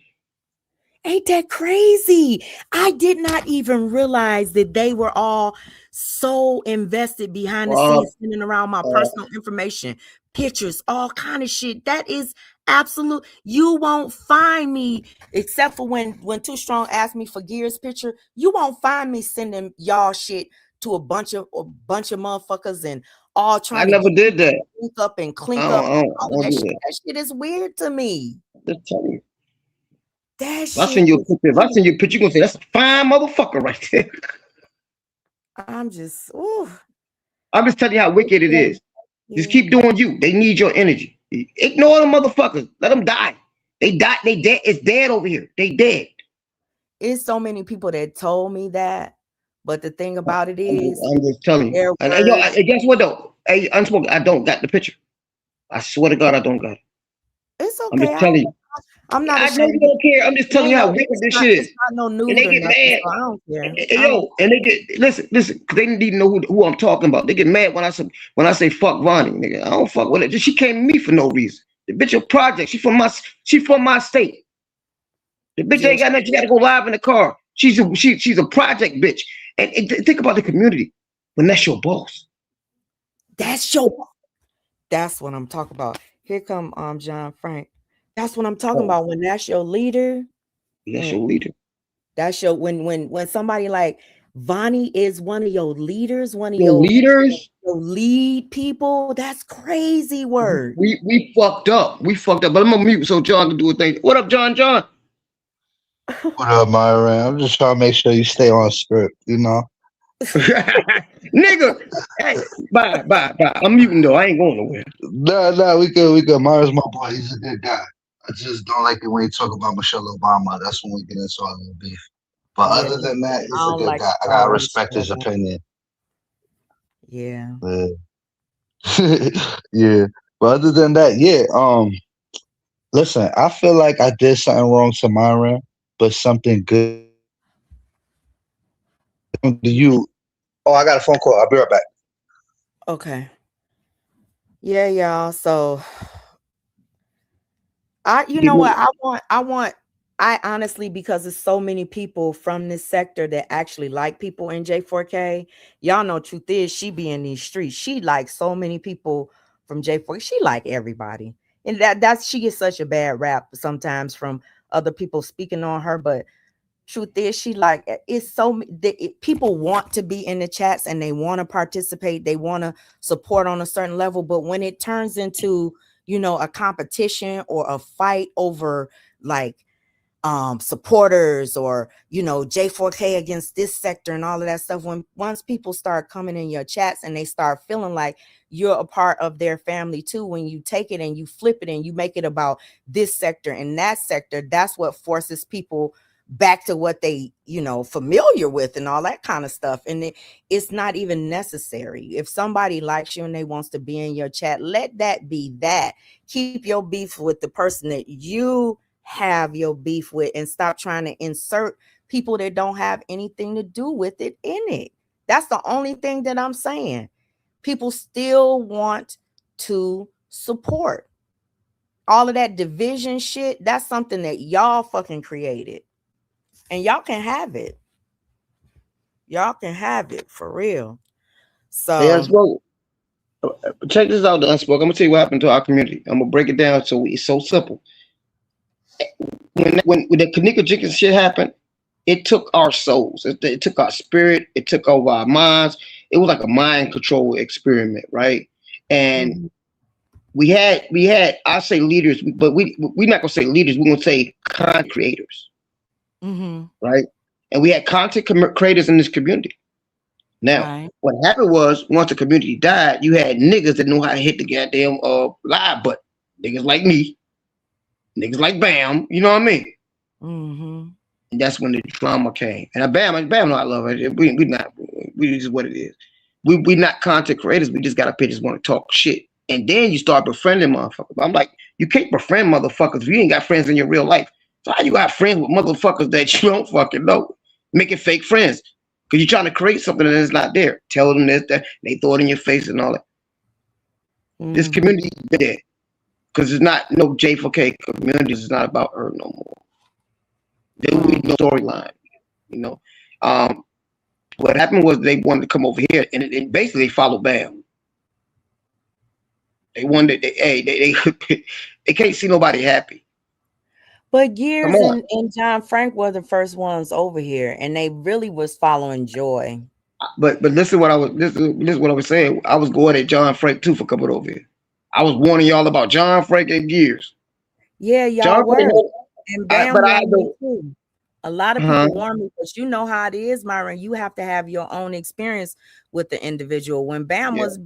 Ain't that crazy? I did not even realize that they were all so invested behind the scenes, sending around my personal information, pictures, all kind of shit. That is absolute. You won't find me, except for when Too Strong asked me for Gears picture. You won't find me sending y'all shit to a bunch of motherfuckers and all trying. I never did that. Clink up and clink up. That shit is weird to me. Just tell you. If I send you a picture. If I send you a picture, you're gonna say that's a fine motherfucker right there. I'm just telling you how wicked it is. Just keep doing you. They need your energy. Ignore the motherfuckers. Let them die. They died. They dead. It's dead over here. They dead. It's so many people that told me that, but the thing about it is, I'm just telling you. And guess what though? Hey, unspoken. I don't got the picture. I swear to God, I don't got it. It's okay. I'm just telling you. I'm not I know you ashamed. don't care. I'm just telling you how wicked It's this not, shit is. it's not no And nude they or get nothing, mad. so I don't care. And I don't, yo, and they get listen, 'cause they didn't even know who I'm talking about. They get mad when I say fuck Vonnie, nigga. I don't fuck with it. She came to me for no reason. The bitch a project. She from my state. The bitch yeah, ain't got nothing. She got to go live in the car. She's a project bitch. And think about the community when that's your boss. that's what I'm talking about. Here come John Frank. That's what I'm talking about. When that's your leader, That's your leader. that's your when somebody like Vonnie is one of your leaders, one of Your leaders. your lead people. That's crazy word. We fucked up. We fucked up. But I'm gonna mute so John can do a thing. What up, John? John? What up, Myron? I'm just trying to make sure you stay on script, you know? Nigga. Hey, bye. I'm muting though. I ain't going nowhere. No, we good. Myron's my boy. He's a good guy. I just don't like it when you talk about Michelle Obama. That's when we get into our little beef. But Yeah, other than that, he's I a don't good like guy. I gotta respect his opinion. Yeah. Yeah. But other than that, yeah. Listen, I feel like I did something wrong to Myron, but something good. Do you? Oh, I got a phone call. I'll be right back. Okay. Yeah, y'all. So you know what? I honestly, because there's so many people from this sector that actually like people in J4K. Y'all know truth is she be in these streets. She likes so many people from J4K. She like everybody. And that's she gets such a bad rap sometimes from other people speaking on her, but truth is she like it's so people want to be in the chats and they want to participate, they want to support on a certain level, but when it turns into a competition or a fight over like supporters or J4K against this sector and all of that stuff, once people start coming in your chats and they start feeling like you're a part of their family too, when you take it and you flip it and you make it about this sector and that sector, that's what forces people back to what they familiar with and all that kind of stuff. And it's not even necessary. If somebody likes you and they wants to be in your chat, let that be that. Keep your beef with the person that you have your beef with and stop trying to insert people that don't have anything to do with it in it. That's the only thing that I'm saying. People still want to support. All of that division shit, that's something that y'all fucking created. And y'all can have it. Y'all can have it for real. So hey, Unspoken. Check this out, the Unspoken. I'm gonna tell you what happened to our community. I'm gonna break it down so it's so simple. When the Kanika Jenkins shit happened, it took our souls. It took our spirit. It took over our minds. It was like a mind control experiment, right? And we had I say leaders, but we're not gonna say leaders. We're gonna say content creators, right? And we had content creators in this community. Now, what happened was once the community died, you had niggas that knew how to hit the goddamn live button. Niggas like me, niggas like Bam. You know what I mean? And that's when the drama came. And Bam, no, I love it. We just what it is. We not content creators. We just got a just want to talk shit. And then you start befriending motherfuckers. I'm like, you can't befriend motherfuckers if you ain't got friends in your real life. So how you got friends with motherfuckers that you don't fucking know? Making fake friends. Because you're trying to create something that's not there. Tell them this, that, they throw it in your face and all that. This community is dead. Because it's not no J4K community. It's not about her no more. There will be no storyline. What happened was they wanted to come over here and basically they followed Bam. They wanted they can't see nobody happy. But Gears and John Frank were the first ones over here, and they really was following Joy. But listen what I was this is what I was saying. I was going at John Frank too for coming over here. I was warning y'all about John Frank and Gears. Yeah, y'all were. And Bam warned me too. A lot of people warn me, but you know how it is, Myron. You have to have your own experience with the individual. When Bam was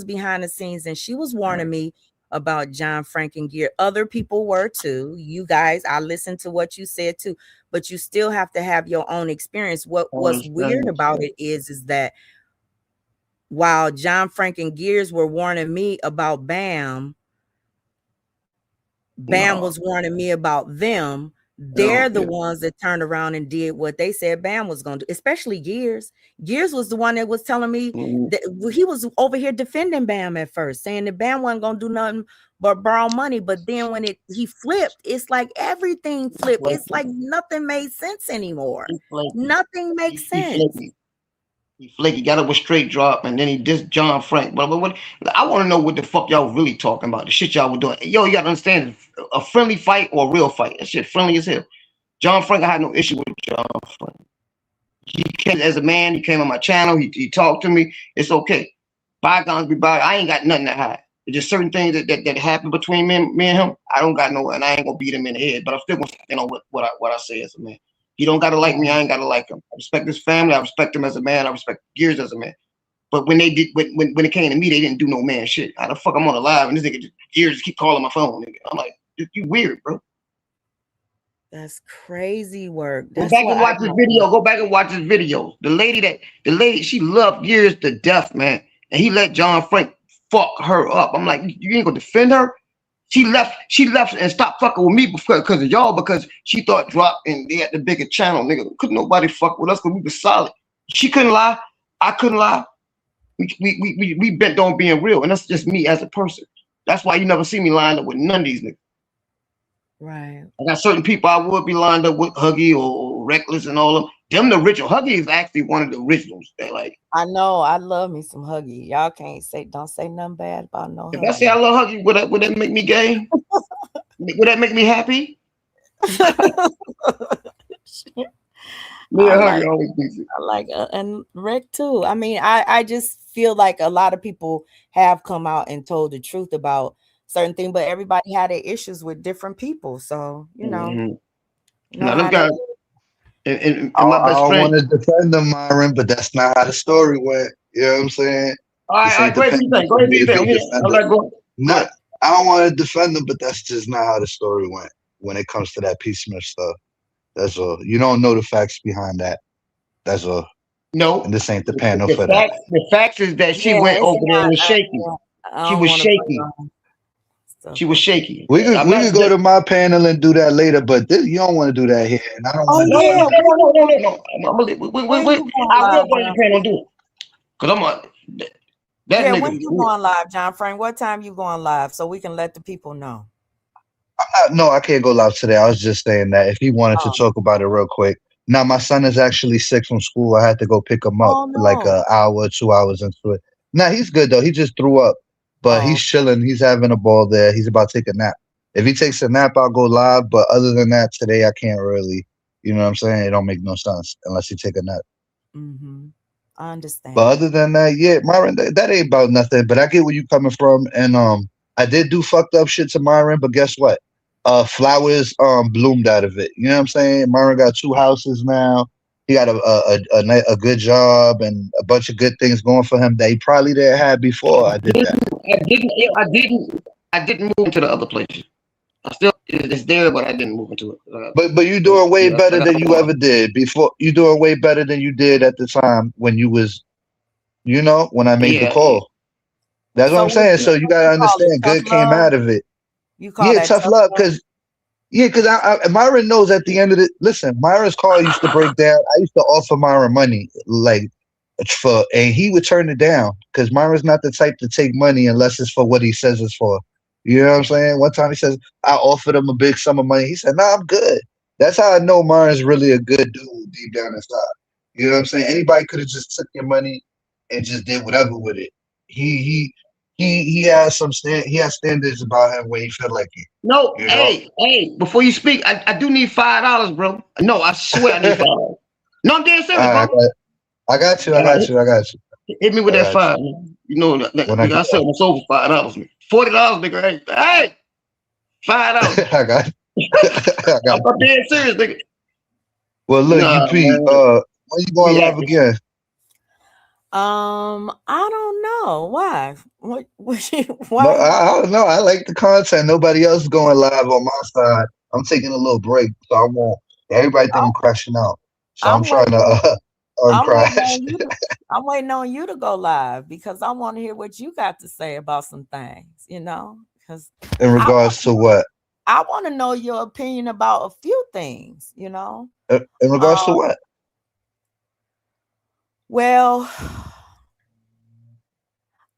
behind the scenes, and she was warning me about John Frank and Gear. Other people were too. You guys, I listened to what you said too, but you still have to have your own experience. What's weird about it is that while John Frank and Gears were warning me about Bam, Bam No. was warning me about them. No, They're the yeah. ones that turned around and did what they said Bam was going to do, especially Gears. Gears was the one that was telling me Mhm. that he was over here defending Bam at first, saying that Bam wasn't going to do nothing but borrow money. But then when he flipped, it's like everything flipped. It's like nothing made sense anymore. He flaky. Nothing makes He sense. flaky. He flaky. Got up with straight drop, and then he dissed John Frank. But what? I want to know what the fuck y'all really talking about. The shit y'all were doing. Yo, you gotta understand, a friendly fight or a real fight. That shit friendly as hell. John Frank, I had no issue with John Frank. He came as a man. He came on my channel. He talked to me. It's okay. Bygones be bygones. I ain't got nothing to hide. It's just certain things that happened between me and him. I don't got no, and I ain't gonna beat him in the head. But I'm still gonna stand on what I say as a man. He don't gotta like me. I ain't gotta like him. I respect his family. I respect him as a man. I respect Gears as a man. But when they did, when it came to me, they didn't do no man shit. How the fuck I'm on a live and this nigga Gears just keep calling my phone? Nigga. I'm like, you weird, bro. That's crazy work. Go That's back why and watch this video. Go back and watch this video. The lady, she loved Gears to death, man. And he let John Frank fuck her up. I'm like, you ain't gonna defend her? She left and stopped fucking with me because of y'all, because she thought Drop and they had the bigger channel, nigga. Couldn't nobody fuck with us because we was solid. She couldn't lie. I couldn't lie. We bent on being real, and that's just me as a person. That's why you never see me lined up with none of these niggas. right. I got certain people I would be lined up with, Huggy or Reckless and all of them. Them the original. Huggy is actually one of the originals. They're like, I know. I love me some Huggy. Y'all don't say nothing bad about no if Huggy. I say I love Huggy, would that make me gay? Would that make me happy? Me and Huggy always decent. I like and Rick too. I mean, I just feel like a lot of people have come out and told the truth about certain things, but everybody had their issues with different people. So you know, Mhm. you know Now how this guy that and I, my I best don't friend. want to defend them, Myron, but that's not how the story went. You know what I'm saying? All This right, ain't go ahead, dependent go on ahead, me to be I'm defended. like, go Not, I don't want to defend them, but that's just not how the story went when it comes to that P. Smith stuff. That's all. You don't know the facts behind that. That's all. No. And this ain't the panel for that. The fact is that she Yeah, went it's over there and not, was shaky. I She don't was wanna shaky. bring on stuff She was like shaky. We I'm not could go to my panel and do that later, but this, you don't want to do that here, and I don't Oh want to yeah, defend you. No. I'm gonna when you going I will live, go to the panel and do it. Cause I'm a that yeah, nigga. when you going live, John Frank? What time you going live so we can let the people know? No, I can't go live today. I was just saying that if he wanted to Oh. talk about it real quick. Now, my son is actually sick from school. I had to go pick him up Oh, like no. an hour, 2 hours into it. Nah, he's good though. He just threw up, but he's chilling. He's having a ball there. He's about to take a nap. If he takes a nap, I'll go live. But other than that, today I can't really. You know what I'm saying? It don't make no sense unless he take a nap. Mm-hmm. I understand. But other than that, yeah, Myron, that ain't about nothing. But I get where you coming from, and I did do fucked up shit to Myron, but guess what? Flowers bloomed out of it. You know what I'm saying? Myron got 2 houses now. He got a good job and a bunch of good things going for him that he probably didn't have before I did that. I didn't move into the other place. I still it's there, but I didn't move into it. But you're doing way yeah, better than you ever did before. You're doing way better than you did at the time when you was, when I made the call. That's what I'm saying. So you gotta understand, good came out of it. You call that tough love, because Myron knows at the end of it. Listen, Myron's car used to break down. I used to offer Myron money, and he would turn it down because Myron's not the type to take money unless it's for what he says it's for. You know what I'm saying? One time he says, I offered him a big sum of money. He said, nah, I'm good. That's how I know Myron's really a good dude deep down inside. You know what I'm saying? Anybody could have just took your money and just did whatever with it. He has he has standards about him when he feel like it. No, hey, before you speak, I do need $5, bro. No, I swear I need $5. No, I'm dead serious, bro. I got you. Hit me with that $5. Man. You know, I sell my soul for $5. $40, nigga. Hey, $5. I got you. I'm dead serious, nigga. Well, look, UP, when you going live again? I don't know. Why? Why? No, I don't know. I like the content. Nobody else is going live on my side. I'm taking a little break, so I won't. Everybody think I'm crashing out, so I'm trying to uncrash. I'm waiting on you to go live because I want to hear what you got to say about some things. Because in regards to what? I want to know your opinion about a few things, you know. In regards to what? Well,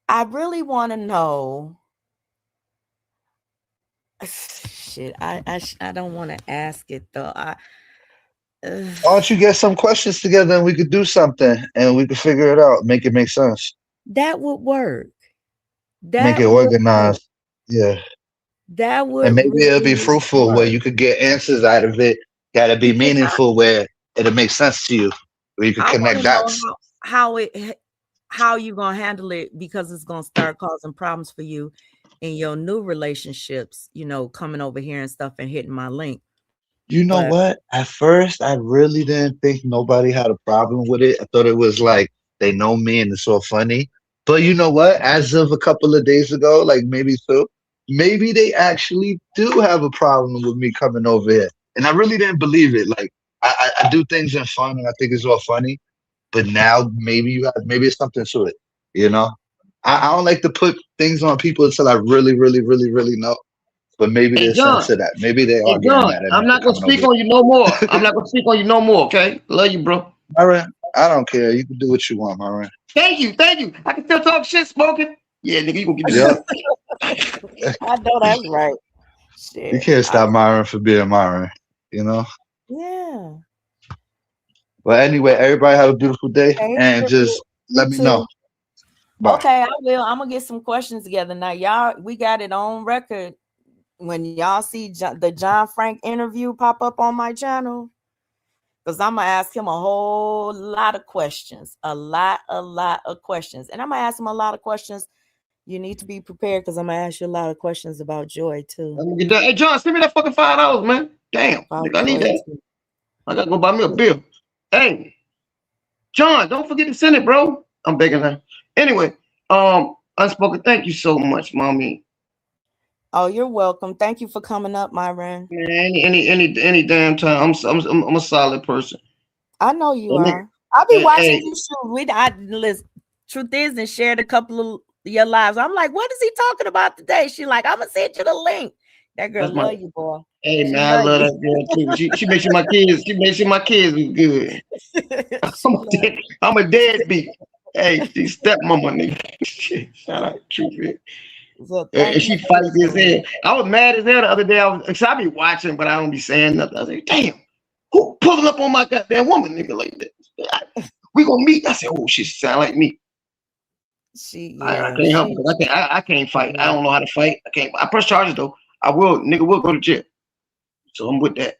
I really want to know. Shit, I don't want to ask it though. Why don't you get some questions together and we could do something and we could figure it out, make it make sense, that would work. make That it would work. organized. Yeah. That would And maybe it'll be really fruitful where work. you could get answers out of it that'll be meaningful where it'll make sense to you, where you can I want connect to know dots. how you gonna handle it, because it's gonna start causing problems for you in your new relationships, you know, coming over here and stuff and hitting my link. You know But what? At first, I really didn't think nobody had a problem with it. I thought it was like they know me and it's all funny. But you know what? As of a couple of days ago, like maybe two, maybe they actually do have a problem with me coming over here. And I really didn't believe it. Like I do things in fun and I think it's all funny. But now maybe maybe it's something to it. You know? I don't like to put things on people until I really, really, really, really know. But maybe Hey there's John, sense to that. Maybe they are hey getting John, mad at me I'm for not gonna coming over speak here. on you no more. I'm not gonna speak on you no more. Okay, love you, bro. Myron, I don't care. You can do what you want, Myron. Thank you. I can still talk shit, smoking. Yeah, nigga, you gonna give me Yep. I know that's right. You Shit. can't stop Myron from being Myron, you know? Yeah. But anyway, everybody have a beautiful day Hey, and just you let me too. know. Bye. Okay, I will. I'm gonna get some questions together now. Y'all, we got it on record. When y'all see the John Frank interview pop up on my channel, because I'm gonna ask him a whole lot of questions, a lot of questions, and I'm gonna ask him a lot of questions. You need to be prepared, because I'm gonna ask you a lot of questions about Joy too. I'm gonna get that. Hey John, send me that fucking $5, man. Damn, About nigga, I need Joy that. too. I gotta go buy me a beer. Hey, John, don't forget to send it, bro. I'm begging her. Anyway, Unspoken, thank you so much, mommy. Oh, you're welcome. Thank you for coming up, Myron. Man, any damn time. I'm a solid person. I know you Hey, are. I'll be watching hey, you shoot. Listen, truth is, and shared a couple of your lives. I'm like, what is he talking about today? She like, I'm gonna send you the link. That girl that's my. love you, boy. Hey She man, I love love you. that girl too. She makes sure my kids. She makes sure my kids was good. She love you. I'm a deadbeat. Hey, she stepmama nigga. Shit, shout out Truth. So And thank she you for fights his listening. head. I was mad as hell the other day. I be watching, but I don't be saying nothing. I was like, damn, who pulling up on my goddamn woman, nigga, like that? We gonna meet. I said, oh shit, she sound like me. I can't help it. 'Cause I can't fight. I don't know how to fight. I can't. I press charges though. I will. Nigga will go to jail. So I'm with that.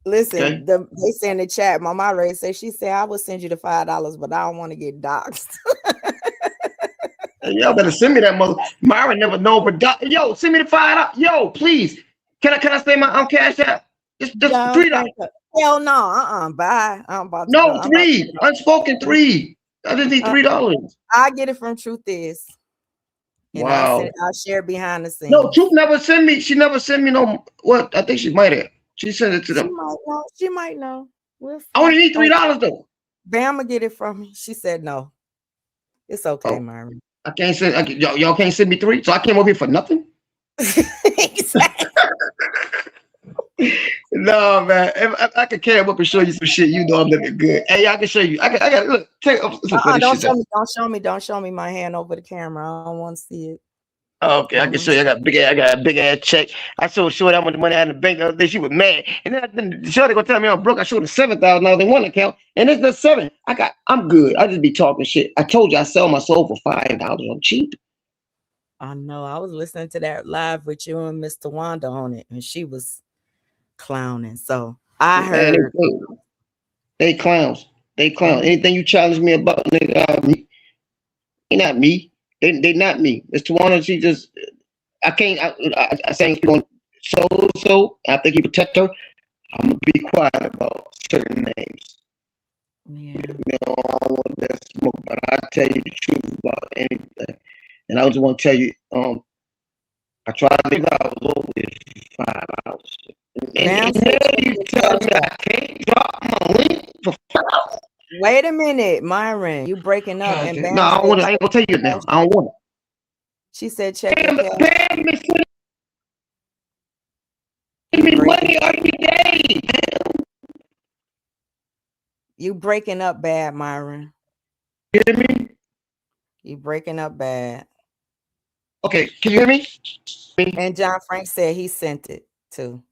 Listen, Okay. they say in the chat, Mama Ray said, she said, I will send you the $5, but I don't want to get doxxed. Hey, y'all better send me that mother. Myron never know, but yo, send me the $5. Yo, please. Can I stay my Cash App? Just $3. Hell no, bye. I'm about to No, go. $3. Unspoken $3. I just need $3. I get it from Truth Is. And Wow. I'll share behind the scenes. No, Truth never sent me. She never sent me no. What? I think she might have. She sent it to them. She might know. We'll I only need $3 though. Bama get it from me. She said no. It's okay, Myron. I can't send. Y'all can't send me $3, so I came over here for nothing. Exactly. No, man. If I can carry up and show you some shit, you know I'm looking good. Hey, I can show you. I got look. Don't show me my hand over the camera. I don't want to see it. Okay, I can show you. I got a big ass check. I showed Shorty how much money I had in the bank the other day. She was mad, and then Shorty gonna tell me I'm broke. I showed her $7,000 in one account, and it's the $7. I'm good. I just be talking shit. I told you I sell my soul for $5. I'm cheap. I know. I was listening to that live with you and Mr. Wanda on it, and she was clowning. So I heard. They clowns. They clowns. Anything you challenge me about, nigga, they not me. They not me. Mr. Wanda, she just, I can't, I say so. I think he protect her. I'm gonna be quiet about certain names. Yeah. You know, I don't want that smoke, but I tell you the truth about anything. And I just want to tell you, I tried to live out low with $5. And you tell me I can't drop my link for $5. Wait a minute, Myron. You breaking up? And no, I don't want it. I ain't gonna tell you now. I don't want it. She said, check Bam, me money every day. You breaking up bad, Myron. You hear me? You breaking up bad. Okay, can you hear me? And John Frank said he sent it too.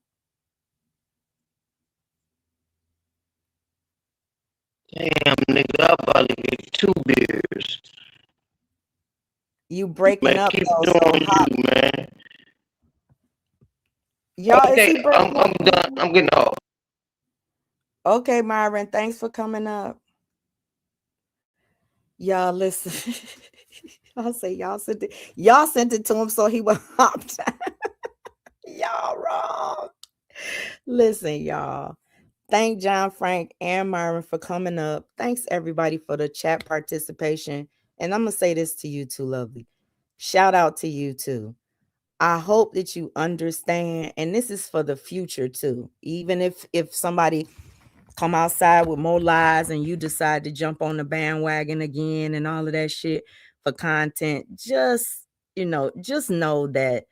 Damn, nigga, I'm about to get 2 beers. You breaking Man, up keep though, doing so you, man. y'all, is Okay, he breaking I'm up? done. I'm getting off. Okay, Myron, thanks for coming up. Y'all listen. I'll say y'all sent it to him so he would hop down. Y'all wrong. Listen, y'all. Thank John Frank and Myron for coming up. Thanks everybody for the chat participation. And I'm gonna say this to you too, lovely. Shout out to you too. I hope that you understand, and this is for the future too. Even if somebody come outside with more lies and you decide to jump on the bandwagon again and all of that shit for content, just know that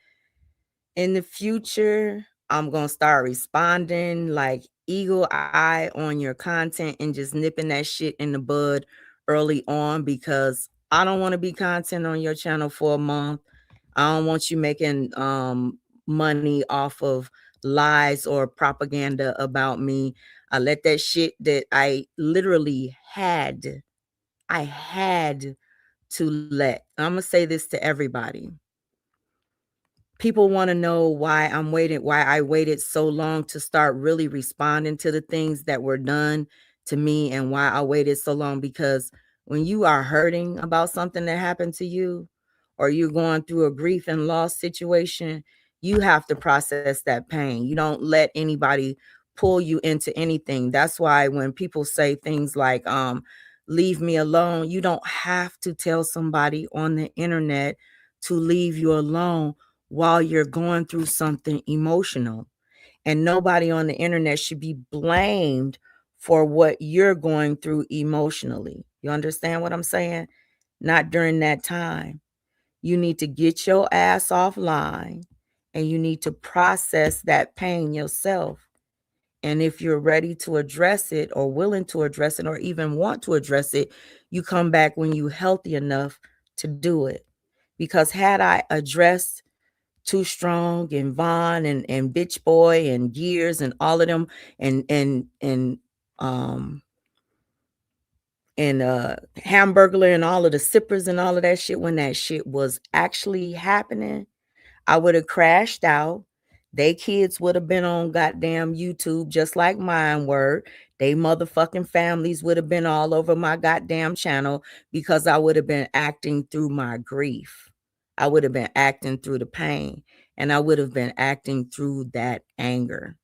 in the future I'm gonna start responding like eagle eye on your content and just nipping that shit in the bud early on, because I don't want to be content on your channel for a month. I don't want you making money off of lies or propaganda about me. I let that shit that I literally had to let. I'm gonna say this to everybody. People want to know why I waited so long to start really responding to the things that were done to me, and why I waited so long, because when you are hurting about something that happened to you, or you're going through a grief and loss situation, you have to process that pain. You don't let anybody pull you into anything. That's why when people say things like, leave me alone, you don't have to tell somebody on the internet to leave you alone while you're going through something emotional. And nobody on the internet should be blamed for what you're going through emotionally. You understand what I'm saying? Not during that time. You need to get your ass offline and you need to process that pain yourself. And if you're ready to address it, or willing to address it, or even want to address it, you come back when you're healthy enough to do it. Because had I addressed Too Strong and Vaughn and Bitch Boy and Gears and all of them and Hamburglar and all of the sippers and all of that shit, when that shit was actually happening, I would have crashed out. They kids would have been on goddamn YouTube just like mine were. They motherfucking families would have been all over my goddamn channel, because I would have been acting through my grief. I would have been acting through the pain, and I would have been acting through that anger.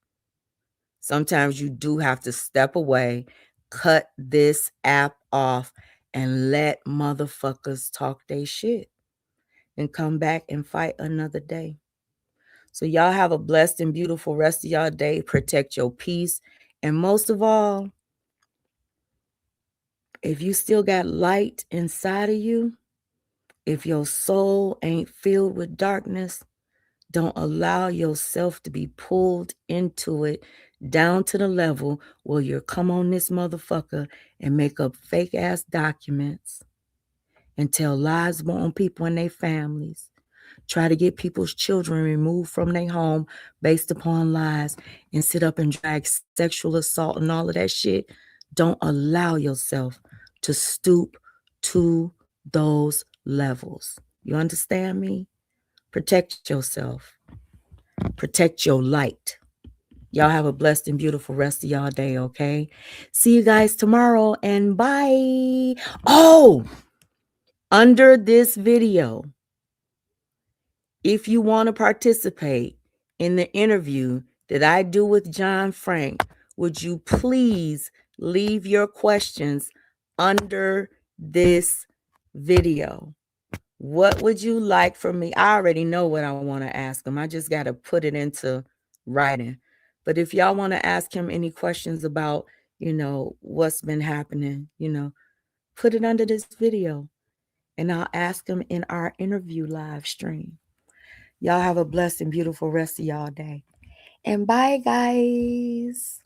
Sometimes you do have to step away, cut this app off, and let motherfuckers talk they shit, and come back and fight another day. So y'all have a blessed and beautiful rest of y'all day. Protect your peace. And most of all, if you still got light inside of you, if your soul ain't filled with darkness, don't allow yourself to be pulled into it down to the level where you come on this motherfucker and make up fake ass documents and tell lies on people and their families. Try to get people's children removed from their home based upon lies, and sit up and drag sexual assault and all of that shit. Don't allow yourself to stoop to those levels. You understand me? Protect yourself. Protect your light. Y'all have a blessed and beautiful rest of y'all day, okay? See you guys tomorrow, and bye. Oh, under this video, if you want to participate in the interview that I do with John Frank, would you please leave your questions under this video? What would you like from me? I already know what I want to ask him. I just got to put it into writing. But if y'all want to ask him any questions about, what's been happening, put it under this video, and I'll ask him in our interview live stream. Y'all have a blessed and beautiful rest of y'all day. And bye, guys.